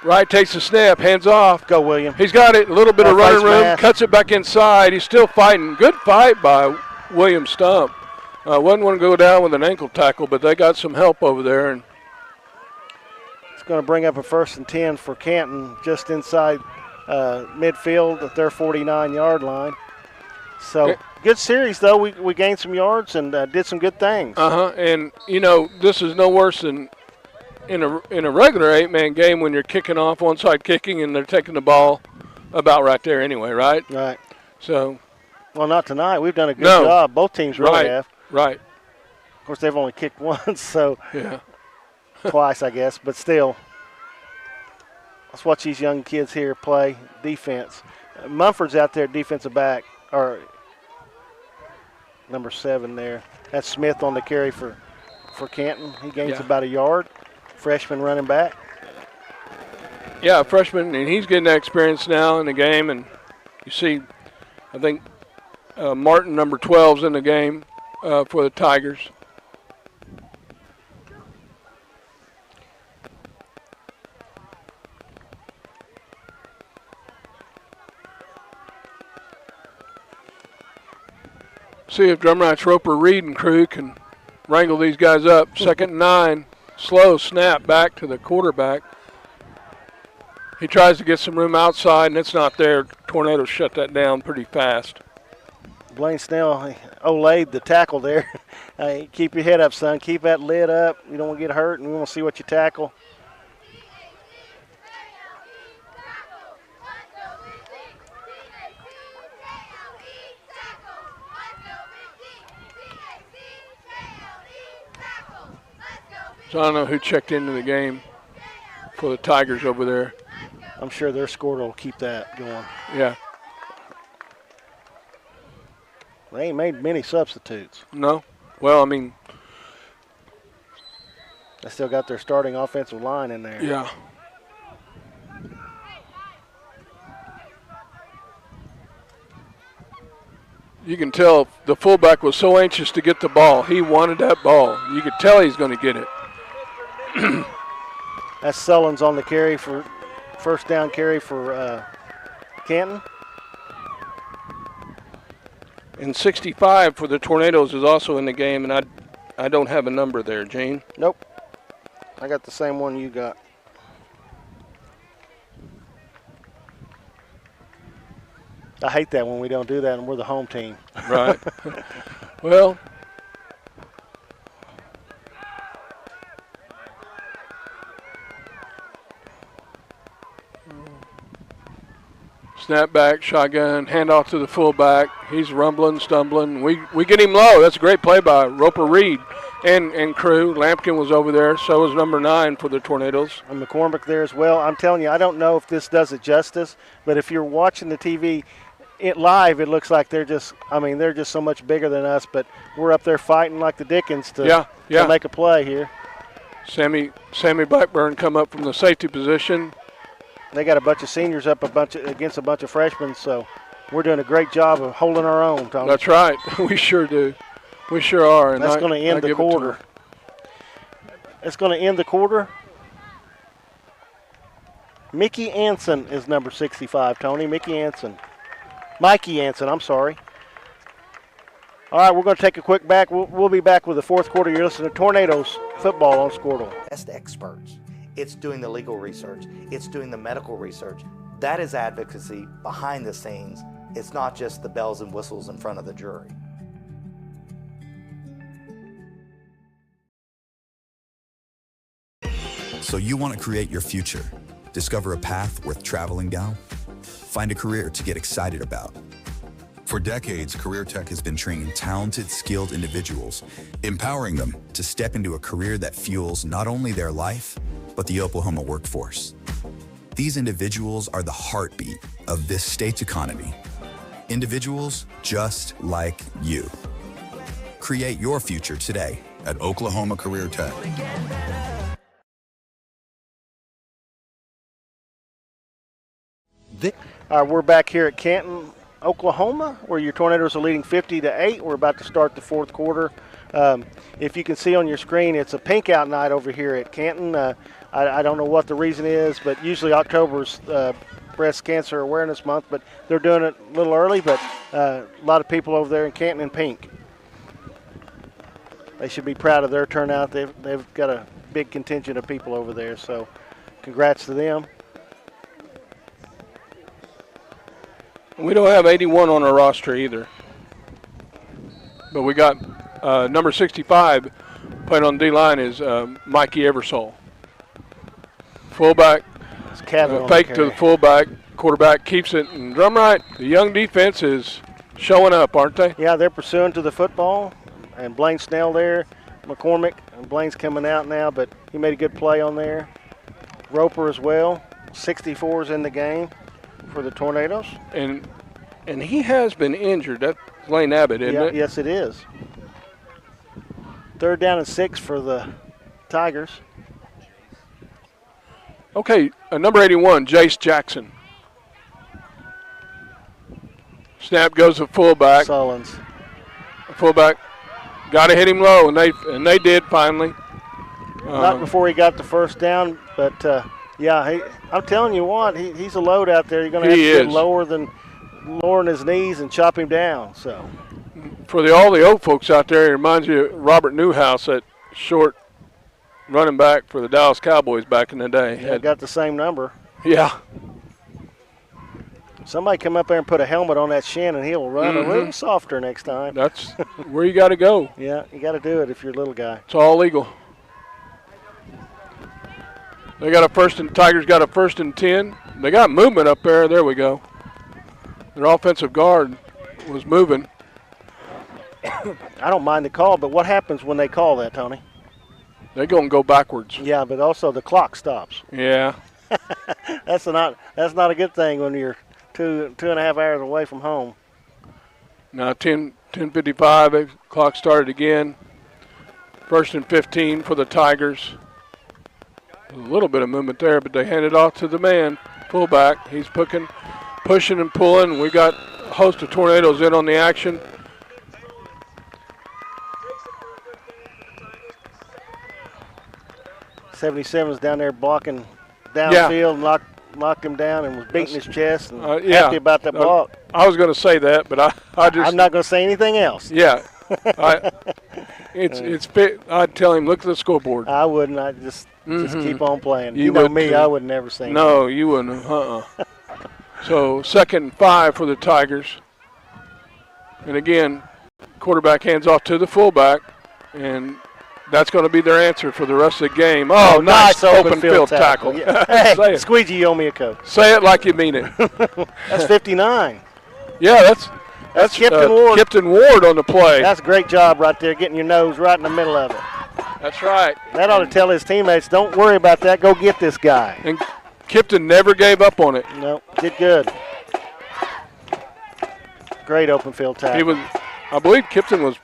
Wright takes a snap, hands off. Go, William. He's got it, a little bit of running room, cuts it back inside. He's still fighting. Good fight by William Stump. Wasn't want to go down with an ankle tackle, but they got some help over there. And it's going to bring up a 1st and 10 for Canton just inside midfield at their 49-yard line. So good series, though. We gained some yards and did some good things. And, you know, this is no worse than in a regular 8-man game when you're kicking off, onside kicking, and they're taking the ball about right there anyway, right? Right. So. Well, not tonight. We've done a good job. Both teams really have. Right. Of course, they've only kicked once, so yeah. Twice, I guess. But still, let's watch these young kids here play defense. Mumford's out there, defensive back, or number 7 there. That's Smith on the carry for Canton. He gains about a yard. Freshman running back. Yeah, freshman, and he's getting that experience now in the game. And you see, I think Martin, number 12, is in the game for the Tigers. See if Drumright's Roper Reed and crew can wrangle these guys up. 2nd and 9, slow snap back to the quarterback. He tries to get some room outside, and it's not there. Tornadoes shut that down pretty fast. Blaine Snell olayed the tackle there. Keep your head up, son. Keep that lid up. You don't want to get hurt, and we want to see what you tackle. So I don't know who checked into the game for the Tigers over there. I'm sure their score will keep that going. Yeah. They ain't made many substitutes. No. Well, I mean, they still got their starting offensive line in there. Yeah. You can tell the fullback was so anxious to get the ball. He wanted that ball. You could tell he's going to get it. That's Sullins on the carry for first down carry for Canton. And 65 for the Tornadoes is also in the game, and I don't have a number there, Gene. Nope. I got the same one you got. I hate that when we don't do that and we're the home team. Right. Well, snap back, shotgun, handoff to the fullback. He's rumbling, stumbling. We get him low. That's a great play by Roper Reed and crew. Lampkin was over there. So was number 9 for the Tornadoes. And McCormick there as well. I'm telling you, I don't know if this does it justice, but if you're watching the TV live, it looks like they're just so much bigger than us, but we're up there fighting like the Dickens to make a play here. Sammy Blackburn come up from the safety position. They got a bunch of seniors up against a bunch of freshmen, so we're doing a great job of holding our own, Tony. That's right. We sure do. We sure are. And that's going to end the quarter. It's going to end the quarter. Mickey Anson is number 65, Tony. Mikey Anson, I'm sorry. All right, we're going to take a quick back. We'll be back with the fourth quarter. You're listening to Tornadoes football on Squirtle. Best experts. It's doing the legal research. It's doing the medical research. That is advocacy behind the scenes. It's not just the bells and whistles in front of the jury. So you want to create your future, discover a path worth traveling down, find a career to get excited about. For decades, Career Tech has been training talented, skilled individuals, empowering them to step into a career that fuels not only their life, but the Oklahoma workforce. These individuals are the heartbeat of this state's economy. Individuals just like you. Create your future today at Oklahoma Career Tech. We're back here at Canton, Oklahoma, where your Tornadoes are leading 50-8. We're about to start the fourth quarter. If you can see on your screen, it's a pink out night over here at Canton. I don't know what the reason is, but usually October's Breast Cancer Awareness Month, but they're doing it a little early, but a lot of people over there in Canton in pink. They should be proud of their turnout. They've got a big contingent of people over there, so congrats to them. We don't have 81 on our roster either. But we got number 65 playing on D-line is Mikey Eversole. Fullback, fake to the fullback. Quarterback keeps it. And Drumright, the young defense is showing up, aren't they? Yeah, they're pursuing to the football. And Blaine Snell there, McCormick. And Blaine's coming out now, but he made a good play on there. Roper as well. 64's in the game for the Tornadoes. And he has been injured. That's Lane Abbott, isn't it? Yes, it is. 3rd down and 6 for the Tigers. Okay, number 81, Jace Jackson. Snap goes to fullback. Sullins. Fullback got to hit him low, and they did finally. Not before he got the 1st down, but yeah, I'm telling you what, he's a load out there. You're going to have to get lowering his knees and chop him down. So, for all the old folks out there, it reminds you of Robert Newhouse, that short running back for the Dallas Cowboys back in the day. Yeah, got the same number. Yeah. Somebody come up there and put a helmet on that shin, and he'll run a little softer next time. That's where you got to go. Yeah, you got to do it if you're a little guy. It's all legal. They got Tigers got a 1st and 10. They got movement up there. There we go. Their offensive guard was moving. I don't mind the call, but what happens when they call that, Tony? They're going to go backwards. Yeah, but also the clock stops. Yeah. That's not a good thing when you're two and a half hours away from home. Now 10:55, clock started again. 1st and 15 for the Tigers. A little bit of movement there, but they hand it off to the man, fullback. He's pushing and pulling. We got a host of Tornadoes in on the action. '77's down there blocking downfield, and knocked him down and was beating his chest and happy about that block. I was going to say that, but I'm not going to say anything else. Yeah. It's fit. I'd tell him, look at the scoreboard. I wouldn't. I'd just keep on playing. You know me, I would never say anything. No, you wouldn't. So 2nd and 5 for the Tigers. And again, quarterback hands off to the fullback, and that's going to be their answer for the rest of the game. Oh, nice open field tackle. Yeah. Hey, Squeegee, you owe me a coat. Say it like you mean it. That's 59. Yeah, that's Kipton Ward. Kipton Ward on the play. That's a great job right there, getting your nose right in the middle of it. That's right. That ought to tell his teammates, don't worry about that, go get this guy. And Kipton never gave up on it. No, did good. Great open field tackle. I believe Kipton was,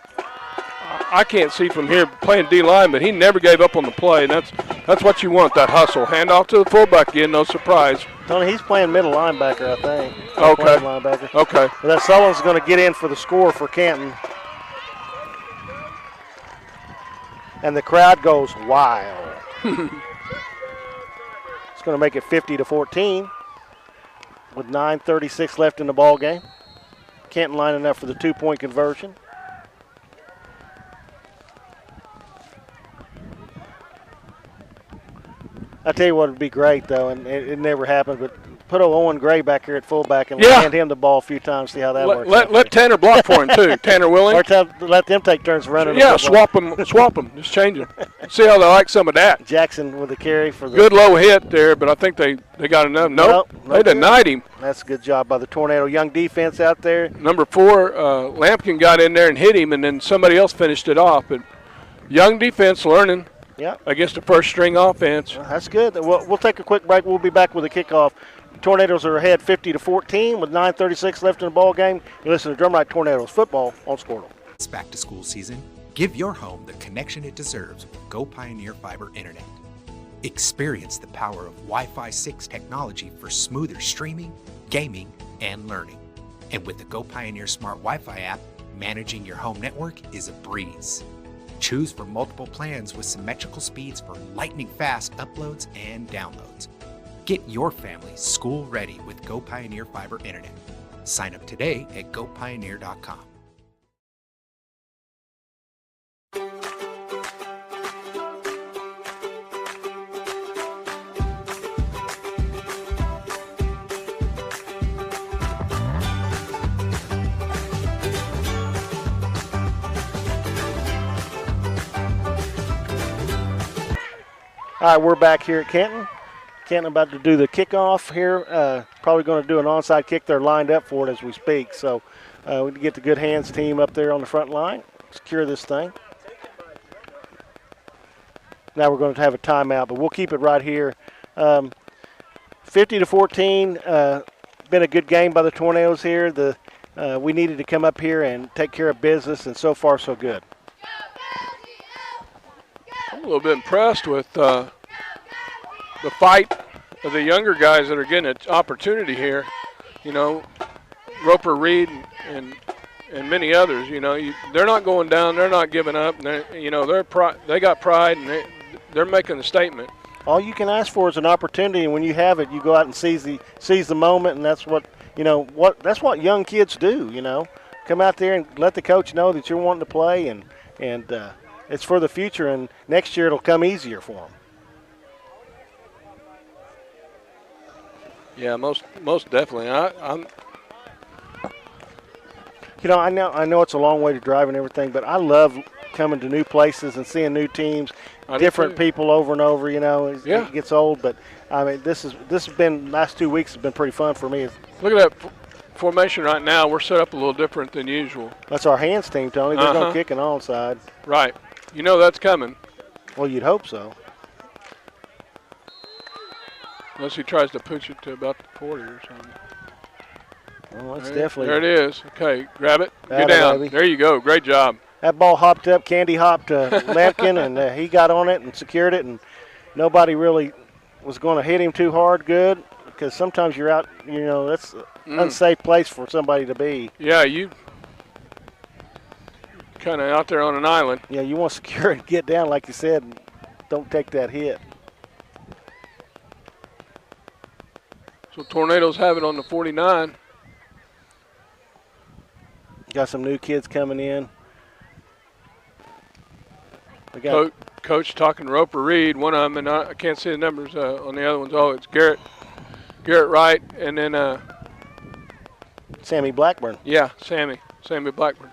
I can't see from here playing D-line, but he never gave up on the play, and that's what you want, that hustle. Hand off to the fullback again, no surprise. Tony, he's playing middle linebacker, I think. Okay. Linebacker. Okay. But that Sullivan's going to get in for the score for Canton. And the crowd goes wild. It's going to make it 50-14 with 9:36 left in the ball game. Canton lining up for the 2-point conversion. I tell you what would be great, though, and it never happened, but put Owen Gray back here at fullback and hand him the ball a few times, see how that works. Let Tanner block for him, too. Tanner Willing. Or let them take turns running. Yeah, swap them. Just change them. See how they like some of that. Jackson with the carry for the good low hit there, but I think they got enough. Nope. They denied him. That's a good job by the Tornado. Young defense out there. Number 4, Lampkin got in there and hit him, and then somebody else finished it off. But young defense learning. Yeah. Against the first string offense. Well, that's good. We'll take a quick break. We'll be back with a kickoff. Tornadoes are ahead 50-14 with 9:36 left in the ball game. You listen to Drumright Tornadoes football on Squirtle. It's back to school season. Give your home the connection it deserves with Go Pioneer Fiber Internet. Experience the power of Wi-Fi 6 technology for smoother streaming, gaming, and learning. And with the Go Pioneer Smart Wi-Fi app, managing your home network is a breeze. Choose from multiple plans with symmetrical speeds for lightning-fast uploads and downloads. Get your family school-ready with Go Pioneer Fiber Internet. Sign up today at gopioneer.com. All right, we're back here at Canton. Canton about to do the kickoff here. Probably going to do an onside kick. They're lined up for it as we speak. So we get the good hands team up there on the front line, secure this thing. Now we're going to have a timeout, but we'll keep it right here. 50-14. Been a good game by the Tornadoes here. We needed to come up here and take care of business, and so far so good. I'm a little bit impressed with the fight of the younger guys that are getting an opportunity here. You know, Roper Reed and many others. You know, they're not going down. They're not giving up. You know, they got pride, and they're making a statement. All you can ask for is an opportunity, and when you have it, you go out and seize the moment, and that's what that's what young kids do. You know, come out there and let the coach know that you're wanting to play, and it's for the future, and next year it'll come easier for them. Yeah, most definitely. I'm. You know, I know it's a long way to drive and everything, but I love coming to new places and seeing new teams, different people over and over. You know, it gets old, but I mean, this has been last 2 weeks has been pretty fun for me. Look at that formation right now. We're set up a little different than usual. That's our hands team, Tony. They're going to kick an onside. Right. You know that's coming. Well, you'd hope so. Unless he tries to push it to about the 40 or something. Well, it's definitely. There it is. Okay, grab it. Get down. Baby. There you go. Great job. That ball hopped up. Candy hopped Lampkin, and he got on it and secured it, and nobody really was going to hit him too hard. Good, because sometimes you're out. You know, that's an unsafe place for somebody to be. Yeah, you kind of out there on an island. Yeah, you want to secure it, get down, like you said, and don't take that hit. So Tornadoes have it on the 49. Got some new kids coming in. We got Coach talking to Roper Reed, one of them, and I can't see the numbers on the other ones. Oh, it's Garrett Wright, and then Sammy Blackburn. Yeah, Sammy Blackburn,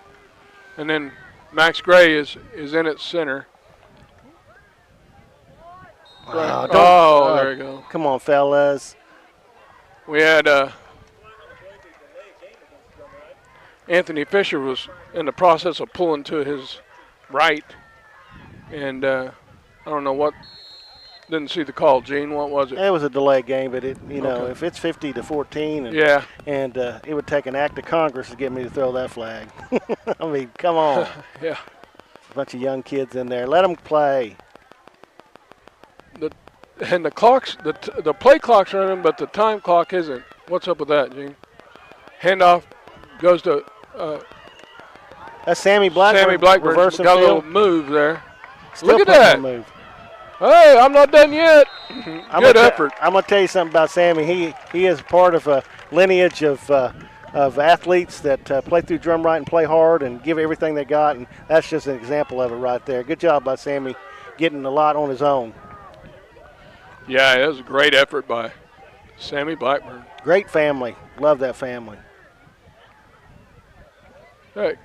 and then Max Gray is in at center. There you go. Come on, fellas. We had Anthony Fisher was in the process of pulling to his right, and I don't know what. Didn't see the call, Gene. What was it? It was a delayed game, but if it's 50-14, and it would take an act of Congress to get me to throw that flag. I mean, come on. Yeah. A bunch of young kids in there. Let them play. The clocks, the play clock's running, but the time clock isn't. What's up with that, Gene? Handoff goes to that's Sammy Blackburn. Sammy Blackburn got field. a little move there. Still Look at that. Move. Hey, I'm not done yet. Good effort. I'm going to tell you something about Sammy. He is part of a lineage of athletes that play through Drumright and play hard and give everything they got, and that's just an example of it right there. Good job by Sammy getting a lot on his own. Yeah, it was a great effort by Sammy Blackburn. Great family. Love that family. Hey.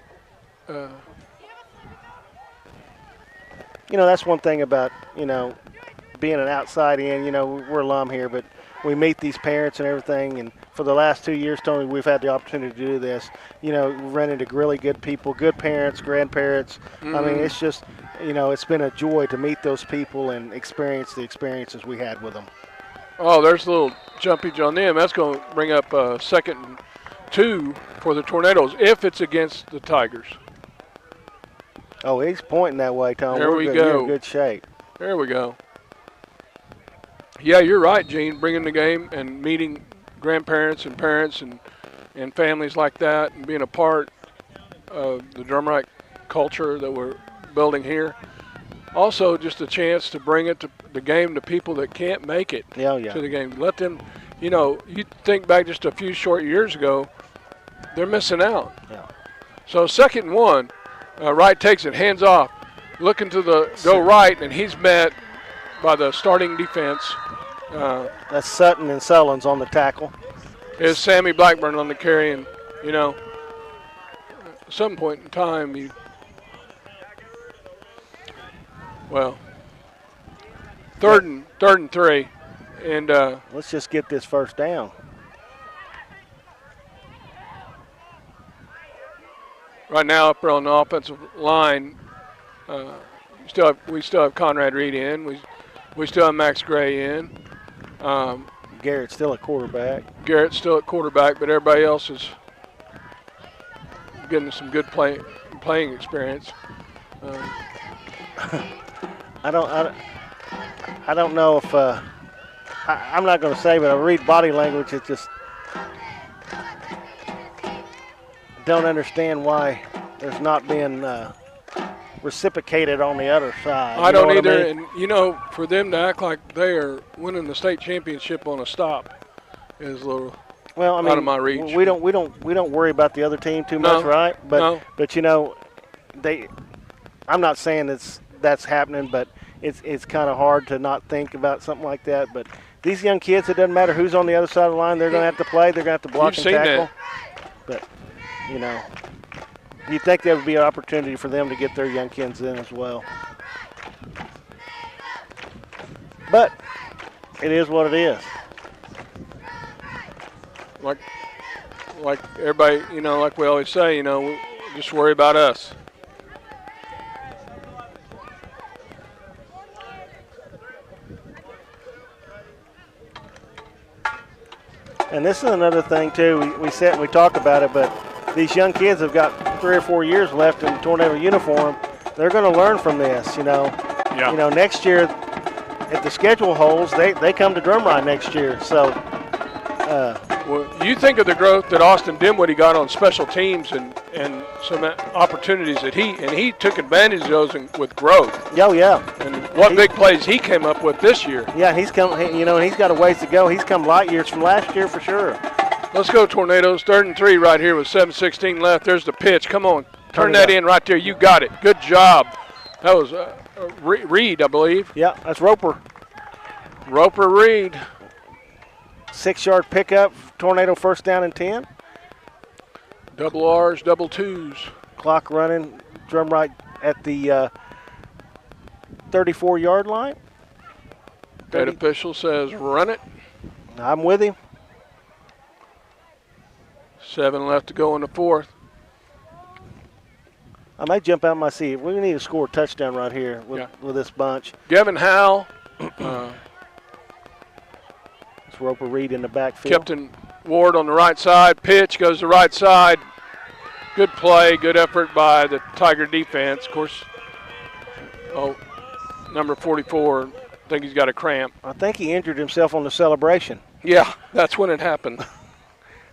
That's one thing about, being an outside in. We're alum here, but we meet these parents and everything. And for the last 2 years, Tony, we've had the opportunity to do this. We've run into really good people, good parents, grandparents. Mm-hmm. I mean, it's just, it's been a joy to meet those people and experience the experiences we had with them. Oh, there's a little jumpage on them. That's going to bring up 2nd and 2 for the Tornadoes if it's against the Tigers. Oh, he's pointing that way, Tom. There we go. You're in good shape. There we go. Yeah, you're right, Gene. Bringing the game and meeting grandparents and parents and families like that and being a part of the Drumright culture that we're building here. Also, just a chance to bring it to the game to people that can't make it to the game. Let them, you think back just a few short years ago, they're missing out. Yeah. So 2nd and 1. Wright takes it, hands off, looking to go right, and he's met by the starting defense. That's Sutton and Sullins on the tackle. Is Sammy Blackburn on the carry, and at some point in time, Third and 3. And let's just get this first down. Right now, up on the offensive line, we still have Conrad Reed in. We still have Max Gray in. Garrett's still at quarterback. Garrett's still at quarterback, but everybody else is getting some good playing experience. I don't know if I'm not going to say, but I read body language. It just don't understand why there's not being reciprocated on the other side. I don't either. And for them to act like they are winning the state championship on a stop is a little out of my reach. We don't worry about the other team too much, right? But I'm not saying that's happening, but it's kind of hard to not think about something like that. But these young kids, it doesn't matter who's on the other side of the line, they're going to have to play. They're going to have to block and tackle. But you think there would be an opportunity for them to get their young kids in as well. But it is what it is. Like everybody, like we always say, we just worry about us. And this is another thing too. We talked about it, but these young kids have got 3 or 4 years left in Tornado uniform. They're going to learn from this, Yeah. Next year, if the schedule holds, they come to Drumright next year. So, well, you think of the growth that Austin Dimwitty got on special teams and some opportunities that he took advantage of those with growth. Oh yeah. And what big plays he came up with this year. Yeah, he's come. He's got a ways to go. He's come light years from last year for sure. Let's go, Tornadoes. 3rd and 3 right here with 7:16 left. There's the pitch. Come on. Turn that in right there. You got it. Good job. That was Reed, I believe. Yeah, that's Roper. Roper Reed. 6-yard pickup. Tornado first down and 10. Double R's, double twos. Clock running. Drumright at the 34-yard line. That official says run it. I'm with him. 7 left to go in the 4th. I might jump out my seat. We need to score a touchdown right here with this bunch. Kevin Howell. It's Roper Reed in the backfield. Captain Ward on the right side. Pitch goes to the right side. Good play, good effort by the Tiger defense. Of course, number 44, I think he's got a cramp. I think he injured himself on the celebration. Yeah, that's when it happened.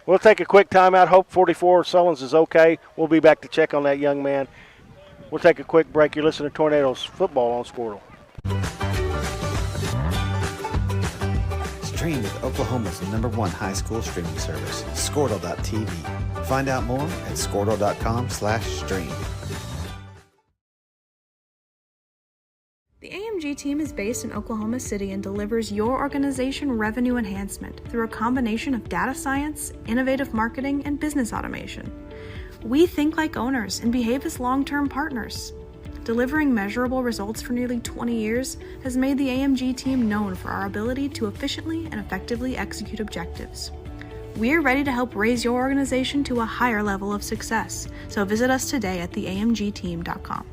We'll take a quick timeout. Hope 44 Sullins is okay. We'll be back to check on that young man. We'll take a quick break. You're listening to Tornadoes Football on Squirtle. Stream with Oklahoma's #1 high school streaming service, Squirtle.tv. Find out more at squirtle.com/stream. The AMG team is based in Oklahoma City and delivers your organization revenue enhancement through a combination of data science, innovative marketing, and business automation. We think like owners and behave as long-term partners. Delivering measurable results for nearly 20 years has made the AMG team known for our ability to efficiently and effectively execute objectives. We're ready to help raise your organization to a higher level of success, so visit us today at theamgteam.com.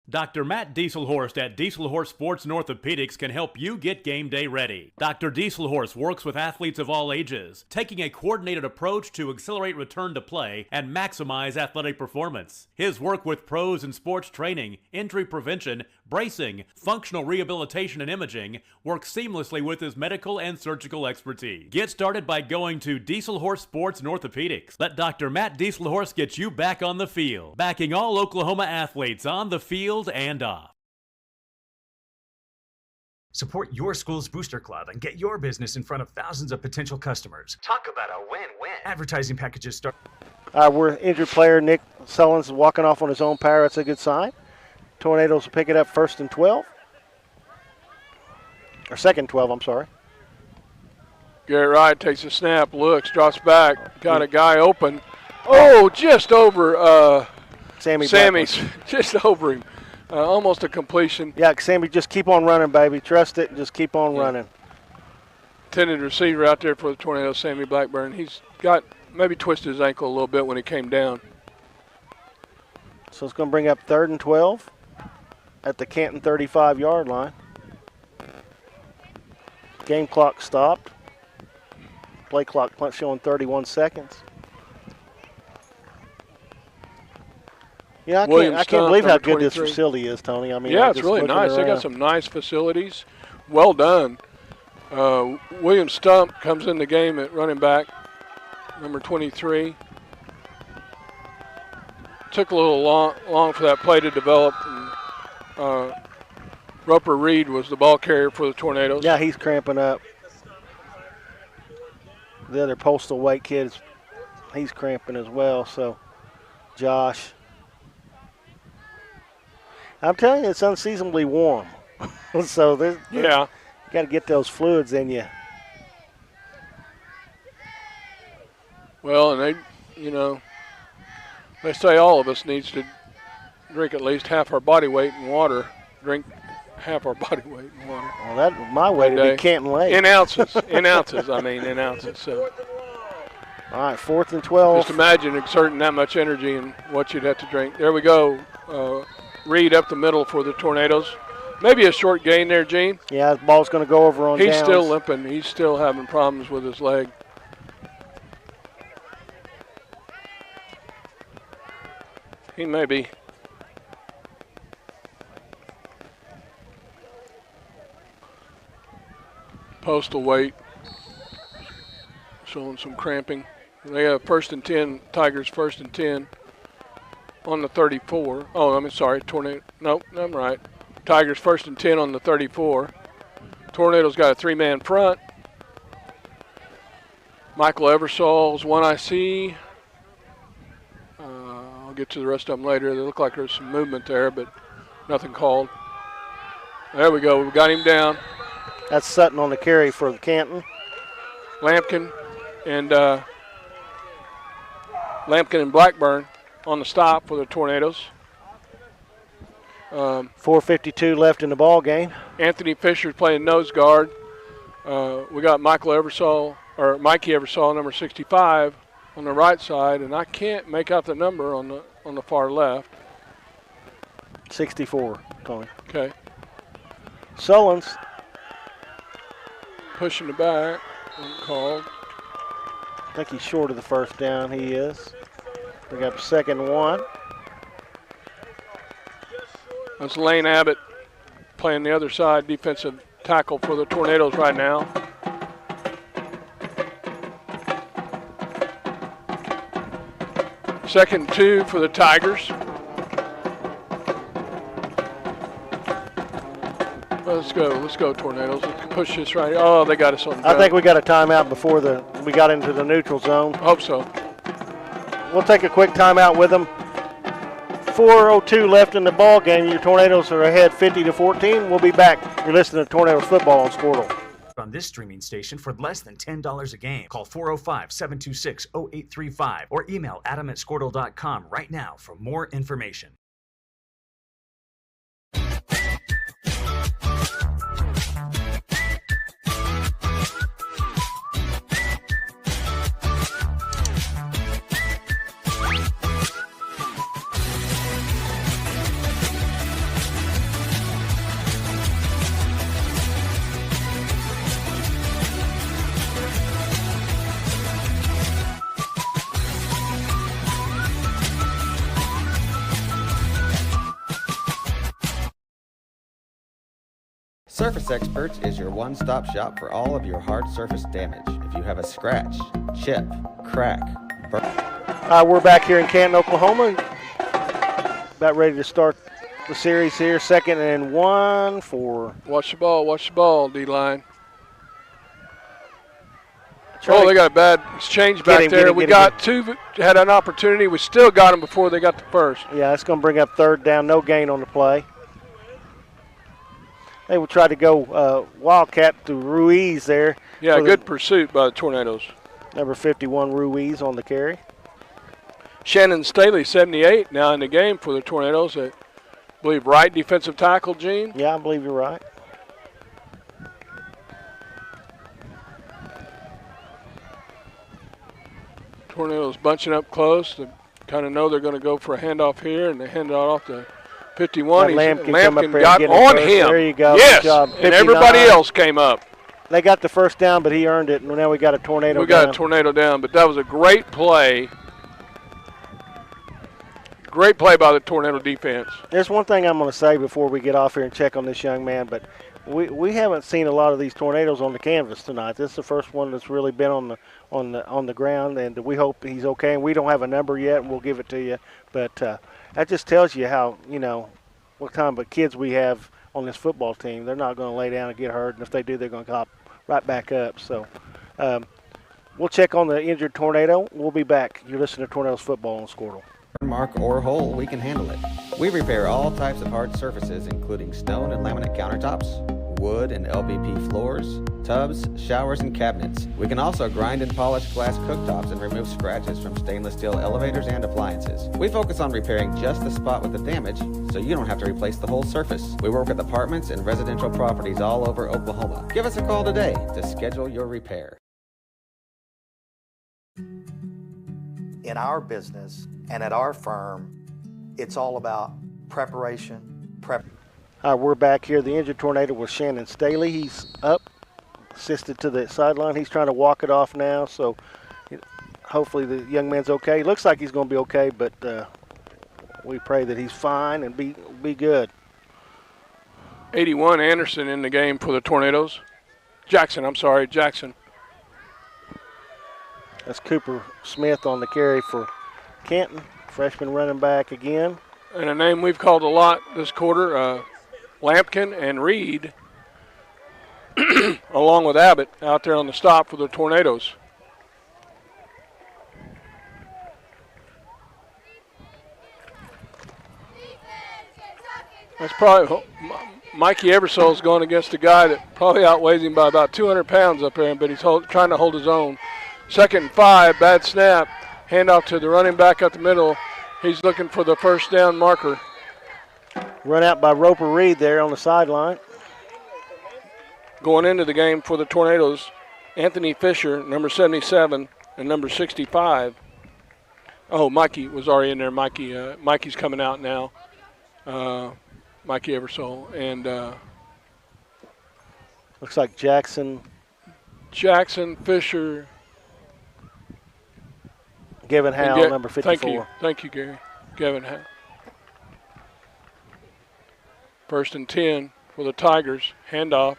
Dr. Matt Dieselhorst at Dieselhorst Sports and Orthopedics can help you get game day ready. Dr. Dieselhorst works with athletes of all ages, taking a coordinated approach to accelerate return to play and maximize athletic performance. His work with pros in sports training, injury prevention, bracing, functional rehabilitation, and imaging works seamlessly with his medical and surgical expertise. Get started by going to Dieselhorst Sports and Orthopedics. Let Dr. Matt Dieselhorst get you back on the field, backing all Oklahoma athletes on the field and off. Support your school's booster club and get your business in front of thousands of potential customers. Talk about a win-win. Advertising packages start. We're injured player Nick Sullins is walking off on his own power. That's a good sign. Tornadoes will pick it up 1st and 12. Or 2nd and 12, I'm sorry. Garrett Wright takes a snap, looks, drops back, got a guy open. Oh, just over Sammy's, just over him. almost a completion. Yeah, Sammy, just keep on running, baby. Trust it. Just keep on running. Intended receiver out there for the Tornadoes, Sammy Blackburn. He's got maybe twisted his ankle a little bit when he came down. So it's going to bring up 3rd and 12 at the Canton 35-yard line. Game clock stopped. Play clock showing 31 seconds. Yeah, I can't believe how good this facility is, Tony. I mean, yeah, it's really nice. They got some nice facilities. Well done. William Stump comes in the game at running back, number 23. Took a little long for that play to develop. And, Roper Reed was the ball carrier for the Tornadoes. Yeah, he's cramping up. The other Postal White kid, he's cramping as well. So, Josh. I'm telling you, it's unseasonably warm. So, you got to get those fluids in you. Well, and they say all of us needs to drink at least half our body weight in water. Drink half our body weight in water. Well, my weight would be Canton Lake. In ounces. In ounces. So. All right, 4th and 12. Just imagine exerting that much energy and what you'd have to drink. There we go. Reed up the middle for the Tornadoes. Maybe a short gain there, Gene. Yeah, the ball's going to go over on downs. He's still limping. He's still having problems with his leg. He may be. Postal White showing some cramping. They have 1st and 10, Tigers 1st and 10 on the 34. Oh, I'm sorry, Tornado. Nope, I'm right. Tigers 1st and 10 on the 34. Tornadoes got a 3-man front. Michael Eversol's one I see. I'll get to the rest of them later. They look like there's some movement there, but nothing called. There we go. We got him down. That's Sutton on the carry for the Canton. Lampkin and Blackburn on the stop for the Tornadoes. 4:52 left in the ball game. Anthony Fisher's playing nose guard. We got Mikey Eversole, number 65, on the right side, and I can't make out the number on the far left. 64, Tony. Okay. Sullins pushing the back, uncalled. I think he's short of the first down. He is. We got 2nd and 1. That's Lane Abbott playing the other side, defensive tackle for the Tornadoes right now. Second and 2 for the Tigers. Let's go Tornadoes. Let's push this right. Oh, they got us on the I think we got a timeout before we got into the neutral zone. Hope so. We'll take a quick timeout with them. 4:02 left in the ball game. Your Tornadoes are ahead 50-14. We'll be back. You're listening to Tornadoes football on Squirtle. On this streaming station for less than $10 a game. Call 405-726-0835 or email adam@squirtle.com right now for more information. Surface Experts is your one-stop shop for all of your hard surface damage. If you have a scratch, chip, crack, burn. We're back here in Canton, Oklahoma. About ready to start the series here. 2nd and 1 for... Watch the ball, D-line. Oh, they got a bad exchange back there. We got two, had an opportunity. We still got them before they got the first. Yeah, it's going to bring up 3rd down. No gain on the play. They will try to go Wildcat to Ruiz there. Yeah, good pursuit by the Tornadoes. Number 51, Ruiz on the carry. Shannon Staley, 78, now in the game for the Tornadoes. believe right defensive tackle, Gene? Yeah, I believe you're right. Tornadoes bunching up close. They kind of know they're going to go for a handoff here, and they hand it off to 51. Lampkin got on him. There you go. Yes, good job. and everybody else came up. They got the first down, but he earned it, and now we got a tornado down. We got a tornado down, but that was a great play. Great play by the Tornado defense. There's one thing I'm going to say before we get off here and check on this young man, but we haven't seen a lot of these tornadoes on the canvas tonight. This is the first one that's really been on the ground, and we hope he's okay. And we don't have a number yet, and we'll give it to you. But that just tells you how, what kind of kids we have on this football team. They're not going to lay down and get hurt, and if they do, they're going to hop right back up. So we'll check on the injured tornado. We'll be back. You're listening to Tornadoes Football on Squirtle. Mark or hole, we can handle it. We repair all types of hard surfaces, including stone and laminate countertops, wood and LVP floors, tubs, showers, and cabinets. We can also grind and polish glass cooktops and remove scratches from stainless steel elevators and appliances. We focus on repairing just the spot with the damage, so you don't have to replace the whole surface. We work with apartments and residential properties all over Oklahoma. Give us a call today to schedule your repair. In our business and at our firm, it's all about preparation. All right, we're back here. The injured tornado was Shannon Staley. He's up, assisted to the sideline. He's trying to walk it off now, so hopefully the young man's okay. Looks like he's going to be okay, but we pray that he's fine and be good. 81 Anderson in the game for the Tornadoes. Jackson. That's Cooper Smith on the carry for Canton, freshman running back again. And a name we've called a lot this quarter, Lampkin and Reed, along with Abbott, out there on the stop for the Tornadoes. That's probably Mikey Eversole's going against a guy that probably outweighs him by about 200 pounds up there, but he's trying to hold his own. 2nd and 5, bad snap, handoff to the running back up the middle. He's looking for the first down marker. Run out by Roper Reed there on the sideline. Going into the game for the Tornadoes, Anthony Fisher, number 77, and number 65. Oh, Mikey was already in there. Mikey's coming out now. Mikey Eversole. And looks like Jackson, Fisher. Gavin Howell, number 54. Thank you, Gary. Gavin Howell. 1st and 10 for the Tigers. Handoff.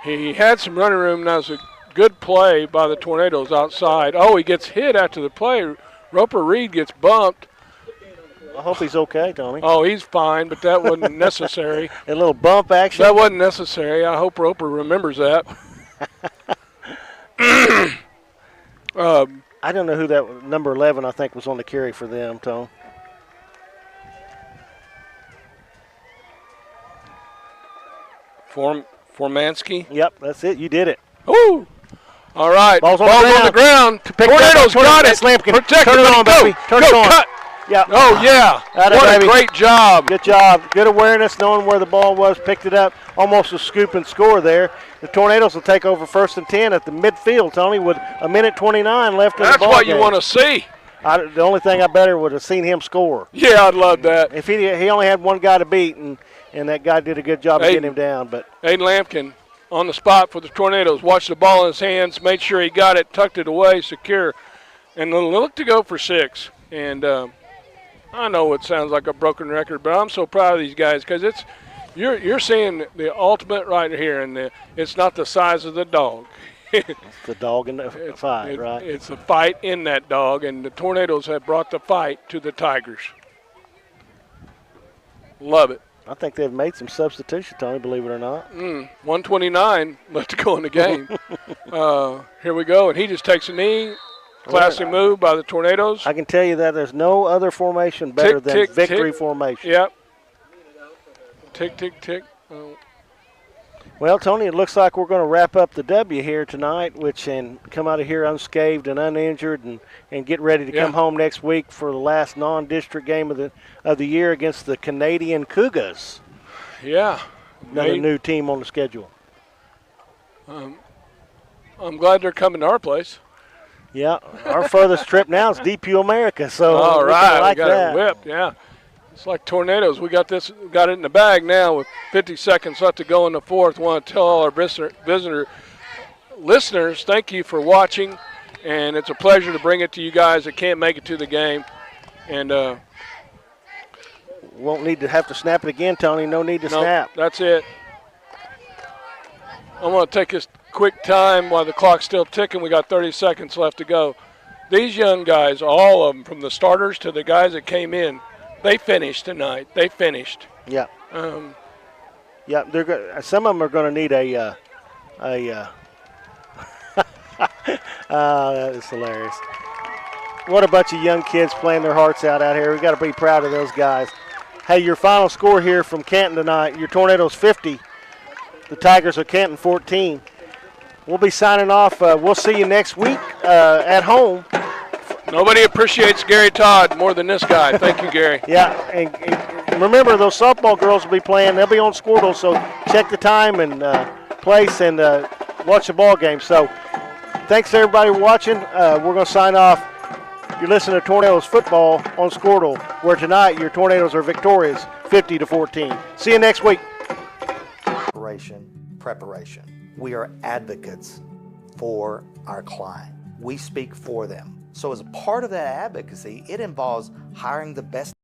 He had some running room. That was a good play by the Tornadoes outside. Oh, he gets hit after the play. Roper Reed gets bumped. I hope he's okay, Tony. Oh, he's fine, but that wasn't necessary. A little bump action? That wasn't necessary. I hope Roper remembers that. I don't know who that number 11 I think was on the carry for them, Tone. Formansky? Yep, that's it. You did it. Ooh. All right. Ball's on the ground. Tornadoes got it. Protect Turn it on, baby. Turn it on. Cut. Yeah. Oh, yeah. What a great job. Good job. Good awareness, knowing where the ball was, picked it up. Almost a scoop and score there. The Tornadoes will take over 1st and 10 at the midfield, Tony, with 1:29 left in the ball game. That's what you want to see. The only thing I better would have seen him score. Yeah, I'd love that. If he only had one guy to beat, and that guy did a good job of getting him down. But Aiden Lampkin on the spot for the Tornadoes. Watched the ball in his hands, made sure he got it, tucked it away, secure, and looked to go for 6. And I know it sounds like a broken record, but I'm so proud of these guys because you're seeing the ultimate right here, and it's not the size of the dog. It's the dog in the fight, right? It's the fight in that dog, and the Tornadoes have brought the fight to the Tigers. Love it. I think they've made some substitutions, Tony, believe it or not. 1:29 left to go in the game. Here we go, and he just takes a knee. Classy move by the Tornadoes. I can tell you that there's no other formation better than victory formation. Yep. Tick, tick, tick. Oh. Well, Tony, it looks like we're going to wrap up the W here tonight, and come out of here unscathed and uninjured, and get ready to come home next week for the last non-district game of the year against the Canadian Cougars. Yeah. Another new team on the schedule. I'm glad they're coming to our place. Yeah, our furthest trip now is DPU America, so all right, like we got that. it whipped, yeah. It's like tornadoes. We got it in the bag now with 50 seconds left to go in the fourth. Want to tell all our visitor listeners, thank you for watching, and it's a pleasure to bring it to you guys that can't make it to the game. And won't need to have to snap it again, Tony. No need to snap. That's it. I want to take this quick time while the clock's still ticking. We got 30 seconds left to go. These young guys, all of them, from the starters to the guys that came in, they finished tonight. They finished. Yeah. Yeah. They're some of them are going to need a. That is hilarious. What a bunch of young kids playing their hearts out here. We got to be proud of those guys. Hey, your final score here from Canton tonight: your Tornadoes 50, the Tigers of Canton 14. We'll be signing off. We'll see you next week at home. Nobody appreciates Gary Todd more than this guy. Thank you, Gary. Yeah, and remember, those softball girls will be playing. They'll be on Squirtle, so check the time and place and watch the ball game. So thanks to everybody watching. We're going to sign off. You're listening to Tornadoes football on Squirtle, where tonight your Tornadoes are victorious 50-14. See you next week. Preparation. We are advocates for our client. We speak for them. So as a part of that advocacy, it involves hiring the best